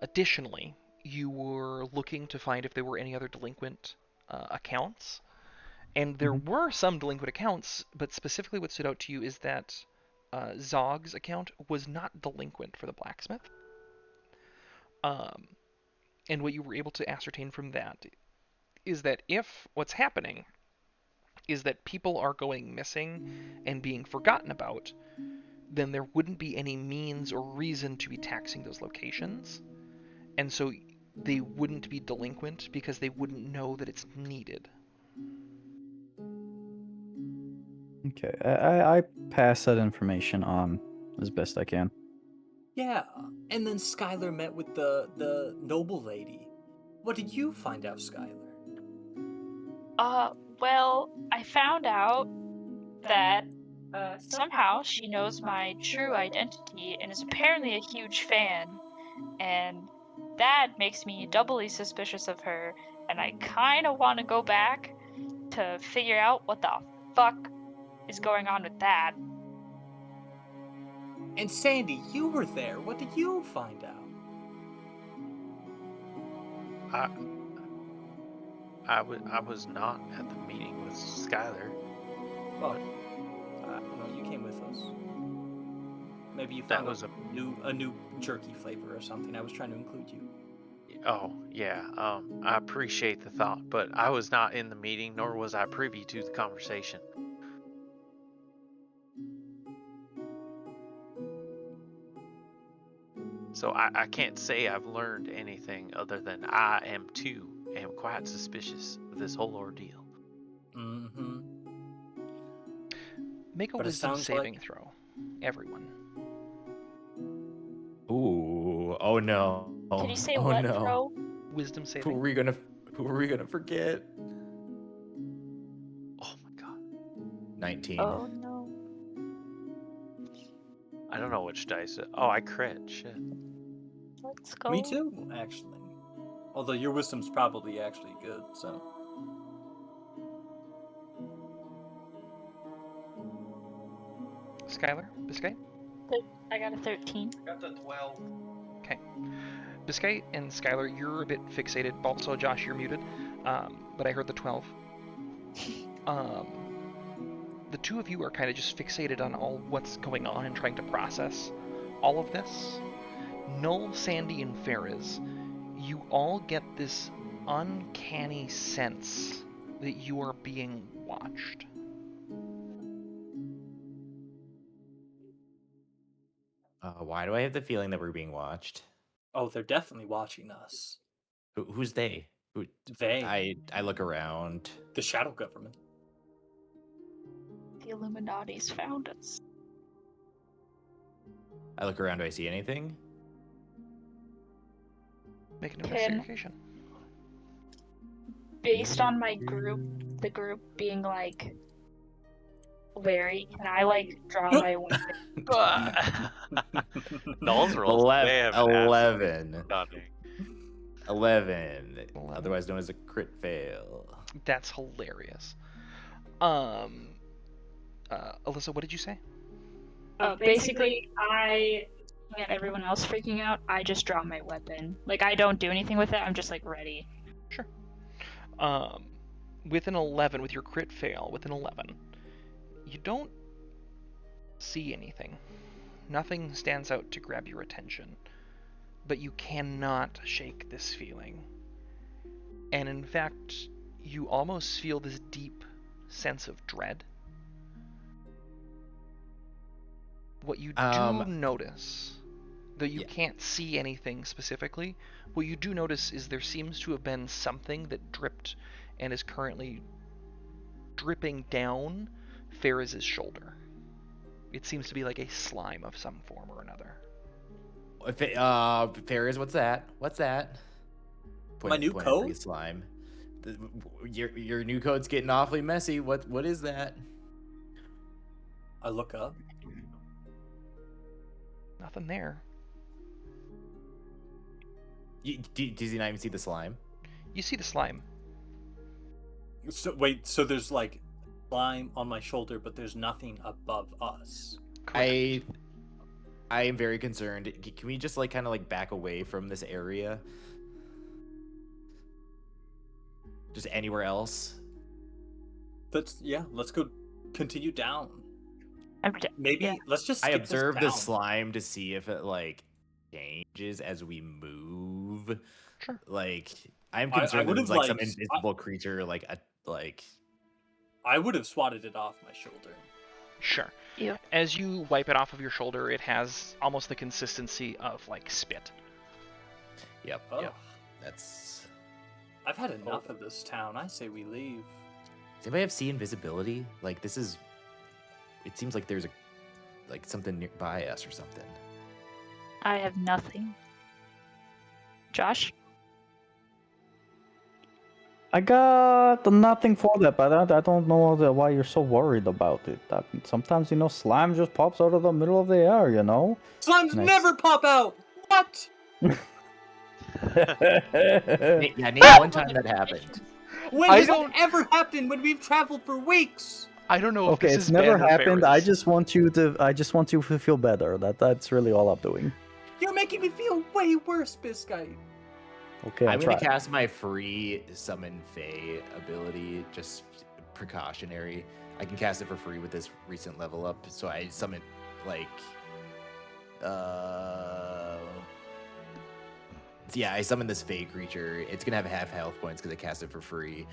Additionally, you were looking to find if there were any other delinquent accounts, and there were some delinquent accounts, but specifically what stood out to you is that Zog's account was not delinquent for the blacksmith. And what you were able to ascertain from that is that if what's happening is that people are going missing and being forgotten about, then there wouldn't be any means or reason to be taxing those locations. And so they wouldn't be delinquent because they wouldn't know that it's needed. Okay, I pass that information on as best I can. Yeah, and then Skylar met with the noble lady. What did you find out, Skylar? Well, I found out that somehow she knows my true identity and is apparently a huge fan, and that makes me doubly suspicious of her, and I kind of want to go back to figure out what the fuck is going on with that. And Sandy, you were there. What did you find out? I was not at the meeting with Skylar. Well, no, you came with us. Maybe you That found was a new jerky flavor or something. I was trying to include you. Oh, yeah. I appreciate the thought, but I was not in the meeting, nor was I privy to the conversation. So I can't say I've learned anything other than I am quite suspicious of this whole ordeal. Mm-hmm. Make a But it wisdom sounds saving like- throw, everyone. Ooh, oh no. Can you say oh what, no. throw? Wisdom Who are saving. we gonna forget? Oh my god. 19. Oh no. I don't know which dice. Oh, I crit. Shit. Let's go. Me too, actually. Although your wisdom's probably actually good, so. Skylar? Biscay? I got a 13. Got the 12. Okay. Biscay and Skylar, you're a bit fixated. Also, Josh, you're muted. But I heard the 12. The two of you are kind of just fixated on all what's going on and trying to process all of this. Null, Sandy, and Ferriz, you all get this uncanny sense that you are being watched. Why do I have the feeling that we're being watched? Oh, they're definitely watching us. Who's they? Who? They. I look around. The shadow government. The Illuminati's found us. I look around. Do I see anything? Make an Can- investigation. Based on my group, the group being like wary. Can I like draw my weapon? Null's rolls may have an absolutely 11. stunning. 11. 11. Otherwise known as a crit fail. That's hilarious. Alyssa, what did you say? Basically, I get everyone else freaking out. I just draw my weapon. Like I don't do anything with it. I'm just like ready. Sure. With an 11, with your crit fail, with an 11, you don't see anything. Nothing stands out to grab your attention. But you cannot shake this feeling. And in fact, you almost feel this deep sense of dread. What you do notice, though you can't see anything specifically, what you do notice is there seems to have been something that dripped and is currently dripping down Ferriz's shoulder. It seems to be like a slime of some form or another. Ferris, what's that? What's that? My new point code? Slime. Your new code's getting awfully messy. What is that? I look up. Nothing there. Does he not even see the slime? You see the slime. So wait, so there's like slime on my shoulder, but there's nothing above us. Correct. I am very concerned. Can we just like kind of like back away from this area? Just anywhere else? Let's go continue down. Maybe let's just I skip observe this the slime to see if it like changes as we move. Sure. Like I'm I concerned that would've, it's like some like, invisible creature like I would have swatted it off my shoulder. Sure. Yeah. As you wipe it off of your shoulder, it has almost the consistency of like spit. Yep. Oh. Yep. That's. I've had enough of this town. I say we leave. Does anybody have see invisibility? Like this is. It seems like there's like something nearby us or something. I have nothing. Josh? I got nothing for that, but I don't know why you're so worried about it. I mean, sometimes, slime just pops out of the middle of the air, Slimes Nice. never pop out! What? Yeah, name one time that happened. When has that ever happened when we've traveled for weeks? I don't know if Okay, this it's is never Ben or happened. Ferris. I just want you to feel better. That's really all I'm doing. You're making me feel way worse, Biscuit. Okay, I'm try. gonna cast my free summon Fae ability, just precautionary. I can cast it for free with this recent level up, so I summon like I summon this Fae creature. It's gonna have half health points because I cast it for free.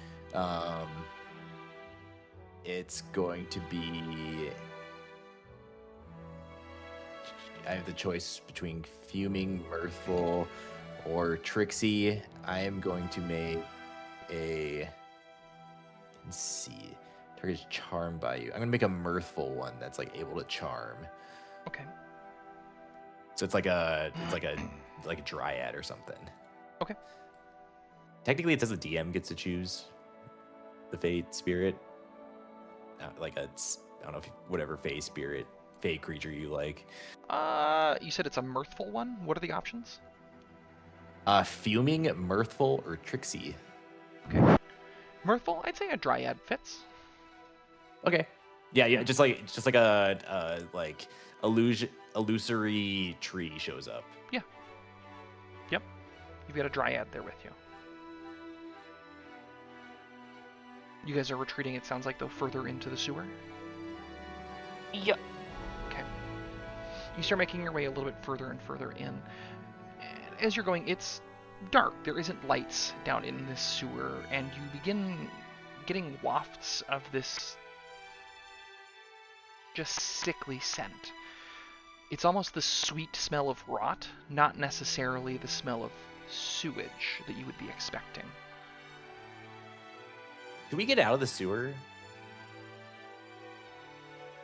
It's going to be. I have the choice between Fuming, Mirthful, or Trixie. I am going to make a. Let's see. Target's charmed by you. I'm gonna make a Mirthful one that's like able to charm. Okay. So it's like a dryad or something. Okay. Technically, it says the DM gets to choose the Fate spirit. I don't know if whatever Fate spirit, Fate creature you like. You said it's a mirthful one. What are the options? Fuming, Mirthful, or Trixie. Okay. Mirthful, I'd say a dryad fits. Okay. Yeah, just like a illusory tree shows up. Yeah. Yep. You've got a dryad there with you. You guys are retreating, it sounds like, though, further into the sewer? Yep. Okay. You start making your way a little bit further and further in. And as you're going, it's dark. There isn't lights down in this sewer, and you begin getting wafts of this just sickly scent. It's almost the sweet smell of rot, not necessarily the smell of sewage that you would be expecting. Can we get out of the sewer?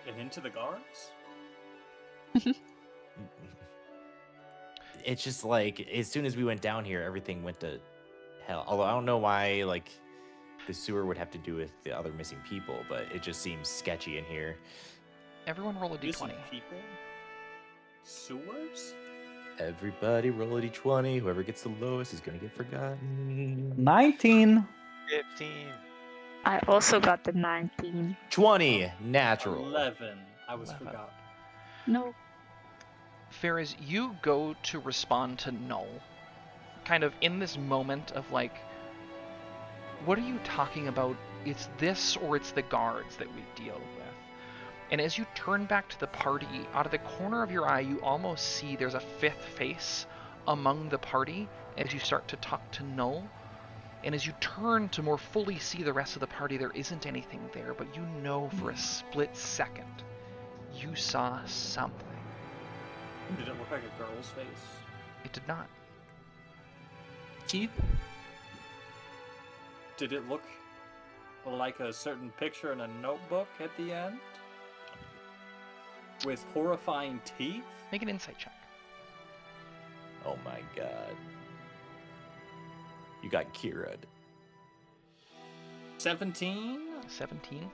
And into the guards? It's just like as soon as we went down here, everything went to hell. Although I don't know why, like the sewer would have to do with the other missing people, but it just seems sketchy in here. Everyone roll a Missing d20. people? Sewers? Everybody roll a d20. Whoever gets the lowest is gonna get forgotten. 19. 15. I also got the 19. 20 natural. 11. I was 11. forgotten. No. Ferris, you go to respond to Null, kind of in this moment of like, what are you talking about? It's this or it's the guards that we deal with. And as you turn back to the party, out of the corner of your eye, you almost see there's a fifth face among the party as you start to talk to Null. And as you turn to more fully see the rest of the party, there isn't anything there, but you know for a split second, you saw something. Did it look like a girl's face? It did not. Keith? Did it look like a certain picture in a notebook at the end? With horrifying teeth? Make an insight check. Oh my god. You got Kira'd. 17? 17.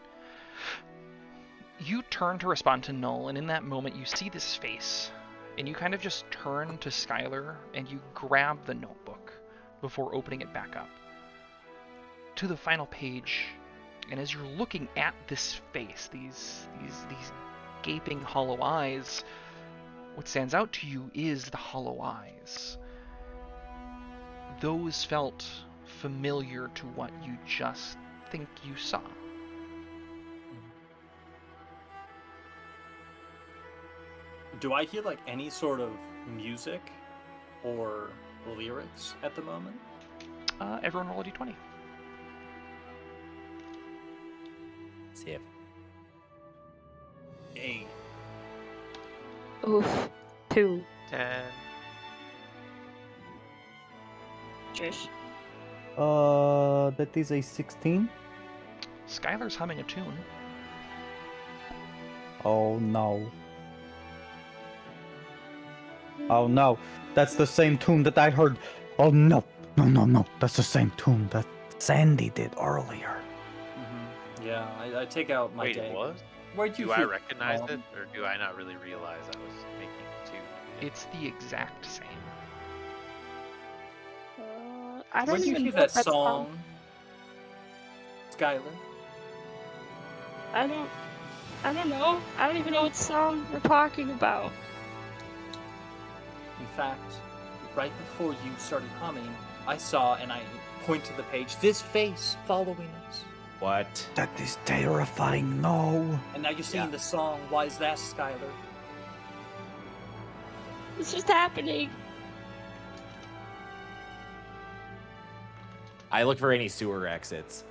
You turn to respond to Null, and in that moment you see this face, and you kind of just turn to Skylar and you grab the notebook before opening it back up to the final page. And as you're looking at this face, these gaping hollow eyes, what stands out to you is the hollow eyes. Those felt familiar to what you just think you saw. Do I hear like any sort of music or lyrics at the moment? Everyone roll a d20. See if 8. Oof. 2. 10. Trish. That is a 16. Skylar's humming a tune. Oh no. Oh no. That's the same tune that I heard. Oh no. No. That's the same tune that Sandy did earlier. Yeah, I take out my Wait, day. it was? Where'd you Do I hear- recognize it, or do I not really realize I was making it too? It's the exact same. I don't Where'd you even hear know that what song? Skylar? I don't know. I don't even know what song we're talking about. In fact, right before you started humming, I saw, and I point to the page, this face following us. what? That is terrifying. No. And now you're singing the song, Why Is That, Skylar? It's just happening. I look for any sewer exits.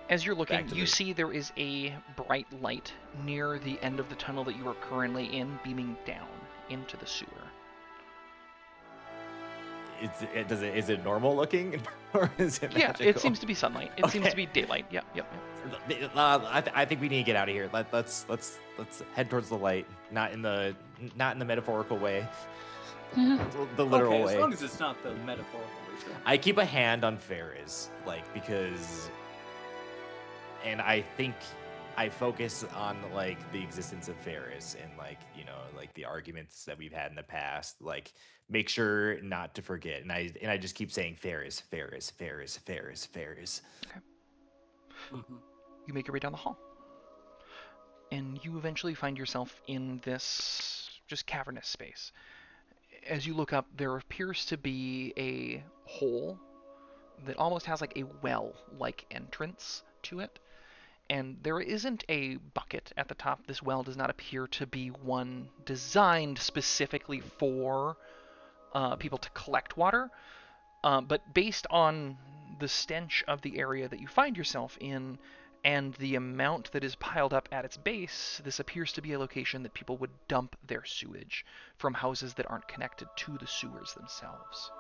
As you're looking, Back to you the- see there is a bright light near the end of the tunnel that you are currently in, beaming down into the sewer. Is it normal looking, or is it Yeah, magical? it seems to be sunlight. It seems Okay. to be daylight. Yep. I think we need to get out of here. Let's head towards the light, not in the metaphorical way, the literal okay, way. as long as it's not the metaphorical way. Sure. I keep a hand on Ferris, because, and I think I focus on the existence of Ferris and the arguments that we've had in the past. Make sure not to forget, and I just keep saying Ferris. Mm-hmm. You make your way down the hall, and you eventually find yourself in this just cavernous space. As you look up, there appears to be a hole that almost has a well-like entrance to it. And there isn't a bucket at the top. This well does not appear to be one designed specifically for people to collect water. But based on the stench of the area that you find yourself in and the amount that is piled up at its base, this appears to be a location that people would dump their sewage from houses that aren't connected to the sewers themselves.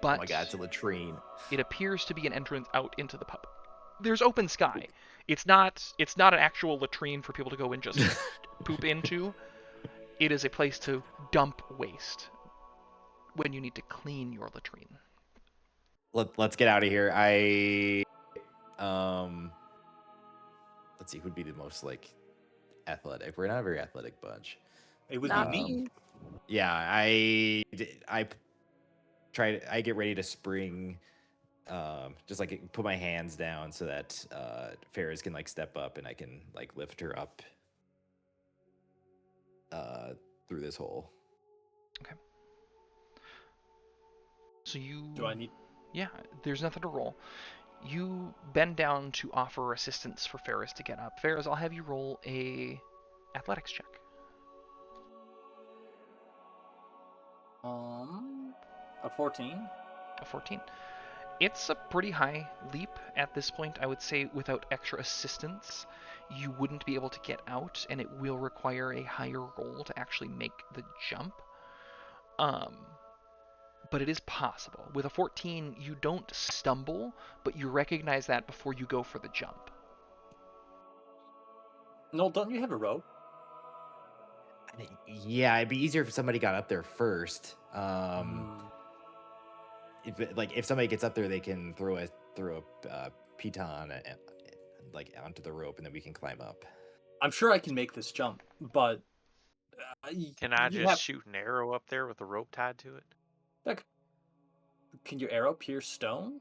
But Oh my god, it's a latrine. it appears to be an entrance out into the pub. There's open sky. It's not an actual latrine for people to go and just poop into. It is a place to dump waste when you need to clean your latrine. let's get out of here. Let's see who'd be the most like athletic. We're not a very athletic bunch. It would Not be me. me. Yeah, I get ready to spring, just like put my hands down so that Ferris can like step up and I can like lift her up through this hole. Okay. So you. Do I need? Yeah, there's nothing to roll. You bend down to offer assistance for Ferris to get up. Ferris, I'll have you roll a athletics check. A 14. A 14. It's a pretty high leap at this point. I would say without extra assistance, you wouldn't be able to get out, and it will require a higher roll to actually make the jump. But it is possible. With a 14, you don't stumble, but you recognize that before you go for the jump. No, don't you have a rope? Yeah, it'd be easier if somebody got up there first. If somebody gets up there, they can throw a piton like onto the rope, and then we can climb up. I'm sure I can make this jump, but Can I just shoot an arrow up there with a rope tied to it? Like, can your arrow pierce stone?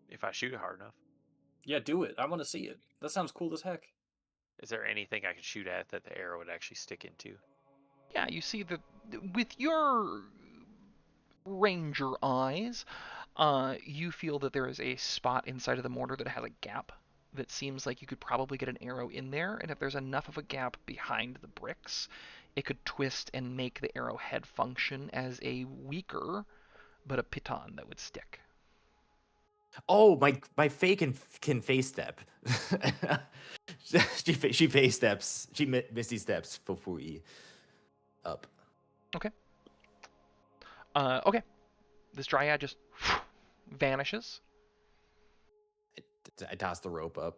If I shoot it hard enough. Yeah, do it. I want to see it. That sounds cool as heck. Is there anything I can shoot at that the arrow would actually stick into? Yeah, you see that with your ranger eyes, you feel that there is a spot inside of the mortar that has a gap that seems like you could probably get an arrow in there, and if there's enough of a gap behind the bricks, it could twist and make the arrowhead function as a weaker, but a piton that would stick. Oh, my Faye can face step. she face steps. She misty steps before we up. Okay. Okay. This dryad just vanishes. I toss the rope up.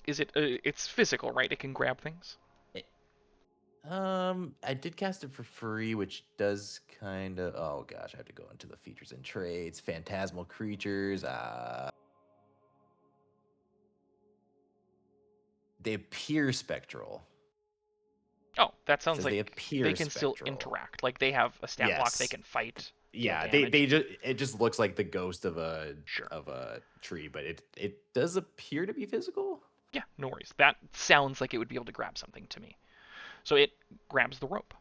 Is it? It's physical, right? It can grab things. I did cast it for free, which does kind of. Oh gosh, I have to go into the features and traits. Phantasmal creatures. They appear spectral. Oh, that sounds like they can still interact. Like they have a stat block, they can fight. Yeah, it just looks like the ghost of a tree, but it does appear to be physical. Yeah, no worries. That sounds like it would be able to grab something to me. So it grabs the rope.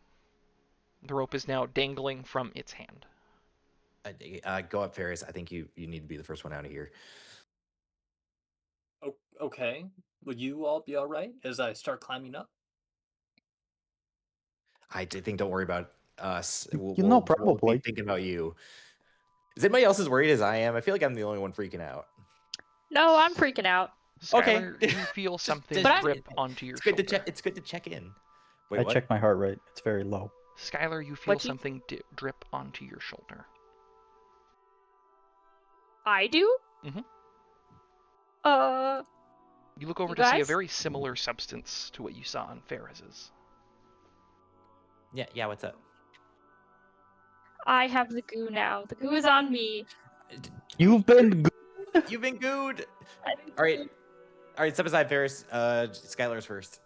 The rope is now dangling from its hand. Go up, Ferris. I think you need to be the first one out of here. Okay. Will you all be all right as I start climbing up? I think don't worry about us. Probably. We'll be thinking about you. Is anybody else as worried as I am? I feel like I'm the only one freaking out. No, I'm freaking out. Skylar, you feel something drip onto your shoulder. It's good to check in. Wait, I checked my heart rate. It's very low. Skylar, you feel something drip onto your shoulder. I do? Mm-hmm. You look over to see a very similar substance to what you saw on Ferris's. Yeah, what's up? I have the goo now. The goo is on me. You've been good. You've been good. All right. Step aside, Ferris. Skylar's first.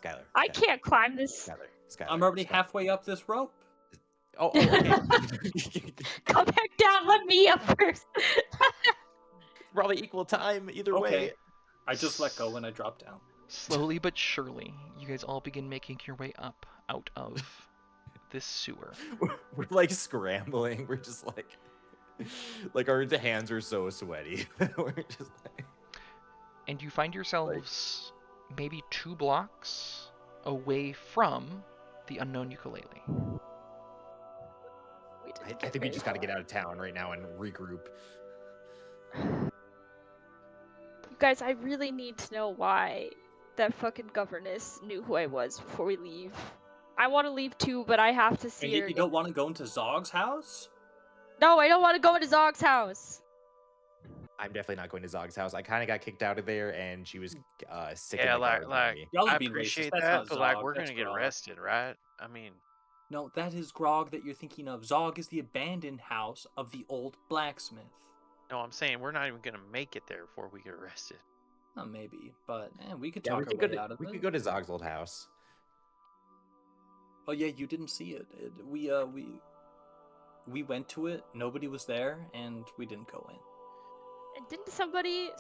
Skylar. I can't climb this. Skylar. I'm already halfway up this rope. Oh, okay. Come back down. Let me up first. Probably equal time either way. I just let go when I drop down. Slowly but surely, you guys all begin making your way up out of this sewer. We're like scrambling. We're just like our hands are so sweaty. We're just like. And you find yourselves maybe 2 blocks away from the unknown ukulele. I think we just got to get out of town right now and regroup. Guys, I really need to know why that fucking governess knew who I was before we leave. I want to leave too, but I have to see her. You don't want to go into Zog's house? No, I don't want to go into Zog's house. I'm definitely not going to Zog's house. I kind of got kicked out of there, and she was sick. Yeah, of I appreciate that, but we're gonna get arrested, right? I mean, No, that is Grog that you're thinking of. Zog is the abandoned house of the old blacksmith. No, I'm saying we're not even gonna make it there before we get arrested. Maybe, but we could Yeah, talk our way out of we it. could go to Zog's old house. Oh yeah, you didn't see it. We went to it. Nobody was there, and we didn't go in. And didn't somebody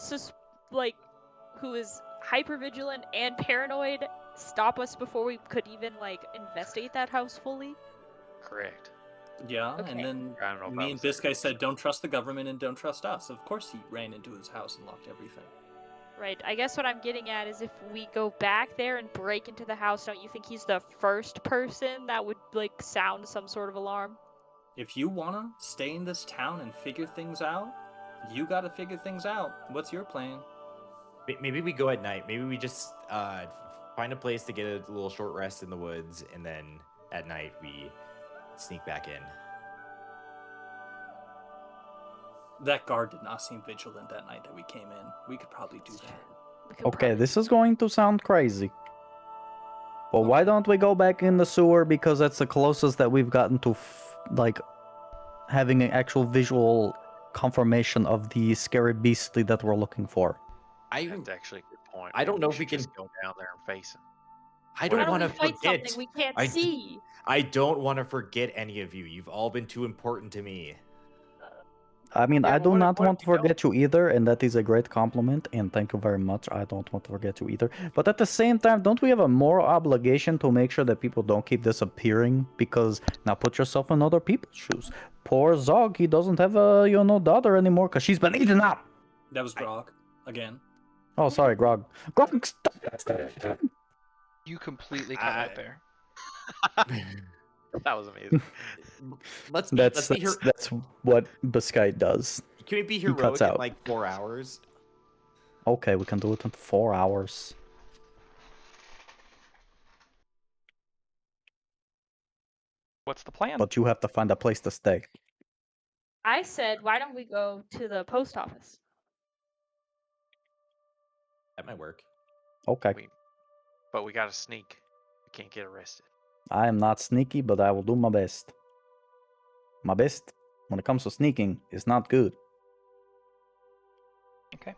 who is hyper vigilant and paranoid stop us before we could even investigate that house fully? Correct. Yeah, Okay. and then I don't know if I me and was there. this guy said, "Don't trust the government and don't trust us." Of course, he ran into his house and locked everything. Right. I guess what I'm getting at is if we go back there and break into the house, don't you think he's the first person that would sound some sort of alarm? If you wanna stay in this town and figure things out, you gotta figure things out. What's your plan? Maybe we go at night. Maybe we just find a place to get a little short rest in the woods, and then at night we sneak back in. That guard did not seem vigilant that night that we came in. We could probably do that. Okay, this is going to sound crazy. But why don't we go back in the sewer, because that's the closest that we've gotten to having an actual visual confirmation of the scary beastly that we're looking for. That's actually a good point. I don't know if should we can just go down there and face him. I don't want to fight forget. something we can't I see. I don't want to forget any of you. You've all been too important to me. I mean, Yeah, I but do what if- not what if want to you don't? forget you either, and that is a great compliment, and thank you very much. I don't want to forget you either. But at the same time, don't we have a moral obligation to make sure that people don't keep disappearing? Because now put yourself in other people's shoes. Poor Zog, he doesn't have a, daughter anymore because she's been eaten up. That was Grog again. Oh, sorry, Grog. Grog, stop. You completely cut out there. That was amazing. Let's That's what Biscay does. Can we be cuts heroic in out. like 4 hours? Okay, we can do it in 4 hours. What's the plan? But you have to find a place to stay. I said, why don't we go to the post office? That might work. Okay. But we gotta sneak. We can't get arrested. I am not sneaky, but I will do my best. My best, when it comes to sneaking, is not good. Okay.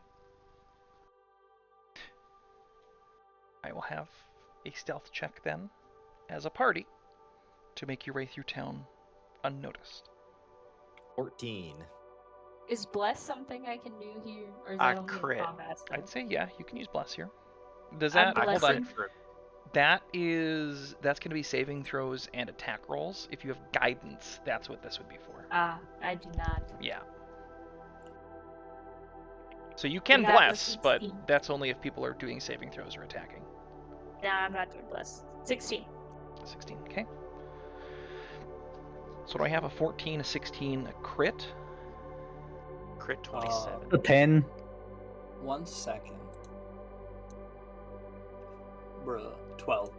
I will have a stealth check then, as a party, to make your way through town unnoticed. 14. Is bless something I can do here, or is I that only a crit. combat stuff? I'd say yeah, you can use bless here. Does I'm that hold on? blessing. That's going to be saving throws and attack rolls. If you have guidance, that's what this would be for. Ah, I do not. Yeah. So you can Yeah, bless, that's but 16. that's only if people are doing saving throws or attacking. Nah, I'm not doing bless. 16. 16, okay. So do I have a 14, a 16, a crit? Crit 27. A 10. 1 second. Bruh, 12.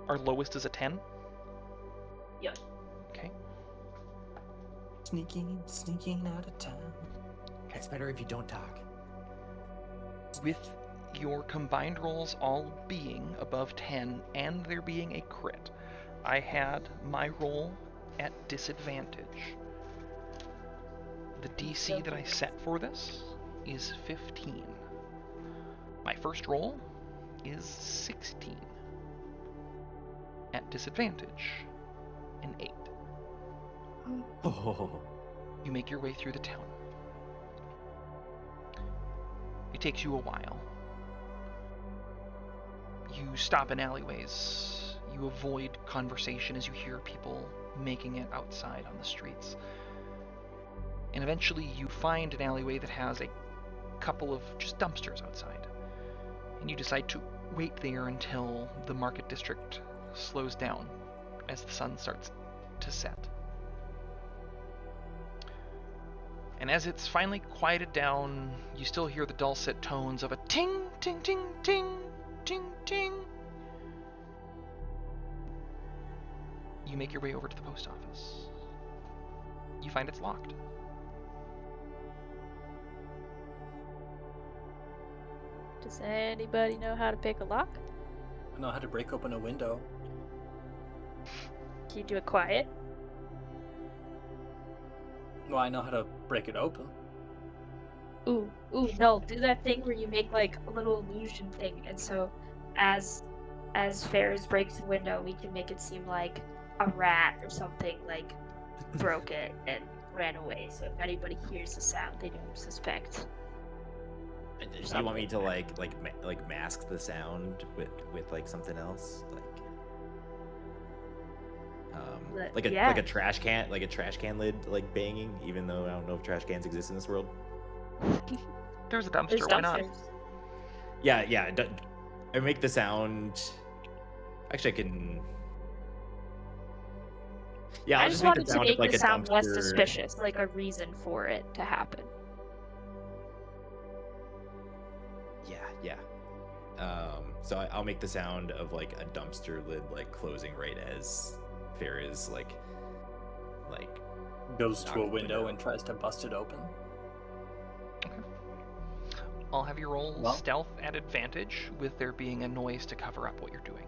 Our lowest is a 10? Yep. Okay. Sneaking out of town. It's better if you don't talk. With your combined rolls all being above 10 and there being a crit, I had my roll at disadvantage. The DC that I set for this is 15. My first roll is 16. At disadvantage, an 8. Oh. You make your way through the town. It takes you a while. You stop in alleyways. You avoid conversation as you hear people making it outside on the streets. And eventually you find an alleyway that has a couple of just dumpsters outside. And you decide to wait there until the market district slows down as the sun starts to set. And as it's finally quieted down, you still hear the dulcet tones of a ting, ting, ting, ting, ting, ting. You make your way over to the post office. You find it's locked. Does anybody know how to pick a lock? I know how to break open a window. Can you do it quiet? Well, I know how to break it open. Ooh, no, do that thing where you make like a little illusion thing, and so as Ferris breaks the window, we can make it seem like a rat or something like broke it and ran away. So if anybody hears the sound, they don't suspect. Do you want me to like mask the sound with like something else, like Yeah. a trash can lid like banging, even though I don't know if trash cans exist in this world. There's a dumpster. There's Why not? dumpsters. Yeah. I make the sound. Actually, I can. Yeah, I I'll just make the wanted to sound make of like it a sound less dumpster. suspicious, like a reason for it to happen. Yeah. So I'll make the sound of like a dumpster lid like closing right as Farrah's like Goes to knock a the window and tries to bust it open. Okay. I'll have you roll Well. stealth at advantage, with there being a noise to cover up what you're doing.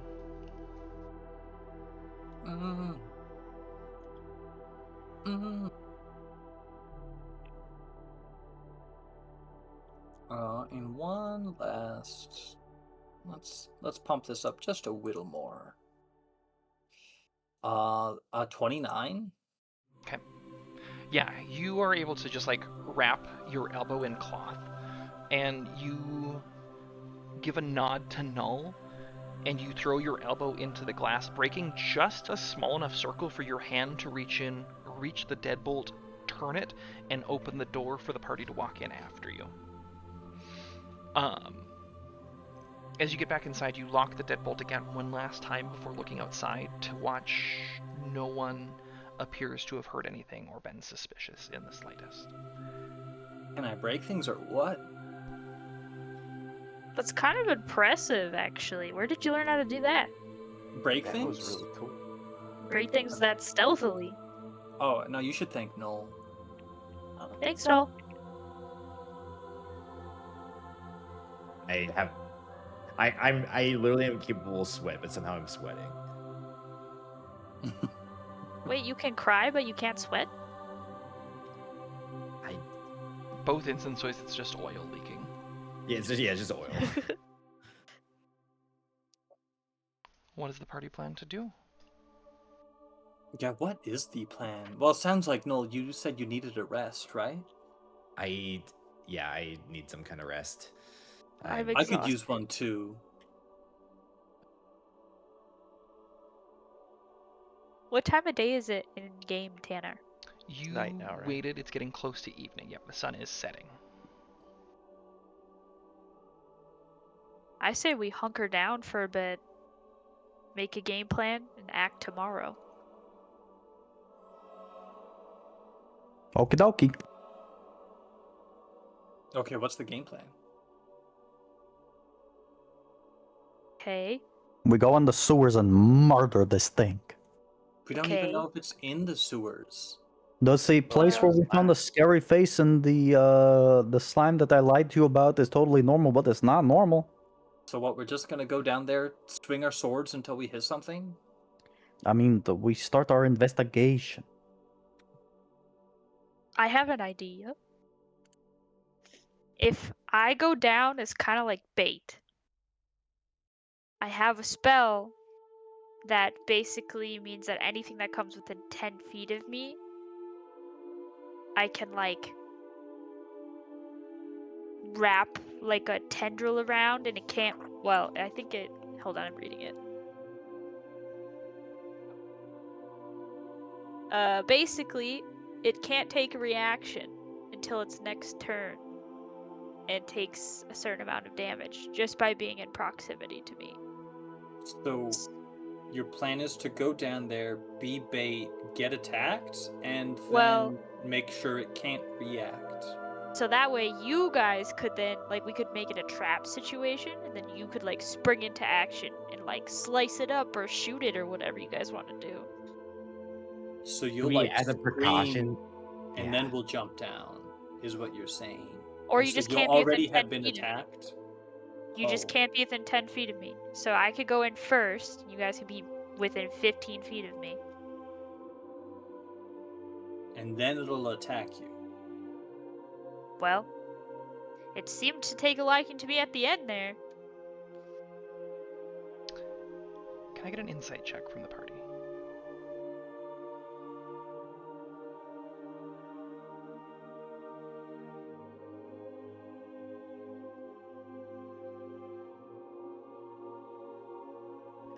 In one last, let's pump this up just a little more. 29. Okay. Yeah, you are able to just like wrap your elbow in cloth, and you give a nod to Null, and you throw your elbow into the glass, breaking just a small enough circle for your hand to reach the deadbolt, turn it, and open the door for the party to walk in after you. As you get back inside, you lock the deadbolt again one last time before looking outside to watch. No one appears to have heard anything or been suspicious in the slightest. Can I break things or what? That's kind of impressive, actually. Where did you learn how to do that? Break That things? was really cool. Break things that stealthily. Oh, no, you should thank Null. Oh, thanks, Null. I literally am capable of sweat, but somehow I'm sweating. Wait, you can cry, but you can't sweat? Both instances, it's just oil leaking. Yeah, it's just oil. What does the party plan to do? Yeah, what is the plan? Well, it sounds like, Null, you said you needed a rest, right? I need some kind of rest. I'm I could use exhausted. one too. What time of day is it in game, Tanner? You Night now, right? waited. It's getting close to evening. Yep, the sun is setting. I say we hunker down for a bit, make a game plan, and act tomorrow. Okie dokie. Okay, what's the game plan? Okay. We go in the sewers and murder this thing. We don't even know if it's in the sewers. Does the place where we found the scary face and the slime that I lied to you about is totally normal, but it's not normal? So what, we're just gonna go down there, swing our swords until we hit something? I mean, we start our investigation. I have an idea. If I go down as kind of like bait, I have a spell that basically means that anything that comes within 10 feet of me, I can like wrap like a tendril around, and it can't, well, I think it, hold on, I'm reading it. Basically, it can't take a reaction until its next turn and takes a certain amount of damage just by being in proximity to me. So your plan is to go down there, be bait, get attacked, and then make sure it can't react. So that way you guys could then, like, we could make it a trap situation, and then you could like spring into action and like slice it up or shoot it or whatever you guys want to do. So you'll We, like as a scream, precaution, and then we'll jump down, is what you're saying. Or And you so just you'll can't be already within have 10 been feet of me. attacked. You just can't be within 10 feet of me. So I could go in first, and you guys could be within 15 feet of me. and then it'll attack you. Well, it seemed to take a liking to me at the end there. Can I get an insight check from the party?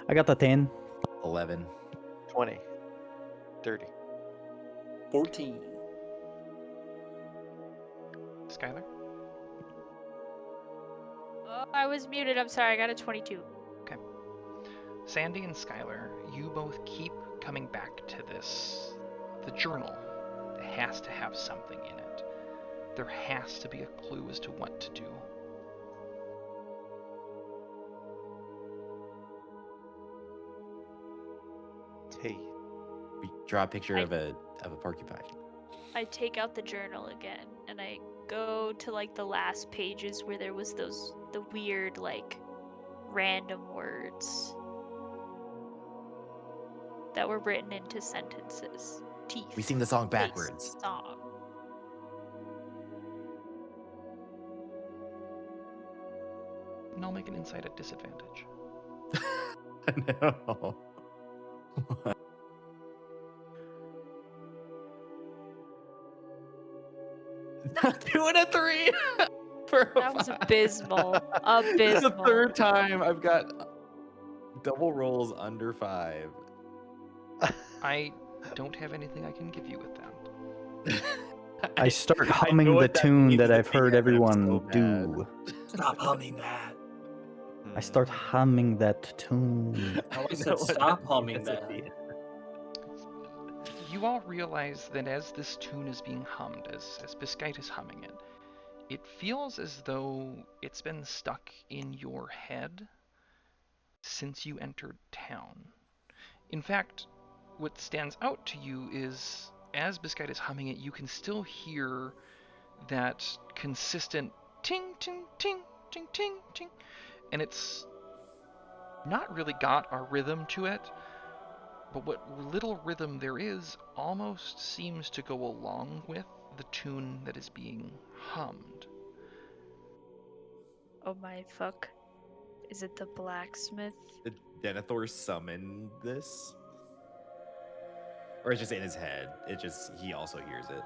I got a 10. 11. 20. 30. 14. Skylar? Oh, I was muted. I'm sorry. I got a 22. Sandy and Skylar, you both keep coming back to this. The journal has to have something in it. There has to be a clue as to what to do. Hey. We draw a picture of a porcupine. I take out the journal again and I go to like the last pages where there was the weird like random words that were written into sentences. Teeth. We sing the song taste, backwards. Song. And I'll make an insight at disadvantage. No. 2 and a 3 for a That was 5. abysmal. It's the Abysmal. third time I've got double rolls under 5. I don't have anything I can give you with that. I start I humming know the what that tune means that at I've the heard end, but I'm everyone so do. Stop humming that. I start humming that tune. I I said know what stop that humming means at that. the end. You all realize that as this tune is being hummed, as Biscite is humming it, it feels as though it's been stuck in your head since you entered town. In fact, what stands out to you is, as Biscite is humming it, you can still hear that consistent ting, ting, ting, ting, ting, ting, and it's not really got a rhythm to it, but what little rhythm there is almost seems to go along with the tune that is being hummed. Oh my fuck. Is it the blacksmith? Did Denethor summon this? Or it's just in his head. He also hears it.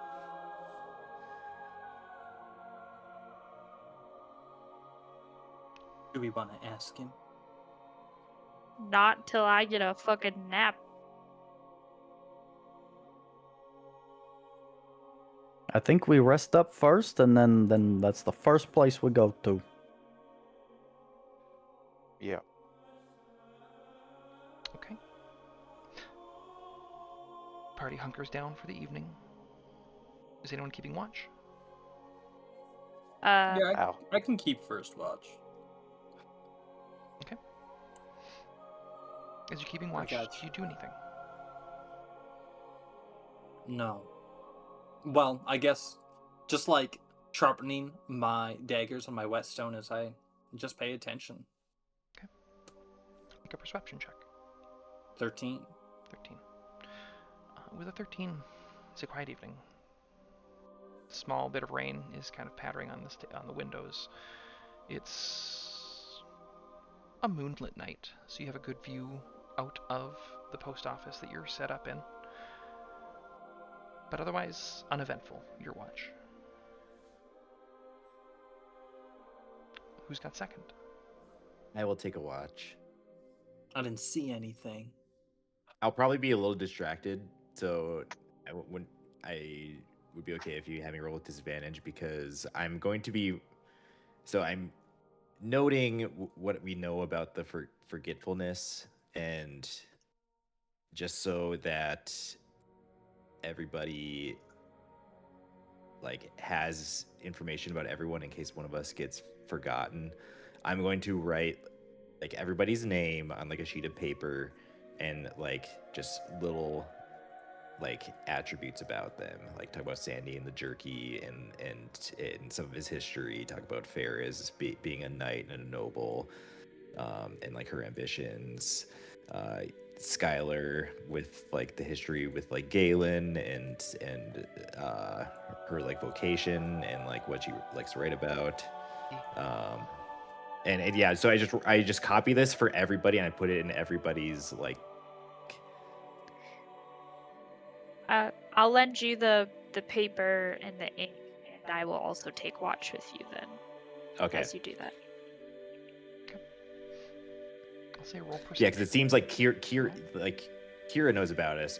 Do we want to ask him? Not till I get a fucking nap. I think we rest up first, and then that's the first place we go to. Yeah. Okay. Party hunkers down for the evening. Is anyone keeping watch? Yeah, Ow. I can keep first watch. Okay. As you're keeping watch, got do you do anything? No. Well, I guess just like sharpening my daggers on my whetstone as I just pay attention. Make a perception check. 13. 13. With a 13, it's a quiet evening. Small bit of rain is kind of pattering on the windows. It's a moonlit night, so you have a good view out of the post office that you're set up in. But otherwise, uneventful, your watch. Who's got second? I will take a watch. I didn't see anything. I'll probably be a little distracted, so I would be okay if you had me roll with disadvantage because I'm going to be. So I'm noting what we know about the forgetfulness, and just so that everybody like has information about everyone in case one of us gets forgotten, I'm going to write like everybody's name on like a sheet of paper and like just little like attributes about them, like talk about Sandy and the jerky and some of his history, talk about Ferris being a knight and a noble, and like her ambitions, Skylar with like the history with like Galen and her like vocation and like what she likes to write about. And yeah, so I just copy this for everybody and I put it in everybody's like. I'll lend you the paper and the ink, and I will also take watch with you then. Okay. As you do that. I'll say roll perception. Yeah, because it seems like Kira knows about us.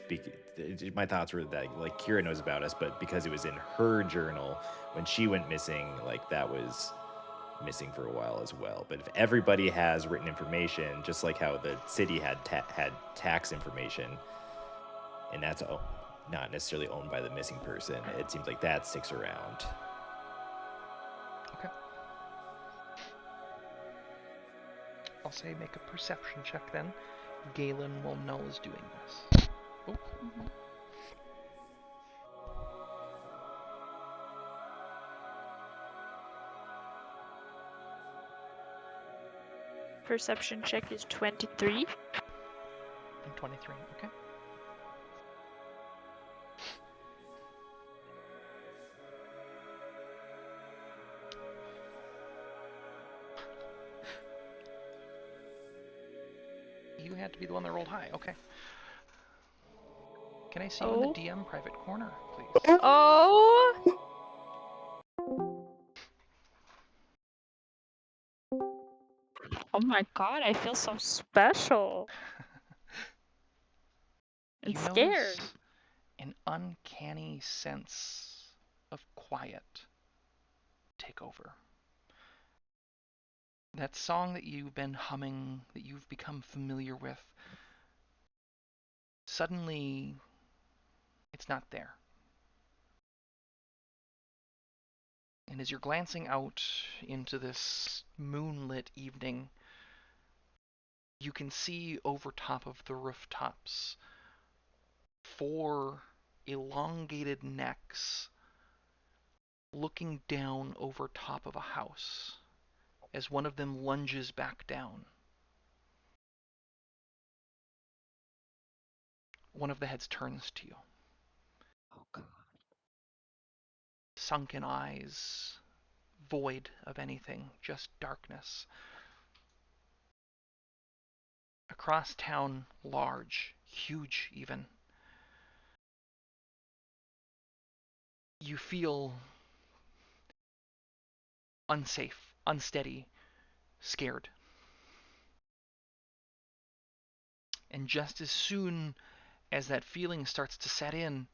My thoughts were that like Kira knows about us, but because it was in her journal when she went missing, like that was missing for a while as well. But if everybody has written information, just like how the city had tax information, and that's not necessarily owned by the missing person, it seems like that sticks around. Okay. I'll say make a perception check then. Galen will know is doing this. Oh. Mm-hmm. Perception check is 23. 23, okay. You had to be the one that rolled high, okay. Can I see you in the DM private corner, please? Oh! Oh my god, I feel so special. And scared. An uncanny sense of quiet take over. That song that you've been humming, that you've become familiar with, suddenly it's not there. And as you're glancing out into this moonlit evening, you can see over top of the rooftops 4 elongated necks looking down over top of a house as one of them lunges back down. One of the heads turns to you. Oh god. Sunken eyes, void of anything, just darkness. Across town, large, huge even. You feel unsafe, unsteady, scared. And just as soon as that feeling starts to set in,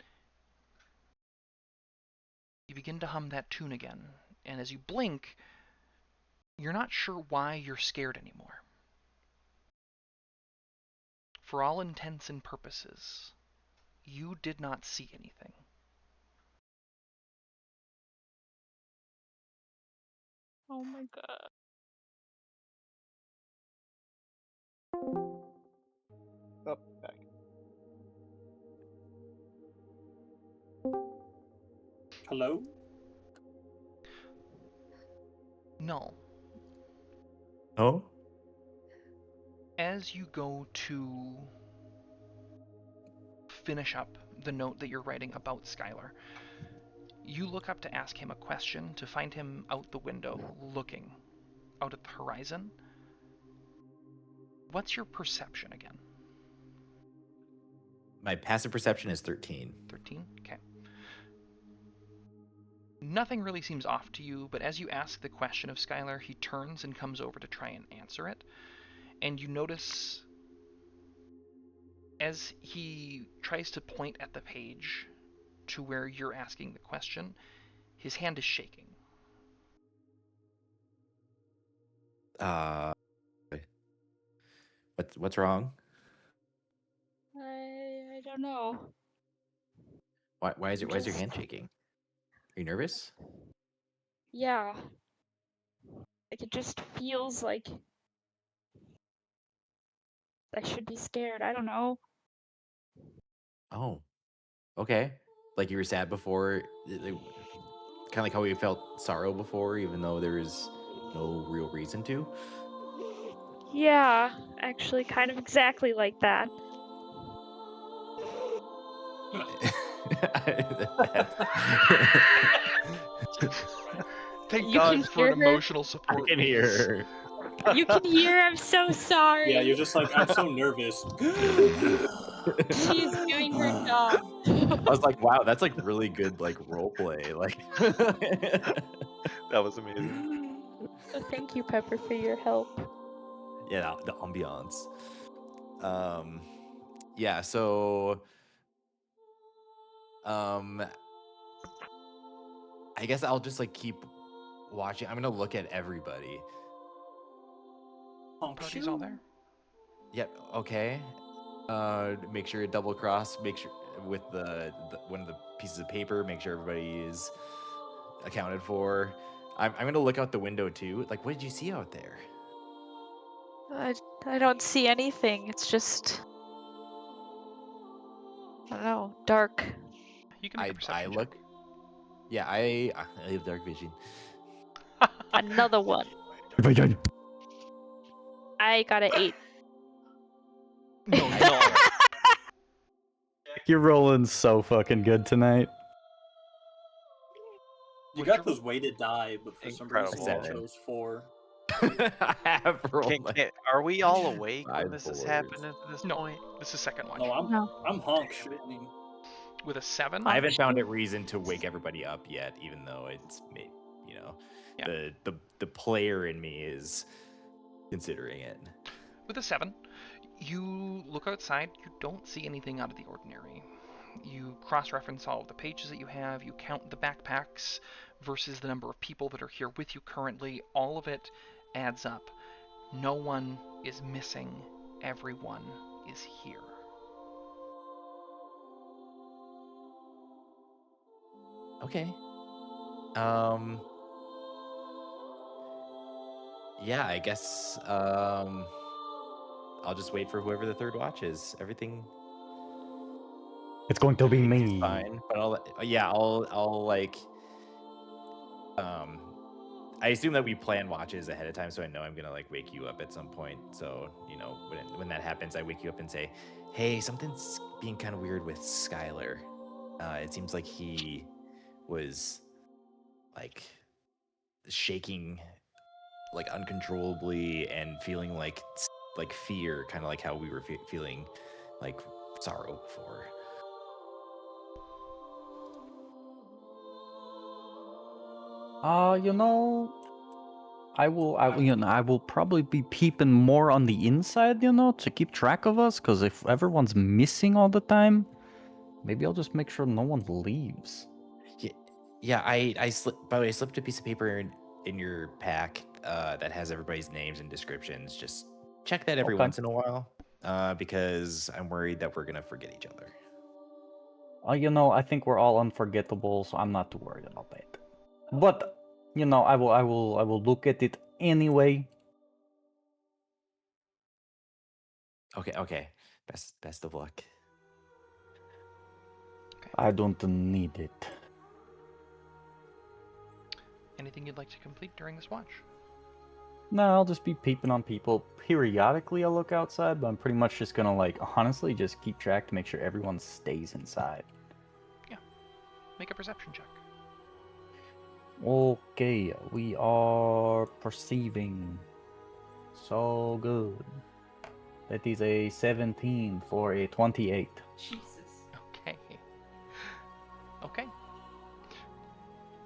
you begin to hum that tune again. And as you blink, you're not sure why you're scared anymore. For all intents and purposes, you did not see anything. Oh my god. Oh, back. Hello? Null. Oh? As you go to finish up the note that you're writing about Skylar, you look up to ask him a question, to find him out the window, looking out at the horizon. What's your perception again? My passive perception is 13. 13? Okay. Nothing really seems off to you, but as you ask the question of Skylar, he turns and comes over to try and answer it. And you notice, as he tries to point at the page to where you're asking the question, his hand is shaking. What's wrong? I don't know. Why is your hand shaking? Are you nervous? Yeah. Like it just feels like I should be scared. I don't know. Oh, okay. Like you were sad before, kind of like how we felt sorrow before, even though there is no real reason to. Yeah, actually kind of exactly like that. Thank You God can for an hear her. emotional I support. can hear her. You can hear. I'm so sorry. Yeah, you're just like, I'm so nervous. She's doing her job. I was like, wow, that's like really good like role play. Like That was amazing. Thank you, Pepper, for your help. yeah, the ambiance. Yeah, so I guess I'll just like keep watching. I'm gonna look at everybody. Party's all there. Yep, okay. Make sure you double cross, make sure with the one of the pieces of paper, make sure everybody is accounted for. I'm gonna look out the window too. Like, what did you see out there? I don't see anything. It's just, I don't know, dark. You can make a I perception look. Yeah, I have dark vision. check. Another one. I got an 8. No, no. You're rolling so fucking good tonight. You What'd got you those weighted die, but for some reason you Incredible. chose 4. I have rolled like Are we all awake when 5 this is fours. happening at this No, point? this is second watch. No, No. I'm honk. I mean, With a 7, I haven't found a reason to wake everybody up yet, even though it's made, you know, Yeah. the player in me is considering it. with a 7, you look outside, you don't see anything out of the ordinary. You cross-reference all of the pages that you have, you count the backpacks versus the number of people that are here with you currently. All of it adds up. No one is missing. Everyone is here. Okay. Yeah, I guess I'll just wait for whoever the third watch is. Everything It's going to be is me. fine, but I'll like I assume that we plan watches ahead of time, so I know I'm gonna like wake you up at some point. So you know when that happens, I wake you up and say, "Hey, something's being kind of weird with Skylar. It seems like he was like shaking like uncontrollably and feeling like fear, kind of like how we were feeling like sorrow before." You know, I will probably be peeping more on the inside, to keep track of us. Because if everyone's missing all the time, maybe I'll just make sure no one leaves. Yeah, by the way, I slipped a piece of paper in your pack that has everybody's names and descriptions. Just check that every Okay. once in a while, because I'm worried that we're gonna forget each other. I think we're all unforgettable, so I'm not too worried about that. But I will look at it anyway. Okay. Best of luck. I don't need it. Anything you'd like to complete during this watch? No, I'll just be peeping on people. Periodically, I'll look outside, but I'm pretty much just gonna, honestly just keep track to make sure everyone stays inside. Yeah. Make a perception check. Okay, we are perceiving. So good. That is a 17 for a 28. Jesus. Okay. Okay.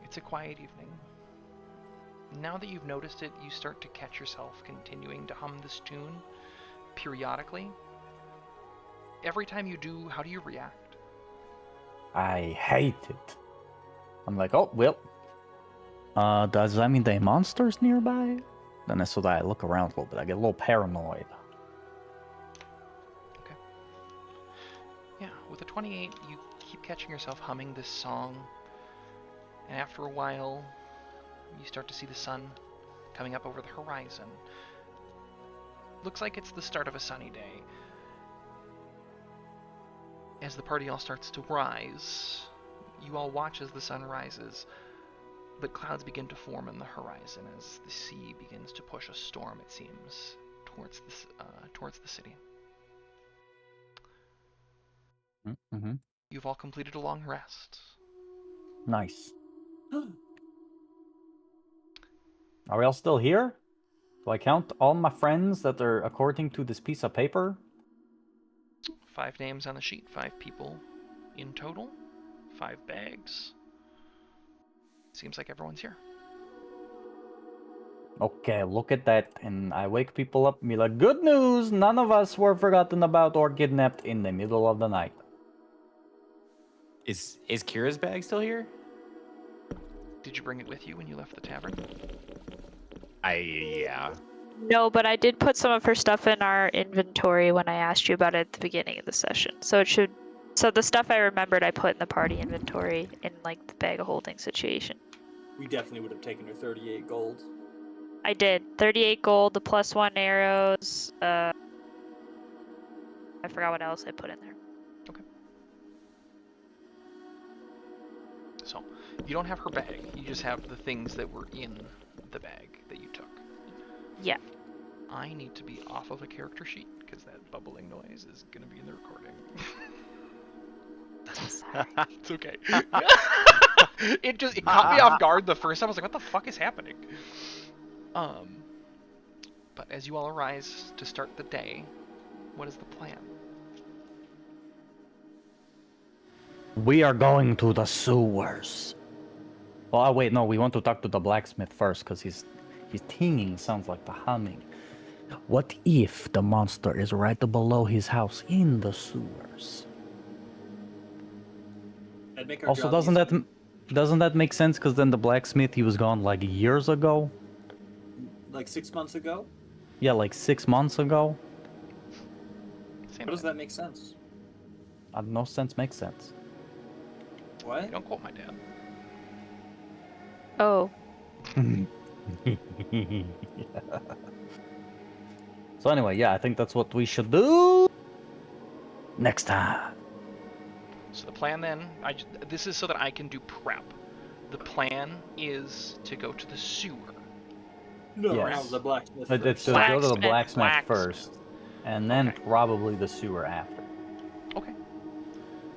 It's a quiet evening. Now that you've noticed it, you start to catch yourself continuing to hum this tune periodically. Every time you do, how do you react? I hate it. I'm like, oh, well. Does that mean there are monsters nearby? Then so that I look around a little bit. I get a little paranoid. Okay. Yeah, with a 28, you keep catching yourself humming this song, and after a while, you start to see the sun coming up over the horizon. Looks like it's the start of a sunny day. As the party all starts to rise, you all watch as the sun rises, but clouds begin to form on the horizon as the sea begins to push a storm, it seems, towards the city. Mm-hmm. You've all completed a long rest. Nice. Are we all still here? Do I count all my friends that are according to this piece of paper? 5 names on the sheet, 5 people in total, 5 bags. Seems like everyone's here. Okay, look at that, and I wake people up and be like, good news! None of us were forgotten about or kidnapped in the middle of the night. Is Kira's bag still here? Did you bring it with you when you left the tavern? Yeah. No, but I did put some of her stuff in our inventory when I asked you about it at the beginning of the session. So it should. So the stuff I remembered, I put in the party inventory in like the bag of holding situation. We definitely would have taken her 38 gold. I did 38 gold, the +1 arrows. I forgot what else I put in there. So, you don't have her bag. You just have the things that were in the bag that you took. Yeah. I need to be off of a character sheet because that bubbling noise is going to be in the recording. It's okay. It caught me off guard the first time. I was like, what the fuck is happening? But as you all arise to start the day, what is the plan? We are going to the sewers. Oh, wait, no, we want to talk to the blacksmith first, because his tinging sounds like the humming. What if the monster is right below his house in the sewers? That'd make our Also, job doesn't that make sense? Because then the blacksmith, he was gone like years ago. like 6 months ago? Yeah, like 6 months ago. Same How does thing. that make sense? No sense makes sense. What? Hey, don't quote my dad. Oh. Yeah. So anyway, yeah, I think that's what we should do next time. So the plan then, this is so that I can do prep. The plan is to go to the sewer. No, Yes. the blacksmith It's first. to go to the Blacksmith. blacksmith first, and then Okay. probably the sewer after. Okay.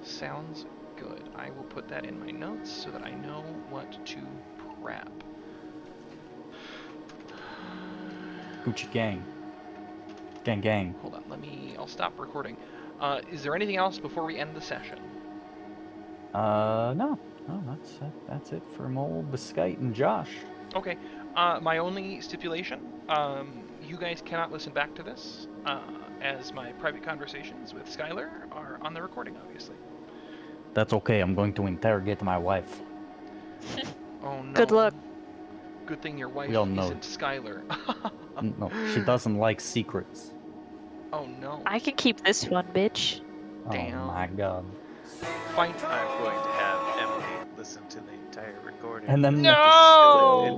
Sounds good. I will put that in my notes so that I know what to prep. Gucci gang. Gang gang. Hold on, I'll stop recording. Is there anything else before we end the session? No, that's it from old Biscite and Josh. Okay. My only stipulation, you guys cannot listen back to this, as my private conversations with Skylar are on the recording, obviously. That's okay, I'm going to interrogate my wife. Oh no. Good luck. Good thing your wife We all know. isn't Skylar. No, she doesn't like secrets. Oh no. I can keep this one, bitch. Damn. Oh my god. Fight. I'm going to have Emily listen to the entire recording. And then No!